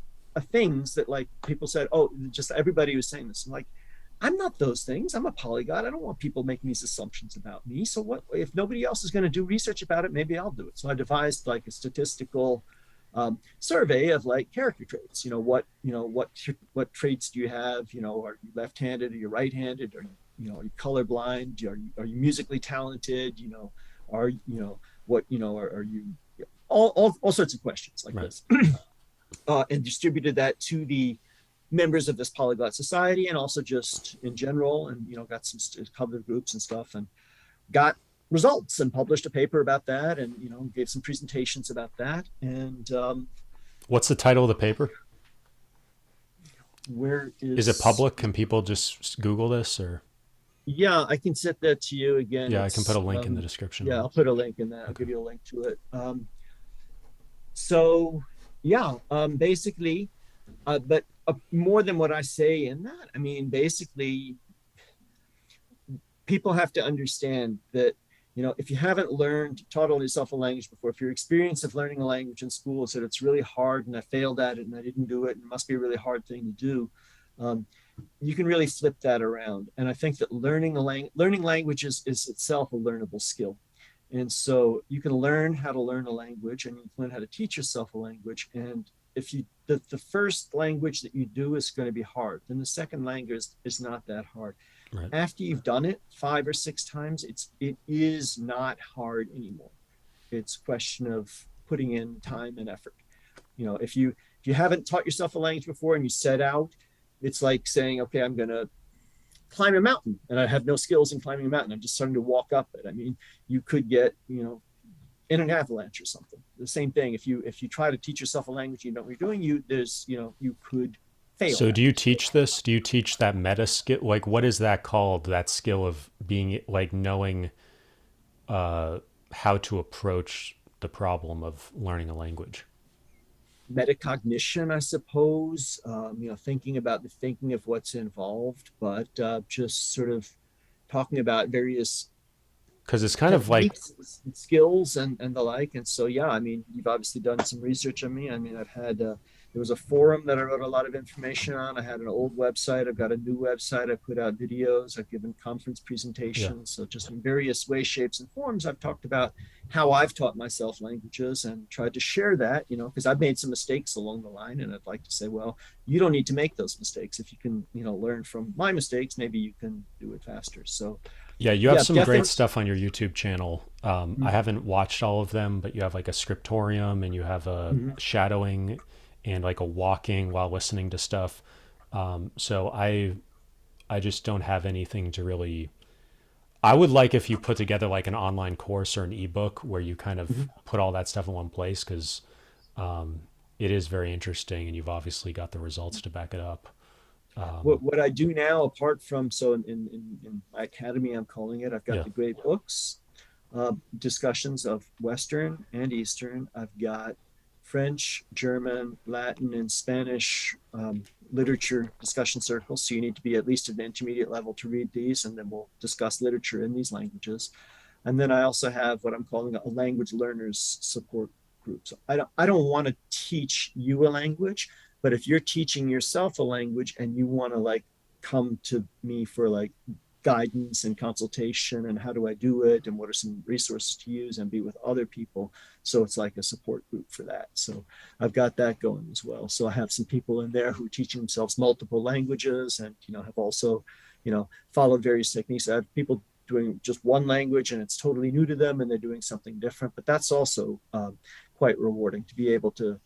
things that like people said, oh, just everybody was saying this. I'm like, I'm not those things. I'm a polyglot. I don't want people making these assumptions about me. So what if nobody else is going to do research about it? Maybe I'll do it. So I devised like a statistical survey of like character traits. What traits do you have? Are you left-handed? Are you right-handed? Are you colorblind? Are you musically talented? Are are you all sorts of questions like Right. this, and distributed that to the members of this polyglot society and also just in general, and got some cover groups and stuff, and got results and published a paper about that, and gave some presentations about that. And What's the title of the paper? where Is it is public? Can people just Google this, or? Yeah, I can set that to you again. Yeah, I can put It's a link in the description. yeah, I'll put a link in that. I'll Okay. give you a link to it. So yeah, basically, but more than what I say in that, I mean, basically, people have to understand that, if you haven't taught yourself a language before, if your experience of learning a language in school is that it's really hard and I failed at it and I didn't do it and it must be a really hard thing to do, you can really flip that around. And I think that learning languages is itself a learnable skill. And so you can learn how to learn a language and you can learn how to teach yourself a language. And if the first language that you do is going to be hard, then the second language is not that hard. Right. After you've done it 5 or 6 times, it is not hard anymore. It's a question of putting in time and effort. If you haven't taught yourself a language before and you set out, it's like saying, okay, I'm going to climb a mountain and I have no skills in climbing a mountain. I'm just starting to walk up it. I mean, you could get, in an avalanche or something. The same thing. If you try to teach yourself a language, you know what you're doing, you could fail. So do you teach this? Do you teach that meta skill? Like, what is that called? That skill of being like knowing how to approach the problem of learning a language? Metacognition, I suppose. Thinking of what's involved, but just sort of talking about various Because it's kind of like, techniques and skills and the like. And so, yeah, I mean, you've obviously done some research on me. I mean, I've had, there was a forum that I wrote a lot of information on. I had an old website. I've got a new website. I put out videos. I've given conference yeah. presentations. So just in various ways, shapes, and forms, I've talked about how I've taught myself languages and tried to share that, because I've made some mistakes along the line. And I'd like to say, well, you don't need to make those mistakes. If you can, learn from my mistakes, maybe you can do it faster. So, Yeah, you have yeah, some definitely. great stuff on your YouTube channel. I haven't watched all of them, but you have like a scriptorium and you have a Mhm. shadowing and like a walking while listening to stuff. So I just don't have anything to really. I would like if you put together like an online course or an ebook where you kind of Mhm. put all that stuff in one place because it is very interesting and you've obviously got the results to back it up. What I do now, apart from, so in my academy, I'm calling it, I've got Yeah. the great books, discussions of Western and Eastern. I've got French, German, Latin, and Spanish literature discussion circles. So you need to be at least at an intermediate level to read these, and then we'll discuss literature in these languages. And then I also have what I'm calling a language learners support group. So I don't want to teach you a language, but if you're teaching yourself a language and you want to like come to me for like guidance and consultation and how do I do it and what are some resources to use and be with other people. So it's like a support group for that. So I've got that going as well. So I have some people in there who are teaching themselves multiple languages and, have also, followed various techniques. I have people doing just one language and it's totally new to them and they're doing something different, but that's also quite rewarding to be able to,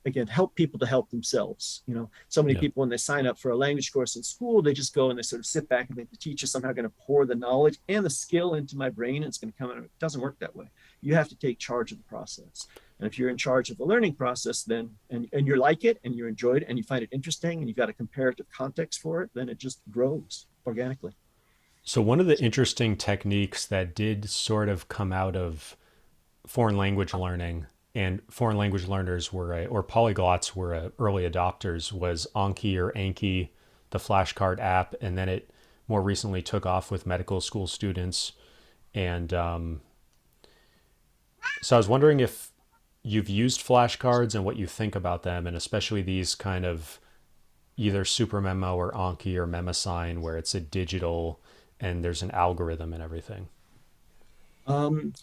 again, help people to help themselves. So many Yeah. people, when they sign up for a language course in school, they just go and they sort of sit back and think the teacher's somehow going to pour the knowledge and the skill into my brain and it's going to come out. It doesn't work that way. You have to take charge of the process. And if you're in charge of the learning process, then, and you like it and you enjoy it and you find it interesting and you've got a comparative context for it, then it just grows organically. So one of the interesting techniques that did sort of come out of foreign language learning and foreign language learners or polyglots were early adopters was Anki or Anki, the flashcard app, and then it more recently took off with medical school students. And so I was wondering if you've used flashcards and what you think about them, and especially these kind of either super memo or Anki or Memosign, where it's a digital and there's an algorithm and everything. Um,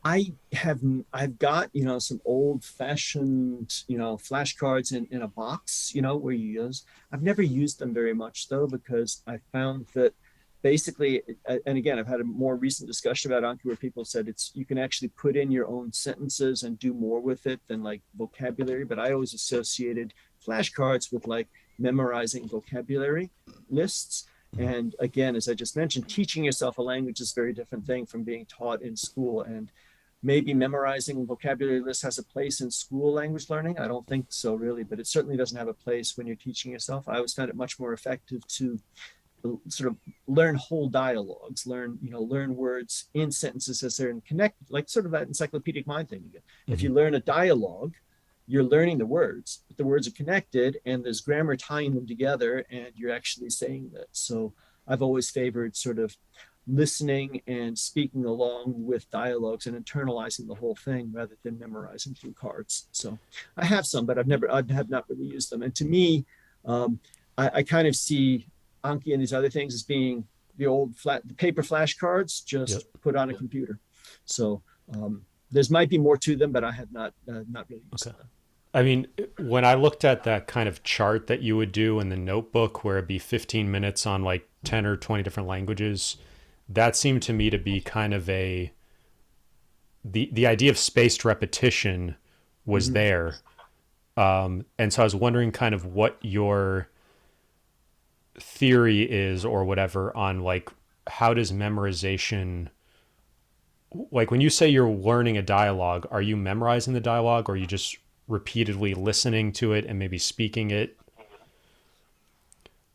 I have I've got some old fashioned flashcards in a box where you use. I've never used them very much though because I found that basically, and again I've had a more recent discussion about Anki where people said it's you can actually put in your own sentences and do more with it than like vocabulary. But I always associated flashcards with like memorizing vocabulary lists. Mhm. And again, as I just mentioned, teaching yourself a language is a very different thing from being taught in school. And maybe memorizing vocabulary lists has a place in school language learning. I don't think so, really, but it certainly doesn't have a place when you're teaching yourself. I always found it much more effective to sort of learn whole dialogues, learn words in sentences as they're connected, like sort of that encyclopedic mind thing again. If Mhm. you learn a dialogue, you're learning the words, but the words are connected and there's grammar tying them together and you're actually saying that. So I've always favored sort of listening and speaking along with dialogues and internalizing the whole thing rather than memorizing through cards. So I have some, but I have not really used them. And to me, um, I kind of see Anki and these other things as being the paper flashcards Yep. just put on a computer. So there's might be more to them, but I have not really used Okay. them. I mean, when I looked at that kind of chart that you would do in the notebook where it'd be 15 minutes on like 10 or 20 different languages, that seemed to me to be kind of the idea of spaced repetition was Mm-hmm. there. And so I was wondering kind of what your theory is or whatever on like how does memorization, like when you say you're learning a dialogue, are you memorizing the dialogue or are you just repeatedly listening to it and maybe speaking it?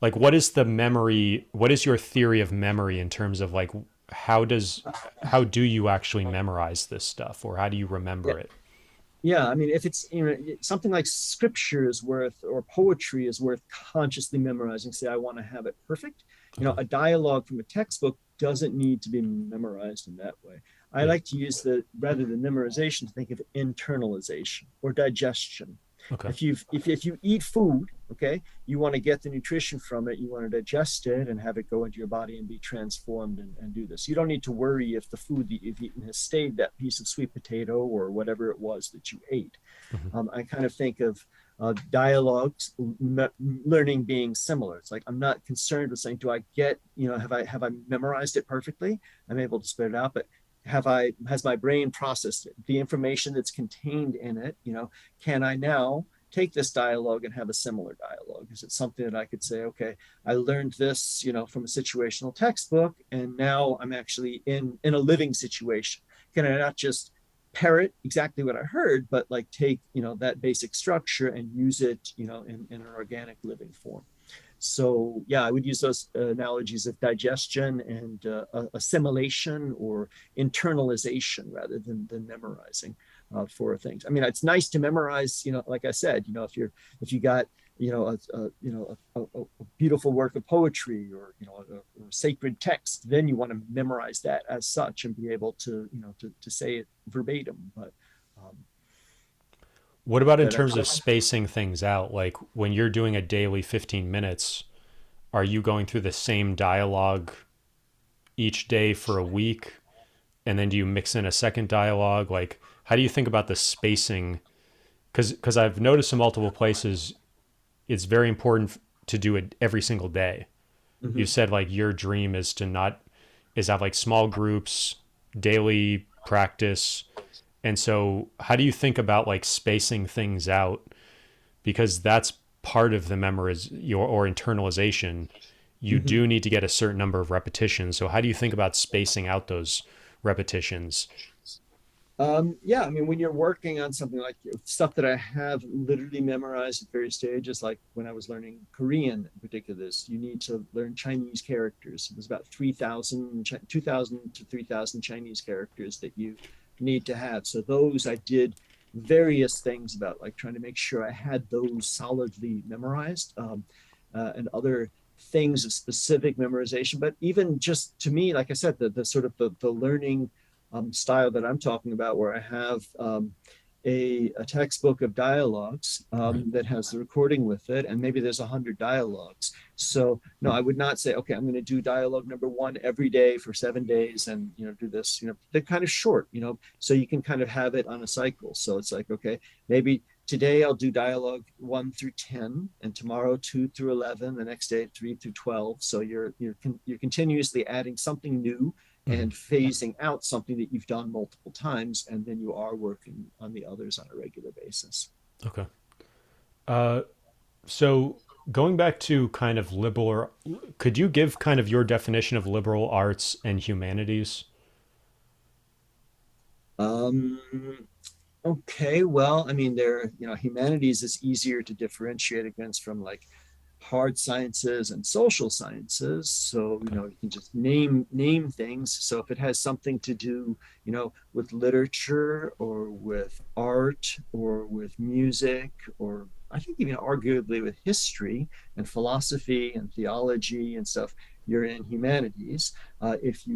Like what is the memory, what is your theory of memory in terms of like how does how do you actually memorize this stuff or how do you Yeah, remember it? yeah. I mean, if it's something like scripture is worth or poetry is worth consciously memorizing. Say, I want to have it perfect. Okay. A dialogue from a textbook doesn't need to be memorized in that way. I Yeah. like to use the rather than memorization to think of internalization or digestion. Okay. If you eat food, okay, you want to get the nutrition from it, you want to digest it and have it go into your body and be transformed and do this. You don't need to worry if the food that you've eaten has stayed that piece of sweet potato or whatever it was that you ate. Mhm. I kind of think of dialogues learning being similar. It's like I'm not concerned with saying, do I get, have I memorized it perfectly? I'm able to spit it out, but has my brain processed it? The information that's contained in it, can I now take this dialogue and have a similar dialogue? Is it something that I could say, okay, I learned this, from a situational textbook, and now I'm actually in a living situation. Can I not just parrot exactly what I heard, but like take that basic structure and use it in an organic living form? So yeah, I would use those analogies of digestion and assimilation or internalization rather than memorizing for things. I mean, it's nice to memorize. Like I said, if you got a beautiful work of poetry or a sacred text, then you want to memorize that as such and be able to to say it verbatim. Um, What about in but terms of spacing things out? Like when you're doing a daily 15 minutes, are you going through the same dialogue each day for a week? And then do you mix in a second dialogue? Like, how do you think about the spacing? Because I've noticed in multiple places, it's very important to do it every single day. You mhm. said like your dream is to not, is have like small groups, daily practice. And so, how do you think about like spacing things out? Because that's part of the memoriz your or internalization. You Mhm. do need to get a certain number of repetitions. So how do you think about spacing out those repetitions? Yeah, I mean, when you're working on something like stuff that I have literally memorized at various stages, like when I was learning Korean in particular, this you need to learn Chinese characters. There's about 2,000 to 3,000 Chinese characters that you need to have. So those I did various things about like trying to make sure I had those solidly memorized, and other things of specific memorization. But even just to me, like I said, the sort of the learning style that I'm talking about, where I have a textbook of dialogues Right. that has the recording with it, and maybe there's 100 dialogues. So no, I would not say, okay, I'm going to do dialogue number one every day for 7 days, and do this. They're kind of short, so you can kind of have it on a cycle. So it's like, okay, maybe today I'll do dialogue 1 through 10, and tomorrow 2 through 11, the next day 3 through 12. So you're continuously adding something new Hmm. and phasing out something that you've done multiple times, and then you are working on the others on a regular basis. Okay. Uh, so going back to kind of liberal, could you give kind of your definition of liberal arts and humanities? Um, okay, well, I mean, humanities is easier to differentiate against from like hard sciences and social sciences. So Okay. you can just name things. So if it has something to do with literature or with art or with music, or I think even arguably with history and philosophy and theology and stuff, you're in humanities. If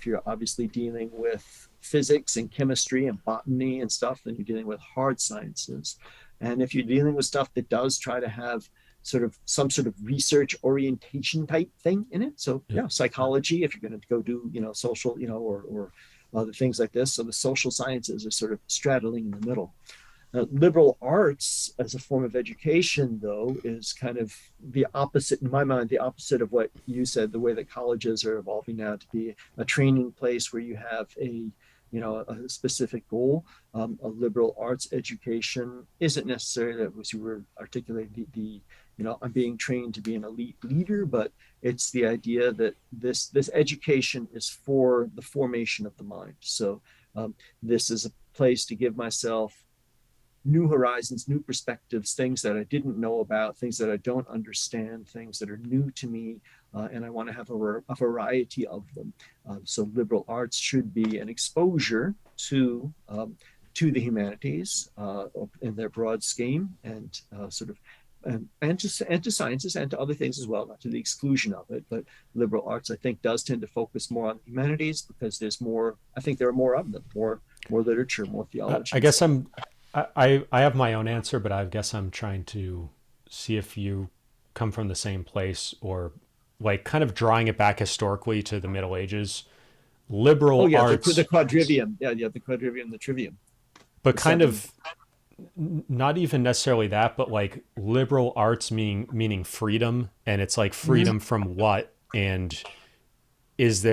you're obviously dealing with physics and chemistry and botany and stuff, then you're dealing with hard sciences. And if you're dealing with stuff that does try to have sort of some sort of research orientation type thing in it. So Yeah. yeah, psychology, if you're going to go do, social, or other things like this. So the social sciences are sort of straddling in the middle. Liberal arts as a form of education, though, is kind of the opposite, in my mind, the opposite of what you said, the way that colleges are evolving now to be a training place where you have a specific goal. A liberal arts education isn't necessarily, as you were articulating, I'm being trained to be an elite leader, but it's the idea that this education is for the formation of the mind. So this is a place to give myself new horizons, new perspectives, things that I didn't know about, things that I don't understand, things that are new to me, and I want to have a variety of them. So liberal arts should be an exposure to the humanities in their broad scheme, and sort of and to sciences and to other things as well, not to the exclusion of it. But liberal arts, I think, does tend to focus more on humanities because there's more. I think there are more of them, more literature, more I theology, and guess stuff. I have my own answer, but I guess I'm trying to see if you come from the same place or like kind of drawing it back historically to the Middle Ages. Oh Liberal yeah, the arts, quadrivium. Yeah, the quadrivium, the trivium, but the kind seven. of not even necessarily that, but like liberal arts meaning freedom, and it's like Mhm. freedom from what? And is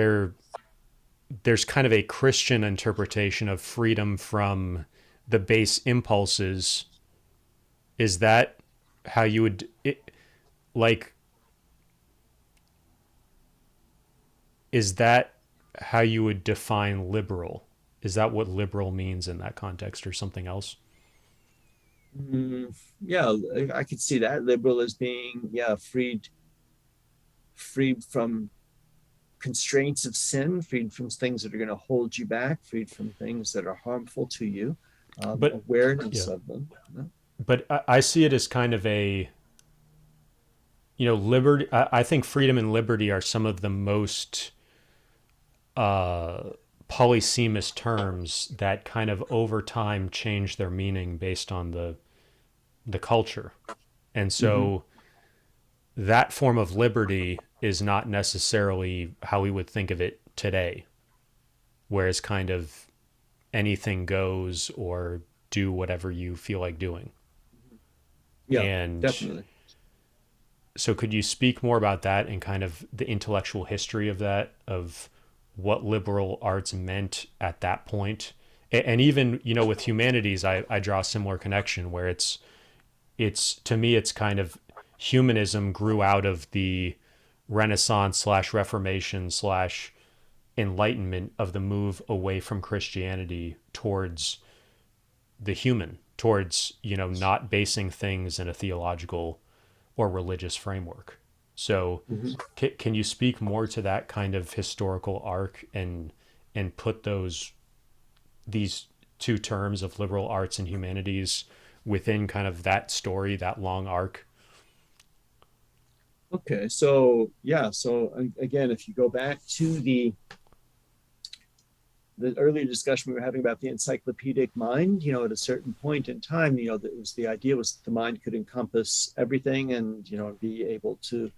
there's kind of a Christian interpretation of freedom from the base impulses. Is that how you would like is that how you would define liberal? Is that what liberal means in that context or something else? Yeah, I could see that liberal as being, yeah, freed from constraints of sin, freed from things that are going to hold you back, freed from things that are harmful to you, But awareness yeah, of them. but I see it as kind of a liberty. I think freedom and liberty are some of the most uh, polysemous terms that kind of over time change their meaning based on the culture. And Mm-hmm. so that form of liberty is not necessarily how we would think of it today, whereas kind of anything goes or do whatever you feel like doing. Yeah, And definitely. so could you speak more about that and kind of the intellectual history of that, of what liberal arts meant at that point? And even, with humanities, I draw a similar connection where it's to me it's kind of humanism grew out of the Renaissance slash Reformation slash Enlightenment of the move away from Christianity towards the human, towards not basing things in a theological or religious framework. So, Mm-hmm. can you speak more to that kind of historical arc and put these two terms of liberal arts and humanities within kind of that story, that long arc? Okay, so yeah, so again, if you go back to the earlier discussion we were having about the encyclopedic mind, at a certain point in time, the idea was that the mind could encompass everything and, be able to,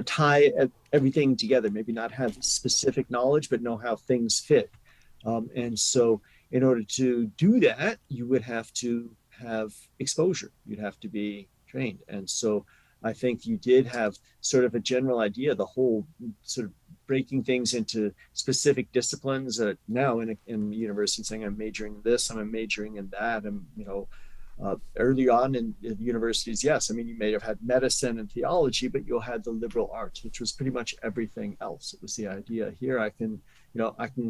tie everything together, maybe not have specific knowledge, but know how things fit. And so in order to do that, you would have to have exposure. You'd have to be trained. And so I think you did have sort of a general idea, the whole sort of breaking things into specific disciplines. Now in university, saying I'm majoring in this, I'm majoring in that, and early on in universities, yes, I mean you may have had medicine and theology, but you had the liberal arts, which was pretty much everything else. It was the idea here I can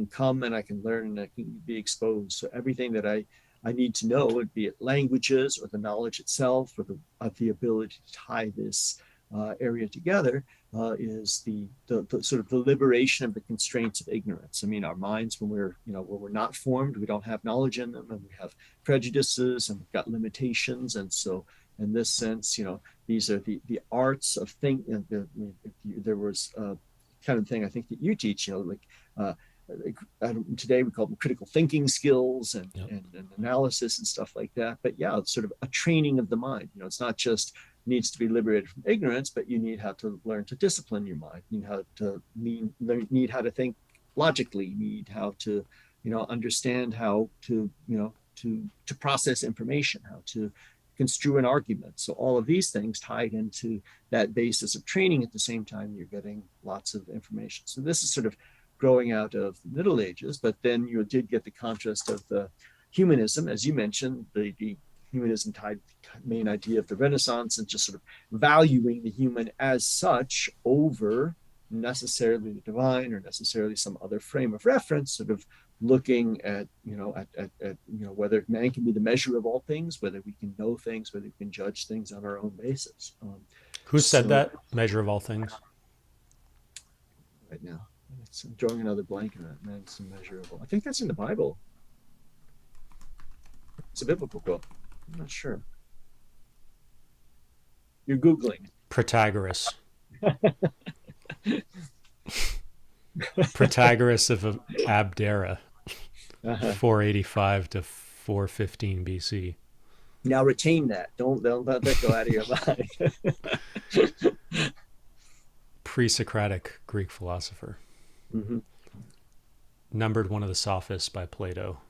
come and I can learn and I can be exposed. So everything that I need to know, be it languages or the knowledge itself or the ability to tie this area together, is the sort of the liberation of the constraints of ignorance. I mean, our minds, when we're not formed, we don't have knowledge in them, and we have prejudices, and we've got limitations. And so, in this sense, these are the arts of thinking. There was kind of thing I think that you teach, today we call them critical thinking skills and analysis and stuff like that. But yeah, it's sort of a training of the mind. It's not just needs to be liberated from ignorance, but you need how to learn to discipline your mind. You need how to think logically. You need how to, understand how to, to process information, how to construe an argument. So all of these things tied into that basis of training. At the same time, you're getting lots of information. So this is sort of growing out of the Middle Ages, but then you did get the contrast of the humanism, as you mentioned, the humanism tied the main idea of the Renaissance and just sort of valuing the human as such over necessarily the divine or necessarily some other frame of reference, sort of looking at whether man can be the measure of all things, whether we can know things, whether we can judge things on our own basis. Who said that? Measure of all things? Right now, I'm drawing another blank on that. Man's immeasurable. I think that's in the Bible. It's a biblical quote. I'm not sure. You're Googling. Protagoras. Protagoras of Abdera, 485 to 415 BC. Now retain that. Don't let that go out of your mind. Pre-Socratic Greek philosopher. Mm-hmm. Numbered one of the sophists by Plato.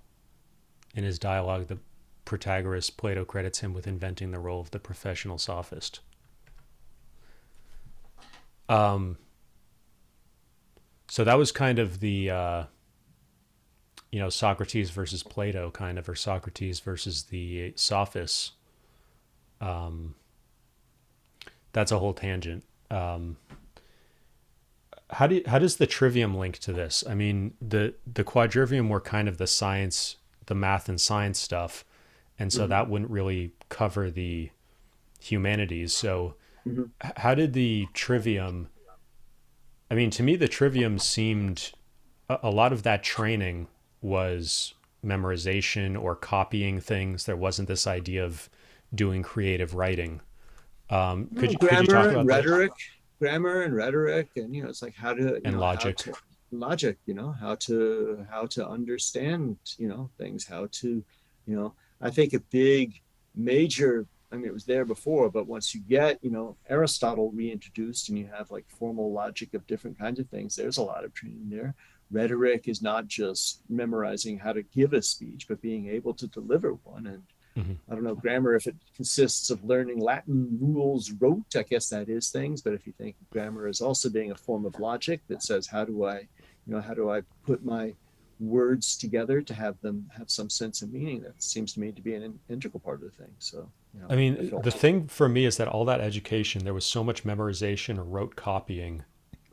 In his dialogue, the Protagoras, Plato credits him with inventing the role of the professional sophist. So that was kind of the, Socrates versus Plato kind of, or Socrates versus the sophists. That's a whole tangent. How does the trivium link to this? I mean, the quadrivium were kind of the science, the math and science stuff. And so that wouldn't really cover the humanities. So how did the trivium, I mean, to me, the trivium seemed, a lot of that training was memorization or copying things. There wasn't this idea of doing creative writing. Could you talk about rhetoric? Grammar and rhetoric, and it's like how to logic, how to understand things, how to I think a big major, I mean, it was there before, but once you get Aristotle reintroduced and you have like formal logic of different kinds of things, there's a lot of training there. Rhetoric is not just memorizing how to give a speech, but being able to deliver one. And I don't know, grammar, if it consists of learning Latin rules rote, I guess that is things. But if you think grammar is also being a form of logic that says, how do I put my words together to have them have some sense of meaning, that seems to me to be an integral part of the thing. So, I mean, the thing for me is that all that education, there was so much memorization or rote copying.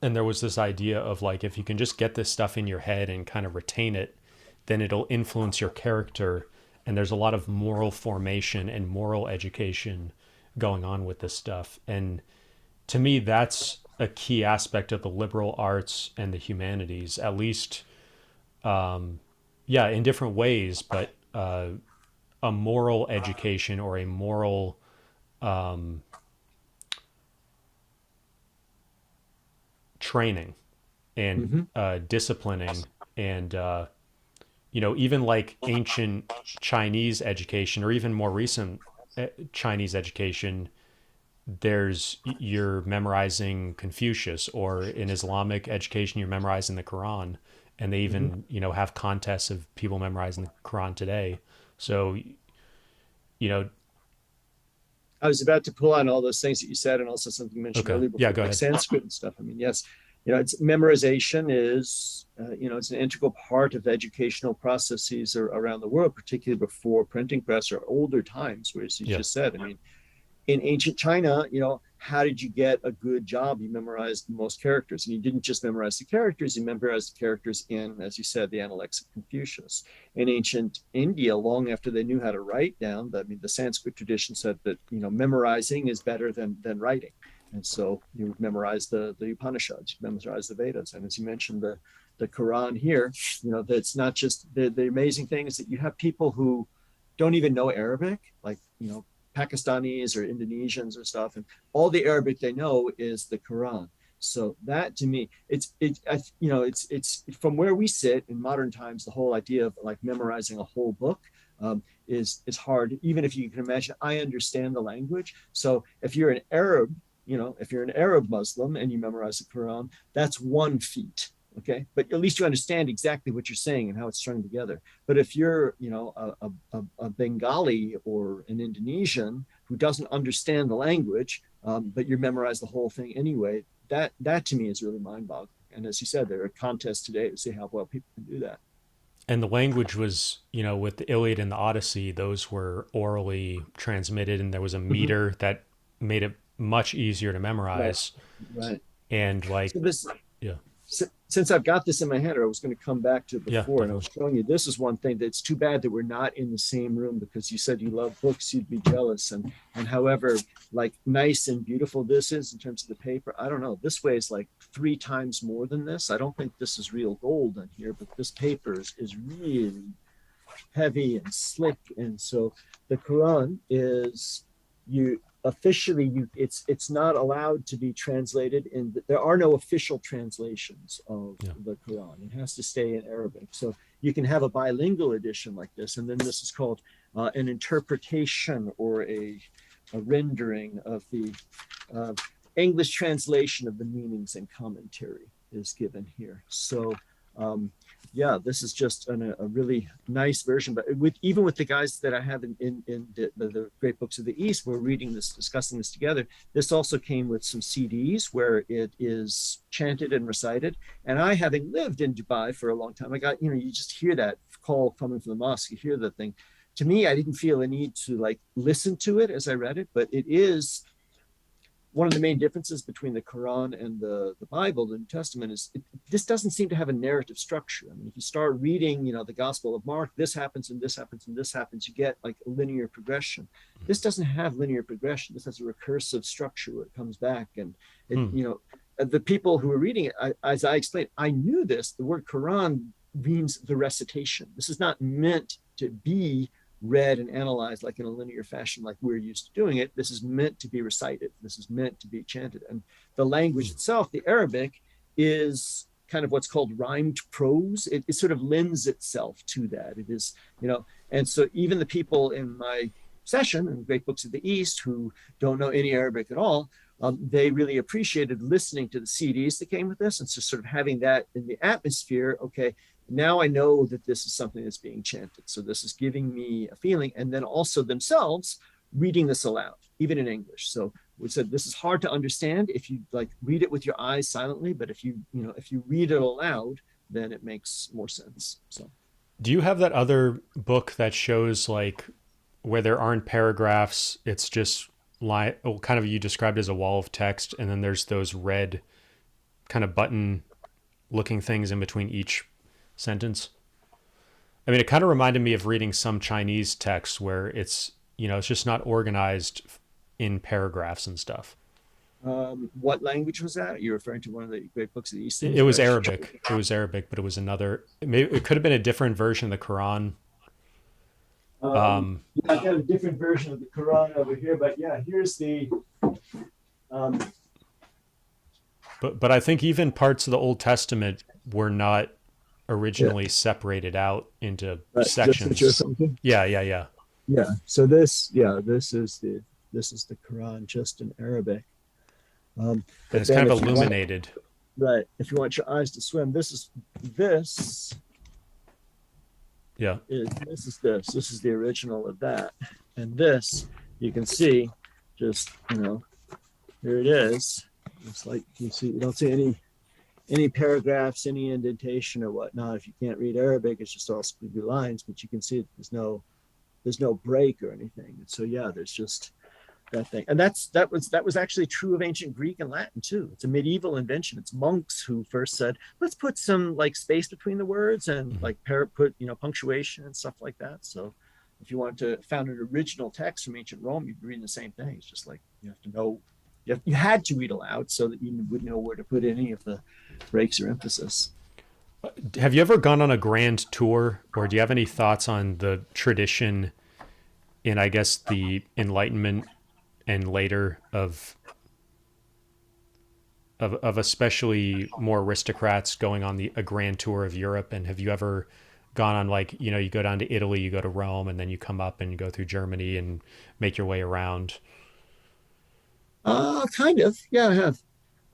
And there was this idea of like, if you can just get this stuff in your head and kind of retain it, then it'll influence your character. And there's a lot of moral formation and moral education going on with this stuff. And to me, that's a key aspect of the liberal arts and the humanities, at least, in different ways. But a moral education or a moral training and Hmm. disciplining and even like ancient Chinese education or even more recent Chinese education, there's you're memorizing Confucius, or in Islamic education you're memorizing the Quran, and they Hmm. even have contests of people memorizing the Quran today. So you know I was about to pull on all those things that you said, and also something you mentioned okay, earlier yeah, before, go like ahead. Sanskrit and stuff. I mean, yes, it's memorization is, it's an integral part of educational processes around the world, particularly before printing press or older times, where, as you Yeah, just said, I mean, in ancient China, how did you get a good job? You memorized most characters, and you didn't just memorize the characters, you memorized the characters in, as you said, the Analects of Confucius. In ancient India, long after they knew how to write down, I mean, the Sanskrit tradition said that, memorizing is better than writing. And so you would memorize the Upanishads, you memorize the Vedas. And as you mentioned, the Quran here, that's not just the amazing thing is that you have people who don't even know Arabic, like, Pakistanis or Indonesians or stuff, and all the Arabic they know is the Quran. So that to me, it's from where we sit in modern times. The whole idea of like memorizing a whole book is hard. Even if you can imagine, I understand the language. So if you're an Arab, if you're an Arab Muslim and you memorize the Quran, that's one feat. Okay, but at least you understand exactly what you're saying and how it's strung together. But if you're, a Bengali or an Indonesian who doesn't understand the language, but you memorize the whole thing anyway, that to me is really mind-boggling. And as you said, there are contests today to see how well people can do that. and the language was, with the Iliad and the Odyssey, those were orally transmitted, and there was a Mm-hmm. meter that made it much easier to Right, memorize. right. And like, So this yeah, since I've got this in my head, or I was going to come back to it yeah, before, and I was definitely. showing you this is one thing that's too bad that we're not in the same room, because you said you love books, you'd be jealous, and however like nice and beautiful this is in terms of the paper, I don't know. This weighs like 3 times more than this. I don't think this is real gold in here, but this paper is really heavy and slick. And so the Quran is, you officially, it's not allowed to be translated in, there are no official translations of Yeah. the Quran. It has to stay in Arabic. So you can have a bilingual edition like this, and then this is called an interpretation, or a rendering of the uh, English translation of the meanings and commentary is given here. So um, yeah, this is just a really nice version. But even with the guys that I have in the Great Books of the East, we're reading this, discussing this together. This also came with some CDs where it is chanted and recited. And I, having lived in Dubai for a long time, I got, you just hear that call coming from the mosque. You hear the thing. To me, I didn't feel a need to like listen to it as I read it, but it is one of the main differences between the Quran and the Bible, the New Testament, is this doesn't seem to have a narrative structure. I mean, if you start reading, the Gospel of Mark, this happens and this happens and this happens, you get like a linear progression. This doesn't have linear progression. This has a recursive structure where it comes back, and it, Hmm. the people who are reading it, as I explained, I knew this. The word Quran means the recitation. This is not meant to be read and analyzed like in a linear fashion like we're used to doing it. This is meant to be recited. This is meant to be chanted. And the language itself, the Arabic, is kind of what's called rhymed prose. It sort of lends itself to that. It is, and so even the people in my session in Great Books of the East who don't know any Arabic at all, they really appreciated listening to the CDs that came with this, and so sort of having that in the atmosphere. Okay, now I know that this is something that's being chanted. So this is giving me a feeling. And then also themselves reading this aloud, even in English. So we said this is hard to understand if you like read it with your eyes silently, but if you read it aloud, then it makes more sense. So Do you have that other book that shows like where there aren't paragraphs? It's just kind of you described as a wall of text, and then there's those red kind of button looking things in between each sentence. I mean, it kind of reminded me of reading some Chinese texts where it's just not organized in paragraphs and stuff. what language was that? You're referring to one of the Great Books of the East It, things, it or was actually? Arabic. It was Arabic, but it was another. It could have been a different version of the Quran. Yeah, I've got a different version of the Quran over here, but yeah, here's the um, But I think even parts of the Old Testament were not yeah, originally separated out into right. Is this what you're sections. thinking? Yeah, yeah, yeah. Yeah. So this, yeah, this is the Quran just in Arabic. And But it's then kind of if you want, illuminated. right, if you want your eyes to swim, this Yeah. this is the original of that, and this you can see, just here it is. It's like you don't see any paragraphs, any indentation or whatnot. If you can't read Arabic, it's just all squiggly lines, but you can see there's no break or anything. And so yeah, there's just that thing. And that was actually true of ancient Greek and Latin too. It's a medieval invention. It's monks who first said, let's put some like space between the words and Mm-hmm. like put punctuation and stuff like that. So if you want to found an original text from ancient Rome, you'd be reading the same thing. It's just like you have to know you had to read aloud so that you would know where to put any of the breaks or emphasis. Have you ever gone on a grand tour, or do you have any thoughts on the tradition in, I guess, the Enlightenment and later of especially more aristocrats going on a grand tour of Europe? And have you ever gone on, like, you go down to Italy, you go to Rome, and then you come up and you go through Germany and make your way around? Kind of. Yeah, I have.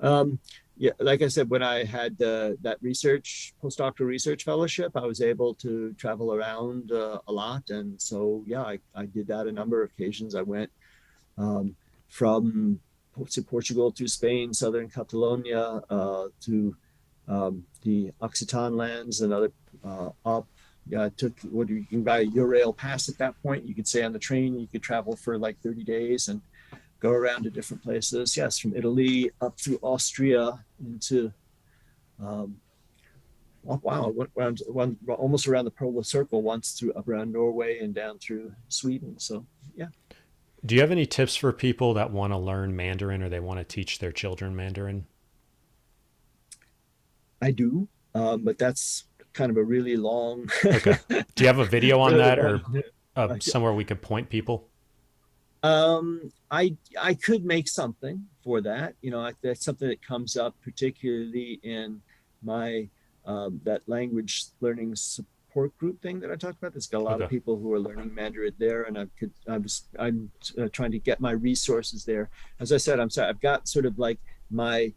Um, yeah, like I said, when I had that postdoctoral research fellowship, I was able to travel around a lot, and so yeah, I did that a number of occasions. I went um, from Portugal to Spain, southern Catalonia, to the Occitan lands, and other up. Yeah, I took what you can buy a Eurail pass at that point. You could stay on the train. You could travel for like 30 days and go around to different places. Yes, from Italy up through Austria into um, oh, wow, I went around almost around the polar circle once through up around Norway and down through Sweden. So yeah, Do you have any tips for people that want to learn Mandarin or they want to teach their children Mandarin? I do, but that's kind of a really long, Okay. Do you have a video on really that, long. or somewhere we could point people? I could make something for that. That's something that comes up particularly in my that language learning support group thing that I talked about. There's got a lot of Okay. people who are learning Mandarin there, and I'm trying to get my resources there. As I said, I'm sorry, I've got sort of like my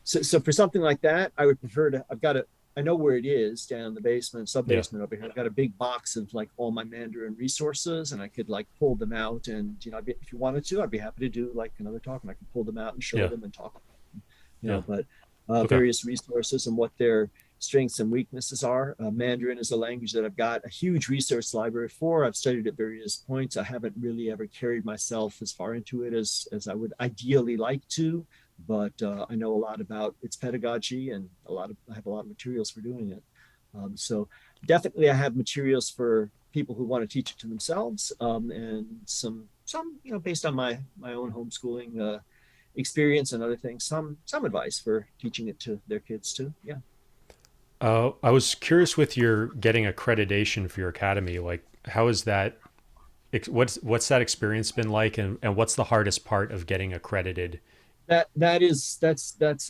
so for something like that, I would prefer to. I know where it is down in the basement, sub Yeah. basement over here. I've got a big box of like all my Mandarin resources, and I could like pull them out. And if you wanted to, I'd be happy to do like another talk, and I could pull them out and show Yeah. them and talk. Yeah. But Okay. various resources and what their strengths and weaknesses are. Mandarin is a language that I've got a huge resource library for. I've studied at various points. I haven't really ever carried myself as far into it as I would ideally like to, but I know a lot about its pedagogy and I have a lot of materials for doing it. So definitely I have materials for people who want to teach it to themselves, and some based on my own homeschooling experience and other things, some advice for teaching it to their kids too. Yeah. I was curious with your getting accreditation for your academy. Like, how is that? What's that experience been like, and what's the hardest part of getting accredited? That's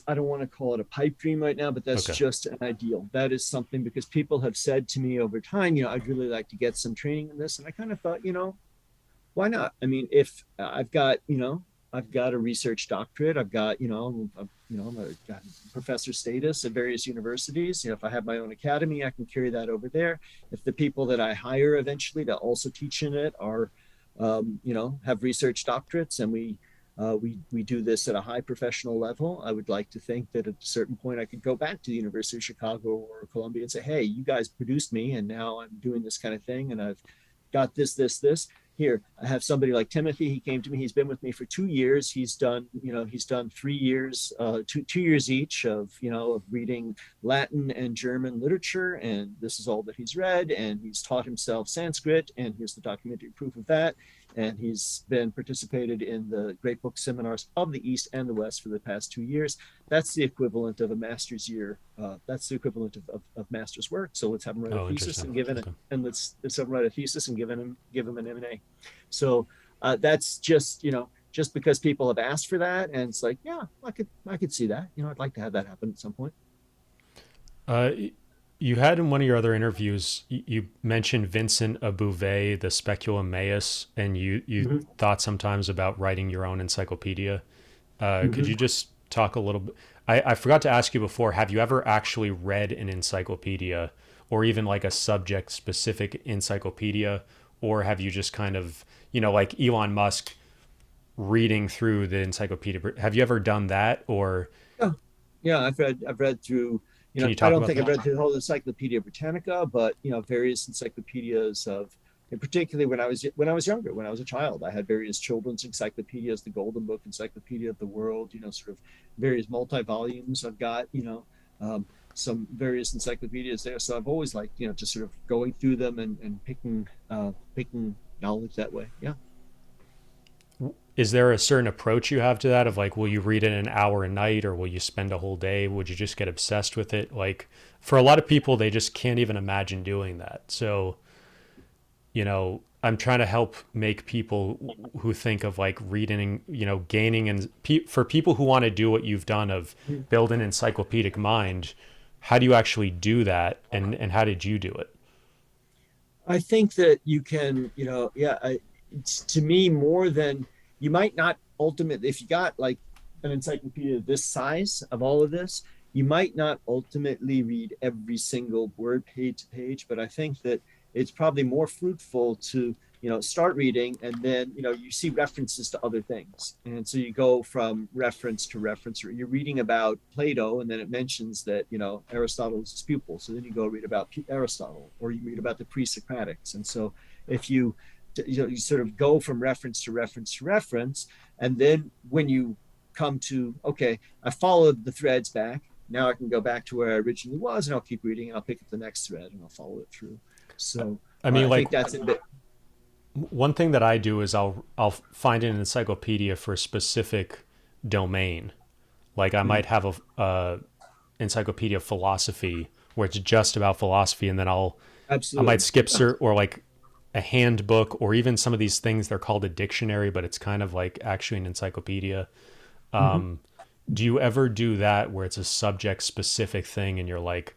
I don't want to call it a pipe dream right now, but that's Okay. just an ideal. That is something because people have said to me over time, I'd really like to get some training in this, and I kind of thought, why not? I mean, if I've got a research doctorate, I've got, got professor status at various universities. If I have my own academy, I can carry that over there. If the people that I hire eventually to also teach in it are, have research doctorates, and we do this at a high professional level, I would like to think that at a certain point I could go back to the University of Chicago or Columbia and say, hey, you guys produced me, and now I'm doing this kind of thing, and I've got this. Here, I have somebody like Timothy. He came to me. He's been with me for 2 years. He's done 3 years, 2 years each of reading Latin and German literature, and this is all that he's read. And he's taught himself Sanskrit, and here's the documentary proof of that. and he's been participated in the Great Book Seminars of the East and the West for the past 2 years. That's the equivalent of a master's year. That's the equivalent of master's work. So let's have him write a Oh, thesis interesting. and give it, Okay. and let's have him write a thesis and give him an M&A. So that's just, just because people have asked for that, and it's like, yeah, I could see that. I'd like to have that happen at some point. Uh, you had in one of your other interviews, you mentioned Vincent Abouvet, the Speculum Maus, and you Mm-hmm. thought sometimes about writing your own encyclopedia. Could Mm-hmm. you just talk a little bit? I forgot to ask you before, have you ever actually read an encyclopedia or even like a subject specific encyclopedia? Or have you just kind of, like Elon Musk reading through the encyclopedia? Have you ever done that? Or Yeah, yeah, I've read through. can you I talk don't about think I've that? read through the whole Encyclopedia Britannica, but various encyclopedias of, and particularly when I was younger, when I was a child, I had various children's encyclopedias, the Golden Book Encyclopedia of the World, sort of various multi volumes. I've got um, some various encyclopedias there, so I've always liked just sort of going through them and picking knowledge that way. Yeah. Is there a certain approach you have to that of like, will you read it an hour a night or will you spend a whole day? Would you just get obsessed with it? Like for a lot of people, they just can't even imagine doing that. So, I'm trying to help make people who think of like reading, gaining and for people who want to do what you've done of build an encyclopedic mind. How do you actually do that? And how did you do it? I think that you can, yeah, it's to me more than you might not ultimately, if you got like an encyclopedia this size of all of this, you might not ultimately read every single word page to page, but I think that it's probably more fruitful to, start reading, and then, you see references to other things. And so you go from reference to reference, or you're reading about Plato, and then it mentions that, Aristotle's his pupil. So then you go read about Aristotle, or you read about the pre-Socratics. And so if you sort of go from reference to reference to reference, and then when you come to, okay, I followed the threads back, now I can go back to where I originally was, and I'll keep reading, and I'll pick up the next thread and I'll follow it through. So I mean, I like think that's a bit. one thing that I do is I'll find an encyclopedia for a specific domain. Like I Mhm. might have a encyclopedia of philosophy where it's just about philosophy, and then I might Absolutely. skip Yeah. or like a handbook or even some of these things they're called a dictionary, but it's kind of like actually an encyclopedia. Mhm. Do you ever do that where it's a subject specific thing and you're like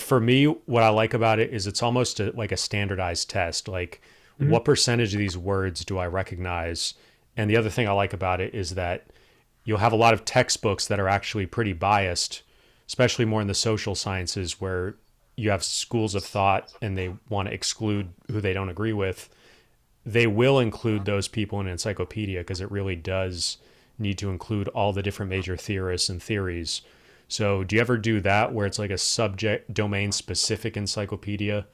for me, what I like about it is it's almost like a standardized test. Like Mhm. what percentage of these words do I recognize? And the other thing I like about it is that you'll have a lot of textbooks that are actually pretty biased, especially more in the social sciences where you have schools of thought and they want to exclude who they don't agree with. They will include those people in an encyclopedia because it really does need to include all the different major theorists and theories. So, do you ever do that where it's like a subject domain specific encyclopedia?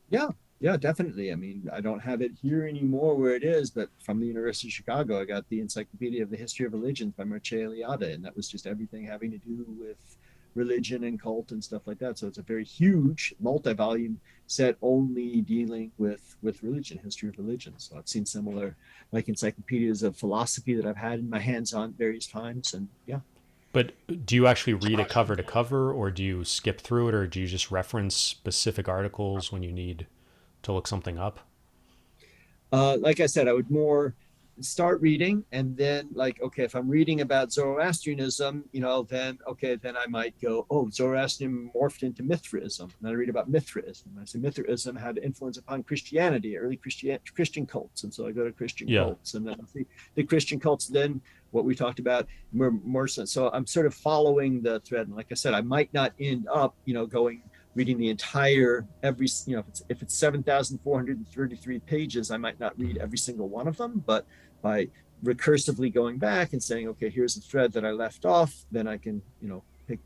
Yeah, yeah, definitely. I mean, I don't have it here anymore where it is, but from the University of Chicago, I got the Encyclopedia of the History of Religions by Mircea Eliade, and that was just everything having to do with religion and cult and stuff like that. So it's a very huge multi-volume set only dealing with religion, history of religion. So I've seen similar like encyclopedias of philosophy that I've had in my hands on various times, and yeah. But do you actually read it cover to cover, or do you skip through it, or do you just reference specific articles when you need to look something up? Like I said, I would more start reading, and then like, okay, if I'm reading about Zoroastrianism, then okay, then I might go, oh, Zoroastrianism morphed into Mithraism, and then I read about Mithraism. And I say Mithraism had influence upon Christianity, early Christian cults, and so I go to Christian Yeah. cults, and then I see the Christian cults. Then what we talked about more so I'm sort of following the thread, and like I said, I might not end up, going reading the entire every if it's 7,433 pages, I might not read every single one of them, but by recursively going back and saying, okay, here's the thread that I left off, then I can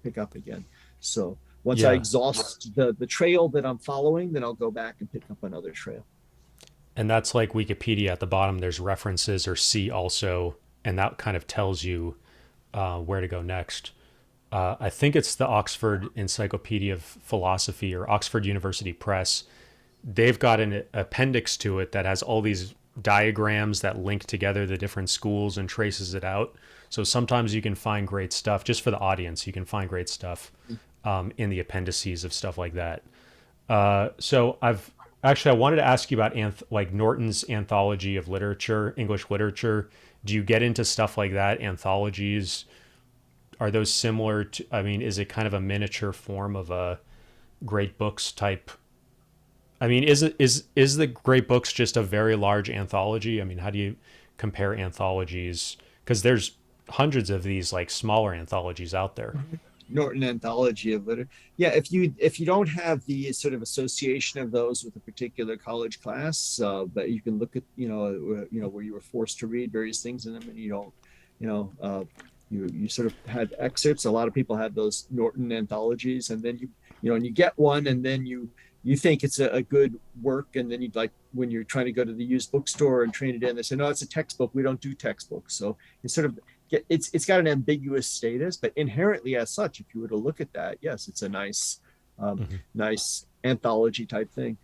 pick up again. So once I Yeah. exhaust the trail that I'm following, then I'll go back and pick up another trail. And that's like Wikipedia at the bottom. There's references or see also, and that kind of tells you where to go next. I think it's the Oxford Encyclopedia of Philosophy or Oxford University Press. They've got an appendix to it that has all these diagrams that link together the different schools and traces it out. So sometimes you can find great stuff just for the audience. You can find great stuff in the appendices of stuff like that. So I wanted to ask you about like Norton's anthology of literature, English literature. Do you get into stuff like that? Anthologies, are those similar to? I mean, is it kind of a miniature form of a great books type? I mean, is the great books just a very large anthology? I mean, how do you compare anthologies? Because there's hundreds of these like smaller anthologies out there. Norton Anthology of Literature. Yeah, if you don't have the sort of association of those with a particular college class, but you can look at where you were forced to read various things in them, and you don't, you know, you sort of had excerpts. A lot of people have those Norton anthologies, and then and you get one, and then you think it's a good work, and then you like when you're trying to go to the used bookstore and trade it in, they say no, it's a textbook. We don't do textbooks, so it's sort of it's got an ambiguous status, but inherently as such, if you were to look at that, yes, it's a Mm-hmm. nice anthology type thing.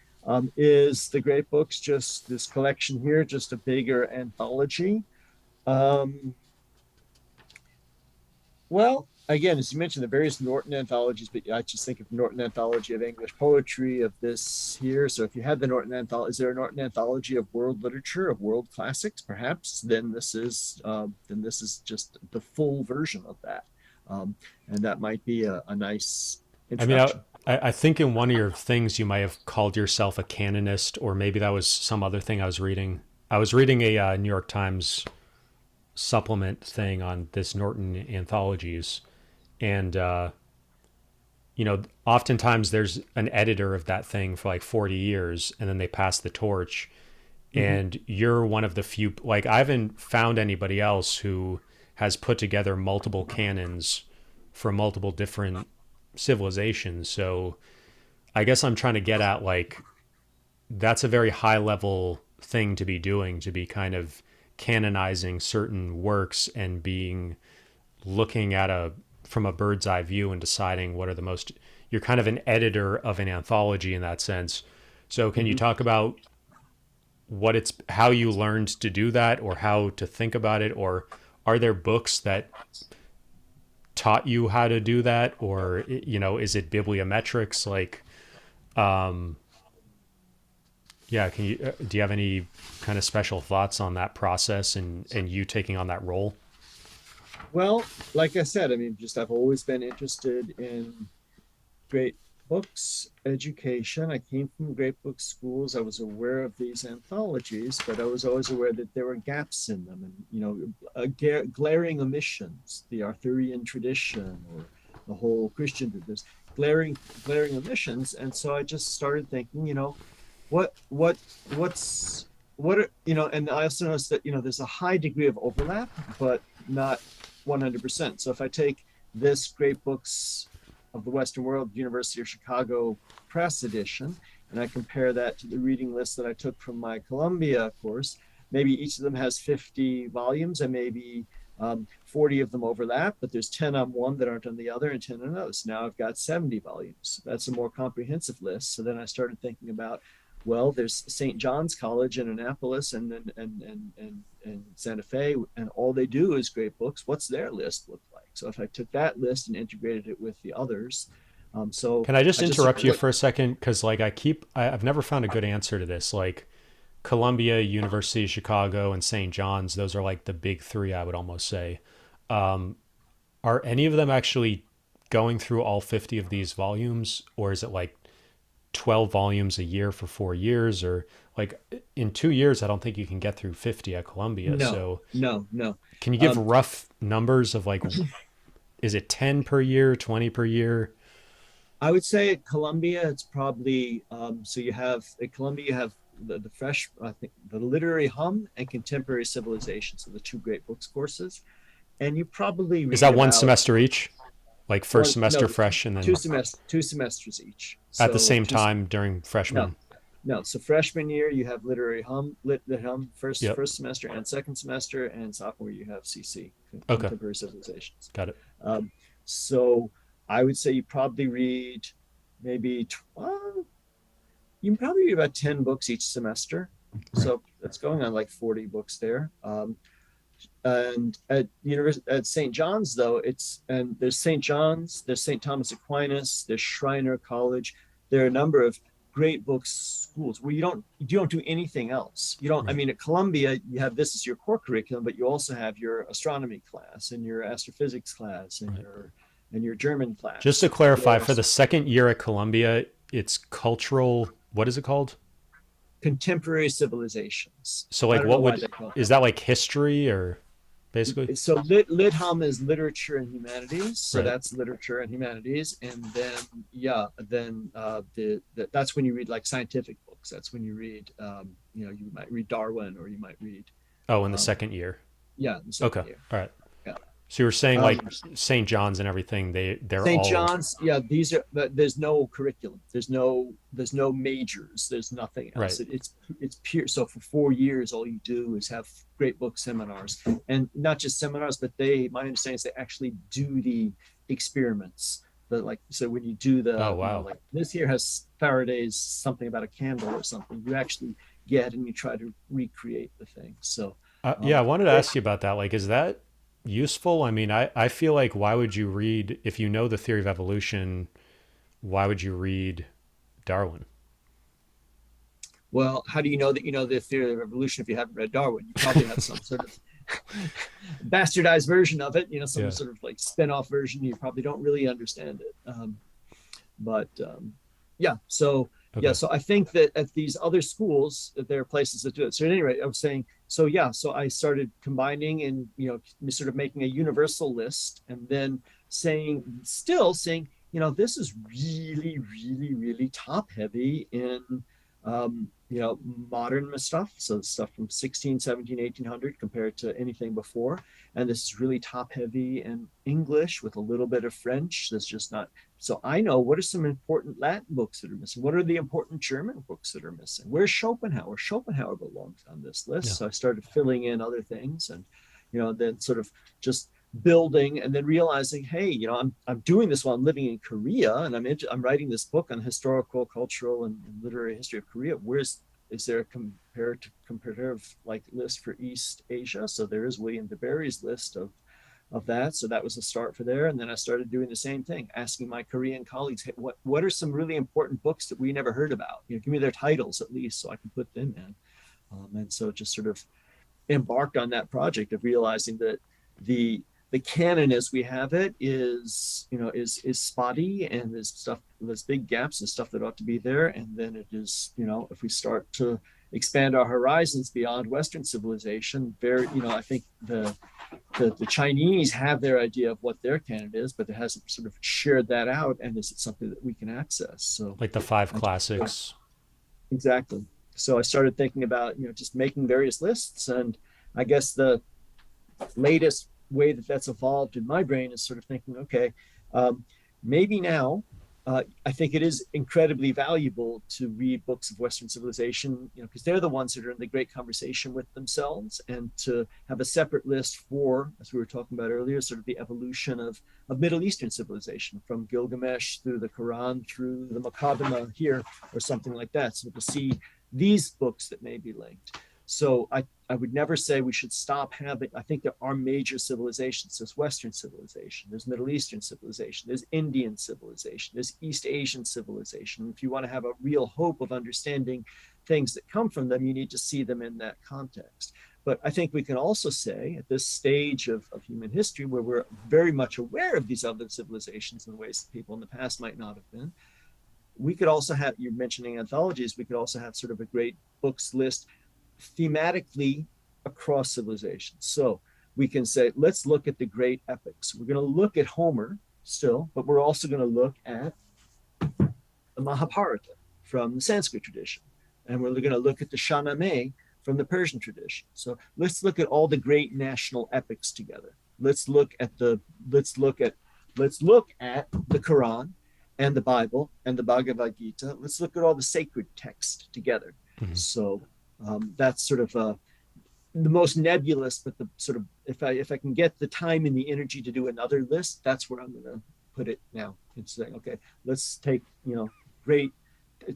Is the great books just this collection here just a bigger anthology? Um, well, again, as you mentioned, the various Norton anthologies, but I just think of Norton Anthology of English Poetry of this here. So if you had the Norton Anthology, is there a Norton Anthology of world literature, of world classics, perhaps? Then this is just the full version of that. And that might be a nice I mean, introduction. I think in one of your things you might have called yourself a canonist, or maybe that was some other thing I was reading. I was reading a New York Times supplement thing on this Norton anthologies, and oftentimes there's an editor of that thing for like 40 years, and then they pass the torch. Mm-hmm. And you're one of the few. Like I haven't found anybody else who has put together multiple canons for multiple different civilizations. So I guess I'm trying to get at like that's a very high level thing to be doing, to be kind of canonizing certain works and being looking at a from a bird's eye view and deciding what are the most. You're kind of an editor of an anthology in that sense. So can you Mm-hmm. talk about what it's how you learned to do that, or how to think about it, or are there books that taught you how to do that, or is it bibliometrics like um yeah, can you do you have any kind of special thoughts on that process and you taking on that role? Well, like I said, I mean, just I've always been interested in great books education. I came from great book schools. I was aware of these anthologies, but I was always aware that there were gaps in them, and glaring omissions. The Arthurian tradition or the whole Christian, there's glaring omissions, and so I just started thinking, what what what's what are, and I also noticed that there's a high degree of overlap, but not 100%. So if I take this great books of the Western World, University of Chicago Press edition, and I compare that to the reading list that I took from my Columbia course, maybe each of them has 50 volumes, and maybe 40 of them overlap, but there's 10 on one that aren't on the other and 10 on those. So now I've got 70 volumes. That's a more comprehensive list. So then I started thinking about, well, there's St. John's College in Annapolis and Santa Fe, and all they do is great books. What's their list look like? So if I took that list and integrated it with the others, so Can I just I just interrupt you for a second, because like I've never found a good answer to this. Like Columbia, University of Chicago, and St. John's, those are like the big three, I would almost say. um, are any of them actually going through all 50 of these volumes, or is it like 12 volumes a year for 4 years, or like in 2 years I don't think you can get through 50 at Columbia. no, So no, no. can you give Um, rough numbers of like, is it 10 per year, 20 per year? I would say at Columbia, it's probably so you have at Columbia you have the fresh, I think, the literary hum and contemporary civilization, so the two great books courses, and you probably Is read that one about semester each, like first one semester no fresh and two then semesters, 2 semesters each. at the So same two time during no freshman? no so freshman year you have literary hum lit hum first Yep. first semester and second semester, and sophomore you have CC, Okay, contemporary civilizations. got it. Um, so I would say you probably read maybe you can probably read about 10 books each semester. Right. So it's going on like 40 books there. And at university at St. John's though, and there's St. John's, there's St. Thomas Aquinas, there's Shriner College. There are a number of great books schools where you don't do anything else. You don't. I Right. mean, at Columbia, you have this as your core curriculum, but you also have your astronomy class and your astrophysics class Right. and your German Just to class. clarify, for Whereas the second year at Columbia, it's cultural. What is it called? contemporary civilizations. So, I like, don't know what why would they call it is that like history or basically? so Lidham is literature and humanities, so Right. that's literature and humanities, and then that's when you read like scientific books. That's when you read you might read Darwin or you might read Oh, in the um, second year. yeah in the Okay. second year. All right. Yeah. So you were saying like Um, St. John's and everything. They're St. all John's, yeah, these are, but there's no curriculum. There's no majors. There's nothing right. else. It's pure. So for 4 years, all you do is have great book seminars, and not just seminars, but my understanding is they actually do the experiments. So when you do Oh wow. like this year has Faraday's something about a candle or something, you actually get and you try to recreate the thing. So Yeah, I um, wanted to great. ask you about that. Like, is that useful? I mean, I feel like why would you read if you know the theory of evolution? Why would you read Darwin? Well, how do you know that you know the theory of evolution if you haven't read Darwin? You probably have some sort of bastardized version of it, some Yeah. sort of like spin-off version. You probably don't really understand it. But yeah, so yeah, Okay. so I think that at these other schools, that there are places that do it. So at any rate, I was saying, so yeah, so I started combining and sort of making a universal list, and then still saying, this is really, really, really top heavy in modern stuff. So stuff from 16, 17, 1800 compared to anything before. And this is really top heavy in English with a little bit of French. That's just not. So I know what are some important Latin books that are missing? What are the important German books that are missing? Where's Schopenhauer? Schopenhauer belongs on this list. Yeah. So I started filling in other things and, then sort of just building and then realizing, hey, I'm doing this while I'm living in Korea, and I'm writing this book on historical, cultural, and literary history of Korea. Is there a comparative like list for East Asia? So there is William DeBerry's list of that. So that was a start for there. And then I started doing the same thing, asking my Korean colleagues, hey, what are some really important books that we never heard about? Give me their titles at least so I can put them in. And so just sort of embarked on that project of realizing that the the canon as we have it is spotty, and there's big gaps and stuff that ought to be there. And then it is, if we start to expand our horizons beyond Western civilization, I think the Chinese have their idea of what their canon is, but it hasn't sort of shared that out. And is it something that we can access? So Like the five I classics. exactly. So I started thinking about, just making various lists. And I guess the latest way that that's evolved in my brain is sort of thinking, okay, maybe now I think it is incredibly valuable to read books of Western civilization, because they're the ones that are in the great conversation with themselves, and to have a separate list for, as we were talking about earlier, sort of the evolution of Middle Eastern civilization from Gilgamesh through the Quran through the Muqaddimah here or something like that. So to see these books that may be linked. So I would never say we should stop having. I think there are major civilizations. There's Western civilization, there's Middle Eastern civilization, there's Indian civilization, there's East Asian civilization. If you want to have a real hope of understanding things that come from them, you need to see them in that context. But I think we can also say at this stage of human history, where we're very much aware of these other civilizations in ways that people in the past might not have been, we could also have, you're mentioning anthologies, we could also have sort of a great books list thematically across civilizations. So we can say, let's look at the great epics. We're going to look at Homer still, but we're also going to look at the Mahabharata from the Sanskrit tradition. And we're going to look at the Shahnameh from the Persian tradition. So let's look at all the great national epics together. Let's look at the Quran and the Bible and the Bhagavad Gita. Let's look at all the sacred texts together. Mhm. So that's sort of the most nebulous, but the sort of, if I can get the time and the energy to do another list, that's where I'm going to put it now. It's saying, okay, let's take great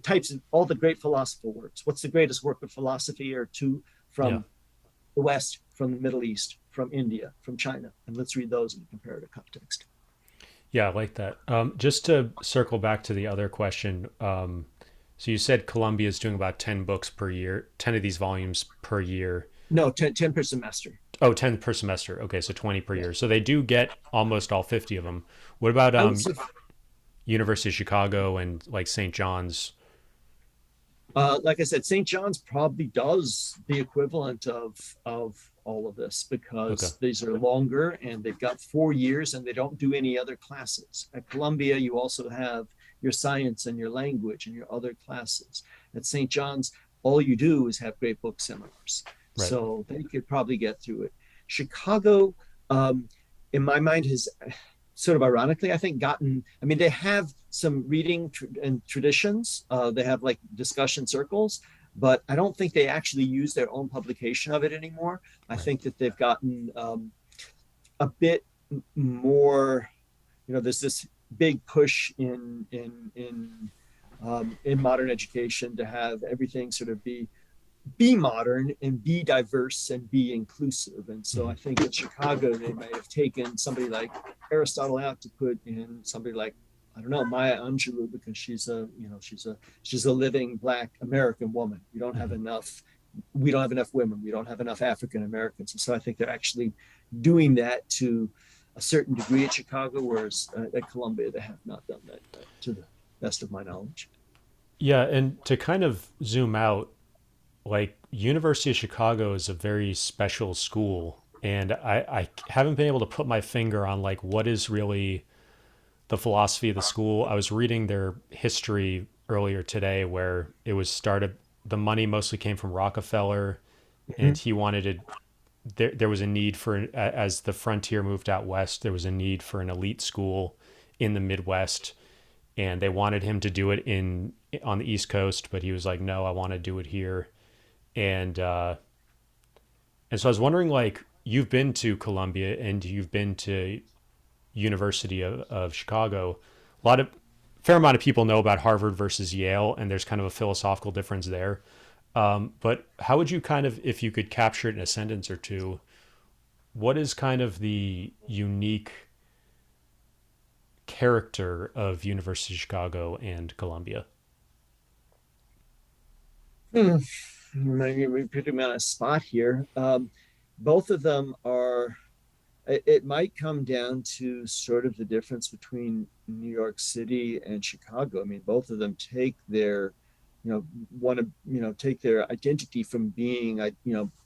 types of all the great philosophical works. What's the greatest work of philosophy or two Yeah. from the West, from the Middle East, from India, from China? And let's read those in a comparative context. Yeah, I like that. Just to circle back to the other question, so you said Columbia is doing about 10 books per year, 10 of these volumes per year. No, 10 per semester. Oh, 10 per semester. Okay, so 20 per Yeah. year. So they do get almost all 50 of them. What about I would say University of Chicago and like St. John's? like I said, St. John's probably does the equivalent of all of this Okay. because these are longer and they've got 4 years and they don't do any other classes. At Columbia, you also have your science and your language and your other classes. At St. John's, all you do is have great book seminars, Right. so they could probably get through it. Chicago, um, in my mind, has sort of ironically, I think, gotten, I mean, they have some reading and traditions. They have like discussion circles, but I don't think they actually use their own publication of it anymore. I Right. think that they've gotten a bit more, there's this big push in modern education to have everything sort of be modern and be diverse and be inclusive. And so I Mhm. think in Chicago, they may have taken somebody like Aristotle out to put in somebody like, I don't know, Maya Angelou, because she's a living Black American woman. Mhm. We don't have enough women. We don't have enough African Americans. And so I think they're actually doing that to a certain degree at Chicago, whereas at Columbia, they have not done that to the best of my knowledge. Yeah, and to kind of zoom out, like University of Chicago is a very special school, and I haven't been able to put my finger on like what is really the philosophy of the school. I was reading their history earlier today where it was started, the money mostly came from Rockefeller, Mm-hmm. and he wanted to, there was a need for, as the frontier moved out west, there was a need for an elite school in the Midwest, and they wanted him to do it in on the East Coast, but he was like, no, I want to do it here. And uh and so I was wondering, like, you've been to Columbia and you've been to University of Chicago. A lot of fair amount of people know about Harvard versus Yale, and there's kind of a philosophical difference there. But how would you kind of, if you could capture it in a sentence or two, what is kind of the unique character of University of Chicago and Columbia? Hmm. Maybe putting me on a spot here. Both of them are. It might come down to sort of the difference between New York City and Chicago. I mean, both of them take their, want to, take their identity from being,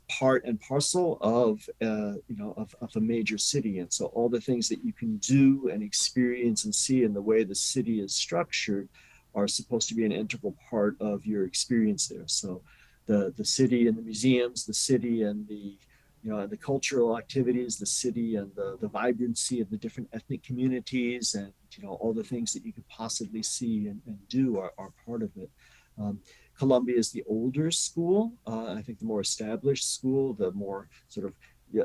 part and parcel of, of a major city. And so all the things that you can do and experience and see in the way the city is structured are supposed to be an integral part of your experience there. So the city and the museums, the city and the cultural activities, the city and the vibrancy of the different ethnic communities, and all the things that you could possibly see and do are part of it. Um, Columbia is the older school. I think the more established school, the more sort of yeah,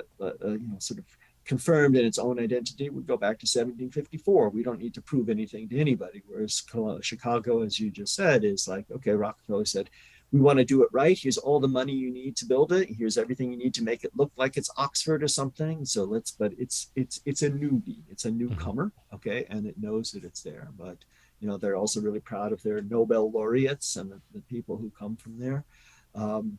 sort of confirmed in its own identity would go back to 1754. We don't need to prove anything to anybody. Whereas Chicago, as you just said, is like, okay, Rockefeller said, we want to do it right. Here's all the money you need to build it. Here's everything you need to make it look like it's Oxford or something. So but it's a newbie. It's a Mm-hmm. newcomer, okay, and it knows that it's there. But they're also really proud of their Nobel laureates and the people who come from there. Um,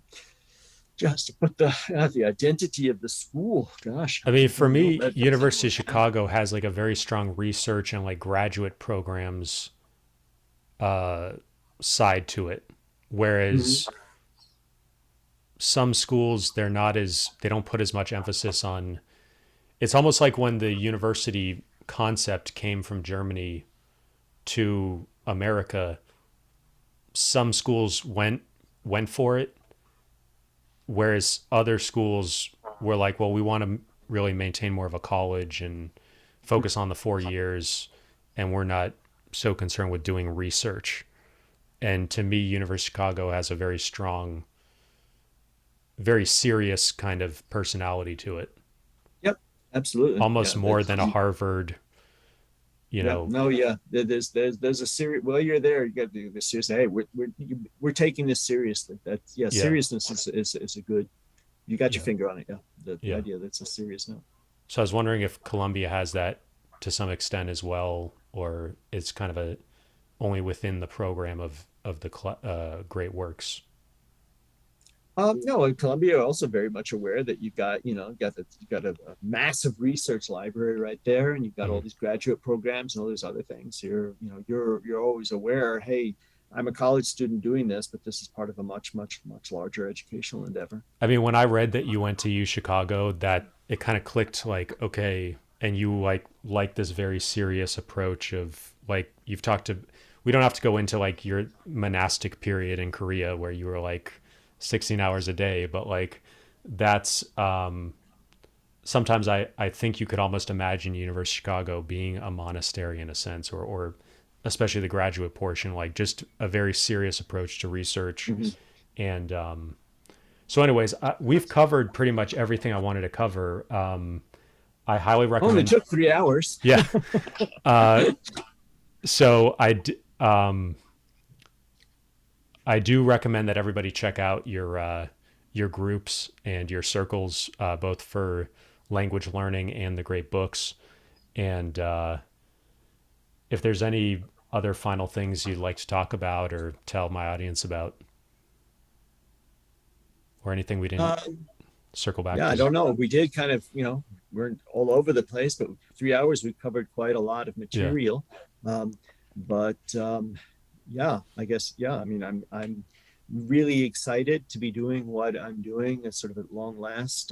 just to put the identity of the school. Gosh, I mean, I for don't know. me, That that's University of Chicago has like a very strong research and like graduate programs uh, side to it, Mhm. whereas some schools they don't put as much emphasis on. It's almost like when the university concept came from Germany to America, some schools went for it, whereas other schools were like, well, we want to really maintain more of a college and focus on the 4 years, and we're not so concerned with doing research. And to me, University of Chicago has a very strong, very serious kind of personality to it, Yep, absolutely. almost Yeah, more that's than a Harvard you Yeah, know. no, yeah. There's a serious. Well, you're there. You got to do this seriously. Hey, we're taking this seriously. That's yeah. Yeah, Seriousness is a good. You got your yeah, finger on it. Yeah, the yeah. idea that's a serious note. So I was wondering if Columbia has that to some extent as well, or it's kind of a only within the program of the great works. No, in Columbia, you're also very much aware that you've got, you've got a massive research library right there, and you've got all Hmm. these graduate programs and all these other things. You're always aware. Hey, I'm a college student doing this, but this is part of a much larger educational endeavor. I mean, when I read that you went to U Chicago, that it kind of clicked like, okay, and you like this very serious approach of like you've talked to we don't have to go into like your monastic period in Korea where you were like 16 hours a day, but like that's sometimes I think you could almost imagine University of Chicago being a monastery in a sense, or especially the graduate portion, like just a very serious approach to research. Mm-hmm. And so, anyways, we've covered pretty much everything I wanted to cover. I highly Only recommend. took 3 hours. Yeah. Uh, so I do recommend that everybody check out your groups and your circles, both for language learning and the great books. And if there's any other final things you'd like to talk about or tell my audience about, or anything we didn't Um, circle back yeah, I to. don't know. We did kind of, we're all over the place, but 3 hours we covered quite a lot of Yeah. material. Um, but yeah, I guess yeah. I mean, I'm really excited to be doing what I'm doing. It's sort of at long last.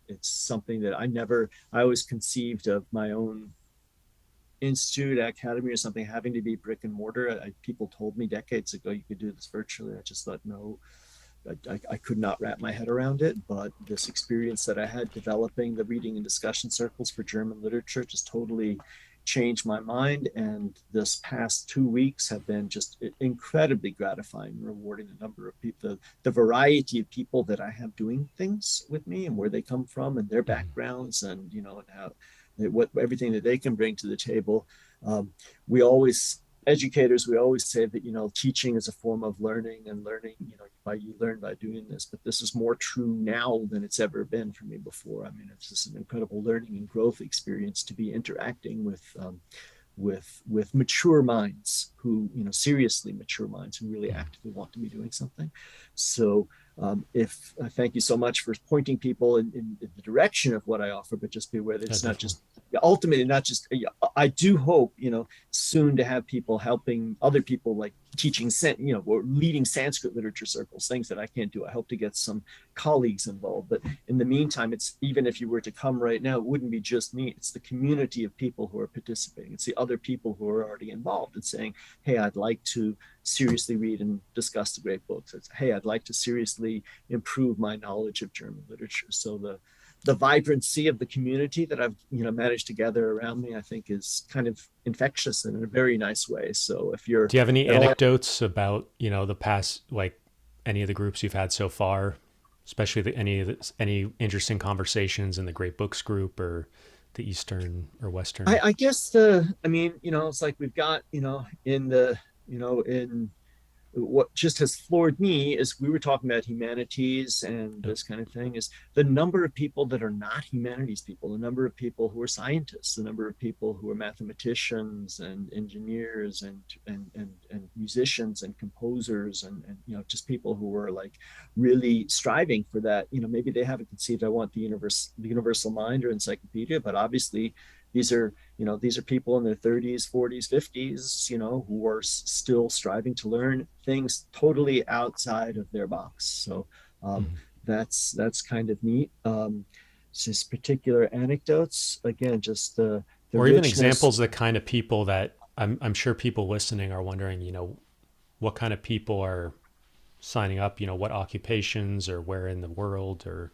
It's something that I always conceived of my own institute, academy, or something having to be brick and mortar. People told me decades ago you could do this virtually. I just thought no, I could not wrap my head around it. But this experience that I had developing the reading and discussion circles for German literature just totally changed my mind. And this past 2 weeks have been just incredibly gratifying and rewarding. The number of people, the variety of people that I have doing things with me and where they come from and their Mhm. backgrounds, and and how what everything that they can bring to the table. We always educators, we always say that teaching is a form of learning, and learning, you learn by doing this. But this is more true now than it's ever been for me before. I mean, it's just an incredible learning and growth experience to be interacting with mature minds who, seriously mature minds who really Mhm. actively want to be doing something. So if thank you so much for pointing people in the direction of what I offer, but just be aware that Yeah, it's not definitely. just ultimately not just. I do hope soon to have people helping other people, like teaching, or leading Sanskrit literature circles, things that I can't do. I hope to get some colleagues involved. But in the meantime, it's even if you were to come right now, it wouldn't be just me. It's the community of people who are participating. It's the other people who are already involved and saying, hey, I'd like to seriously read and discuss the great books. It's, hey, I'd like to seriously improve my knowledge of German literature. So the vibrancy of the community that I've managed to gather around me, I think, is kind of infectious in a very nice way. So if you're Do you have any at all, anecdotes about the past, like any of the groups you've had so far, especially any interesting conversations in the Great Books group or the Eastern or Western? I guess I mean, it's like we've got, in what just has floored me is we were talking about humanities and Yep. this kind of thing is the number of people that are not humanities people, the number of people who are scientists, the number of people who are mathematicians and engineers and musicians and composers and just people who are like really striving for that. Maybe they haven't conceived I want the universal mind or encyclopedia, but obviously these are people in their 30s, 40s, 50s, who are still striving to learn things totally outside of their box. So um, Mhm. that's kind of neat. Just particular anecdotes, again, just the Or even richness. examples, the kind of people that I'm sure people listening are wondering, what kind of people are signing up, what occupations or where in the world or.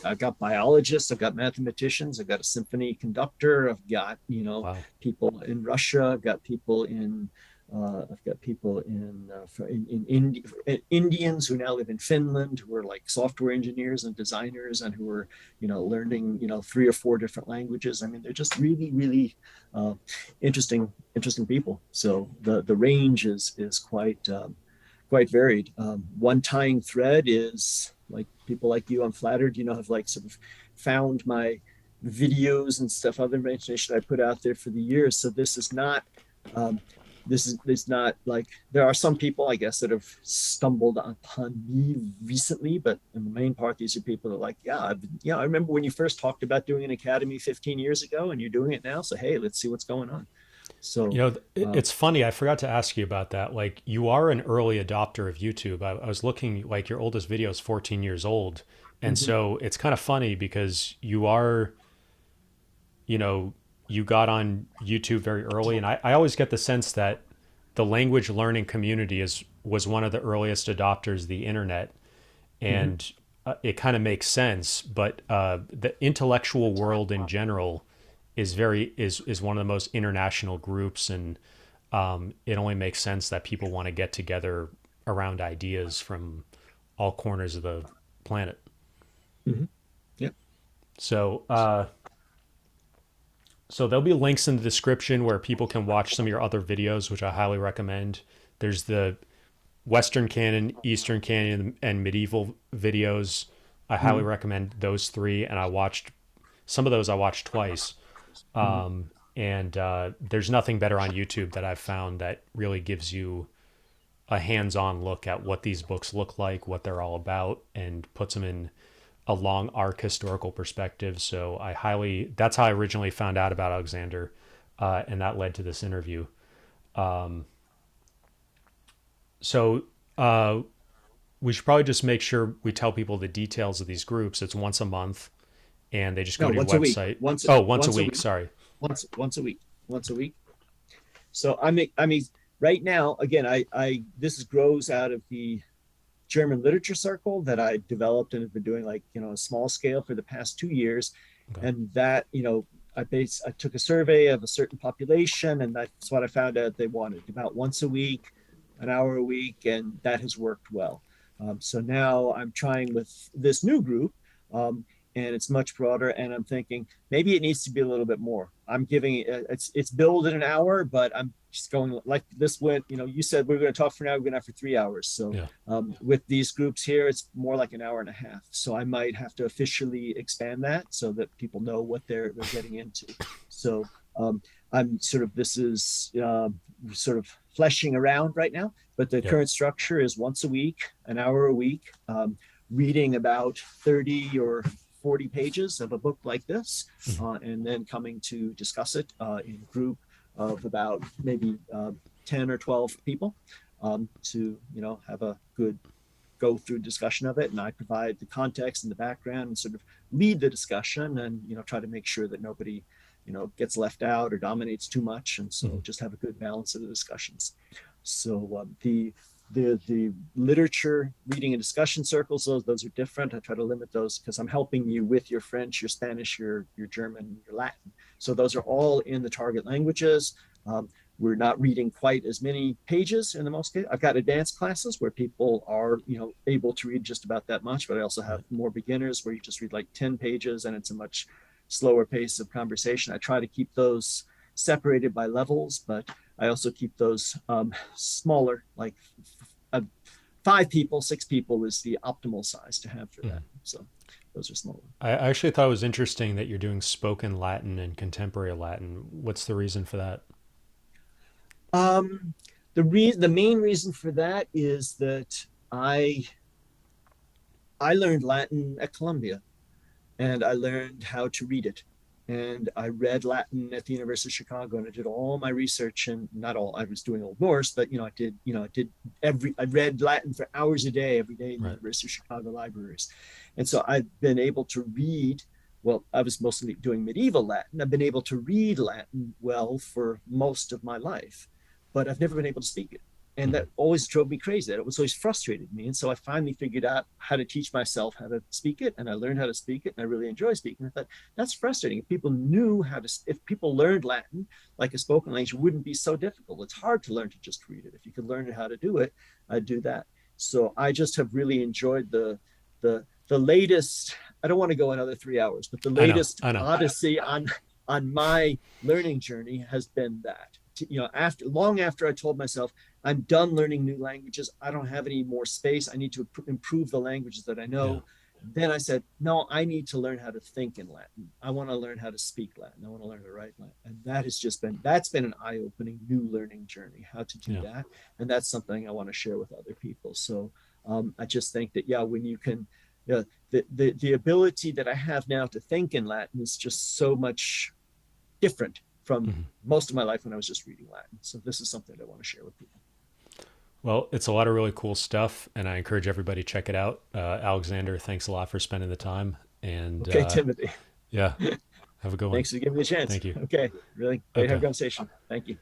I've got biologists, I've got mathematicians, I've got a symphony conductor, I've got Wow. people in Russia, I've got people in I've got people in Indians who now live in Finland who are like software engineers and designers and who are, learning, three or four different languages. I mean, they're just really, really uh, interesting people. So the range is quite varied. One tying thread is like people like you. I'm flattered, have like sort of found my videos and stuff, other information I put out there for the years. So um, this is not like there are some people I guess that have stumbled upon me recently, but in the main part, these are people that are like, yeah, I remember when you first talked about doing an academy 15 years ago, and you're doing it now. So hey, let's see what's going on. You So know, um, it's funny. I forgot to ask you about that. Like, you are an early adopter of YouTube. I was looking, like, your oldest video is 14 years old. And mhm, so it's kind of funny because you are, you know, you got on YouTube very early. And I always get the sense that the language learning community was one of the earliest adopters of the internet. mhm, And it kind of makes sense. But the intellectual world in general is one of the most international groups, and it only makes sense that people want to get together around ideas from all corners of the planet. mhm. Yeah. So, so there'll be links in the description where people can watch some of your other videos, which I highly recommend. There's the Western canon, Eastern canon, and medieval videos. I highly Mhm, recommend those three, and I watched some of those. I watched twice. mhm, And there's nothing better on YouTube that I've found that really gives you a hands-on look at what these books look like, what they're all about, and puts them in a long arc historical perspective. So that's how I originally found out about Alexander, and that led to this interview. So we should probably just make sure we tell people the details of these groups. It's once a month, and they just go no, to your once a week. website. Once Oh, once a once a week. week. Sorry. Once a week. Once a week. So I mean, right now, again, I this grows out of the German literature circle that I developed and have been doing like, a small scale for the past 2 years. Okay. And that, I took a survey of a certain population, and that's what I found out they wanted about once a week, an hour a week, and that has worked well. So now I'm trying with this new group, um, and it's much broader. And I'm thinking maybe it needs to be a little bit more. I'm giving it's billed in an hour, but I'm just going like this went. You said we are going to talk for an hour, we're going to have for 3 hours. So Yeah. with these groups here, it's more like an hour and a half. So I might have to officially expand that so that people know what they're getting into. So I'm sort of this is sort of fleshing around right now, but the Yep. current structure is once a week, an hour a week, reading about 30 or 40 pages of a book like this, Mhm. and then coming to discuss it in a group of about maybe 10 or 12 people, to have a good go through discussion of it. And I provide the context and the background and sort of lead the discussion, and try to make sure that nobody gets left out or dominates too much, and so Mhm. just have a good balance of the discussions. So the literature reading and discussion circles, those are different. I try to limit those because I'm helping you with your French, your Spanish, your German, your Latin. So those are all in the target languages. We're not reading quite as many pages in the most case. I've got advanced classes where people are able to read just about that much, but I also have Right. more beginners where you just read like 10 pages and it's a much slower pace of conversation. I try to keep those separated by levels, but I also keep those smaller, like 5 people, 6 people is the optimal size to have for that. Mhm. So those are smaller. I actually thought it was interesting that you're doing spoken Latin and contemporary Latin. What's the reason for that? Um, the main reason for that is that I learned Latin at Columbia, and I learned how to read it. And I read Latin at the University of Chicago, and I did all my research, and not all. I was doing Old Norse, but I read Latin for hours a day every day in the Right. University of Chicago libraries, and so I've been able to read. Well, I was mostly doing medieval Latin. I've been able to read Latin well for most of my life, but I've never been able to speak it. And that always drove me crazy. That was always frustrated me. And so I finally figured out how to teach myself how to speak it, and I learned how to speak it, and I really enjoy speaking. I thought that's frustrating. If people knew how to, if people learned Latin like a spoken language, it wouldn't be so difficult. It's hard to learn to just read it. If you could learn how to do it, I'd do that. So I just have really enjoyed the latest. I don't want to go another 3 hours, but the latest I know. odyssey on my learning journey has been that. After long after I told myself I'm done learning new languages, I don't have any more space, I need to improve the languages that I Yeah. know. Then I said, no, I need to learn how to think in Latin. I want to learn how to speak Latin. I want to learn to write Latin. And that's been an eye-opening new learning journey, how to do Yeah. that. And that's something I want to share with other people. So I just think that, yeah, when you can, the ability that I have now to think in Latin is just so much different from Mhm. most of my life when I was just reading Latin. So this is something I want to share with people. Well, it's a lot of really cool stuff, and I encourage everybody to check it out. Alexander, thanks a lot for spending the time. And Okay, Timothy. yeah, have a good one. Thanks for giving me a chance. Thank you. Okay, really great Okay. conversation. Thank you.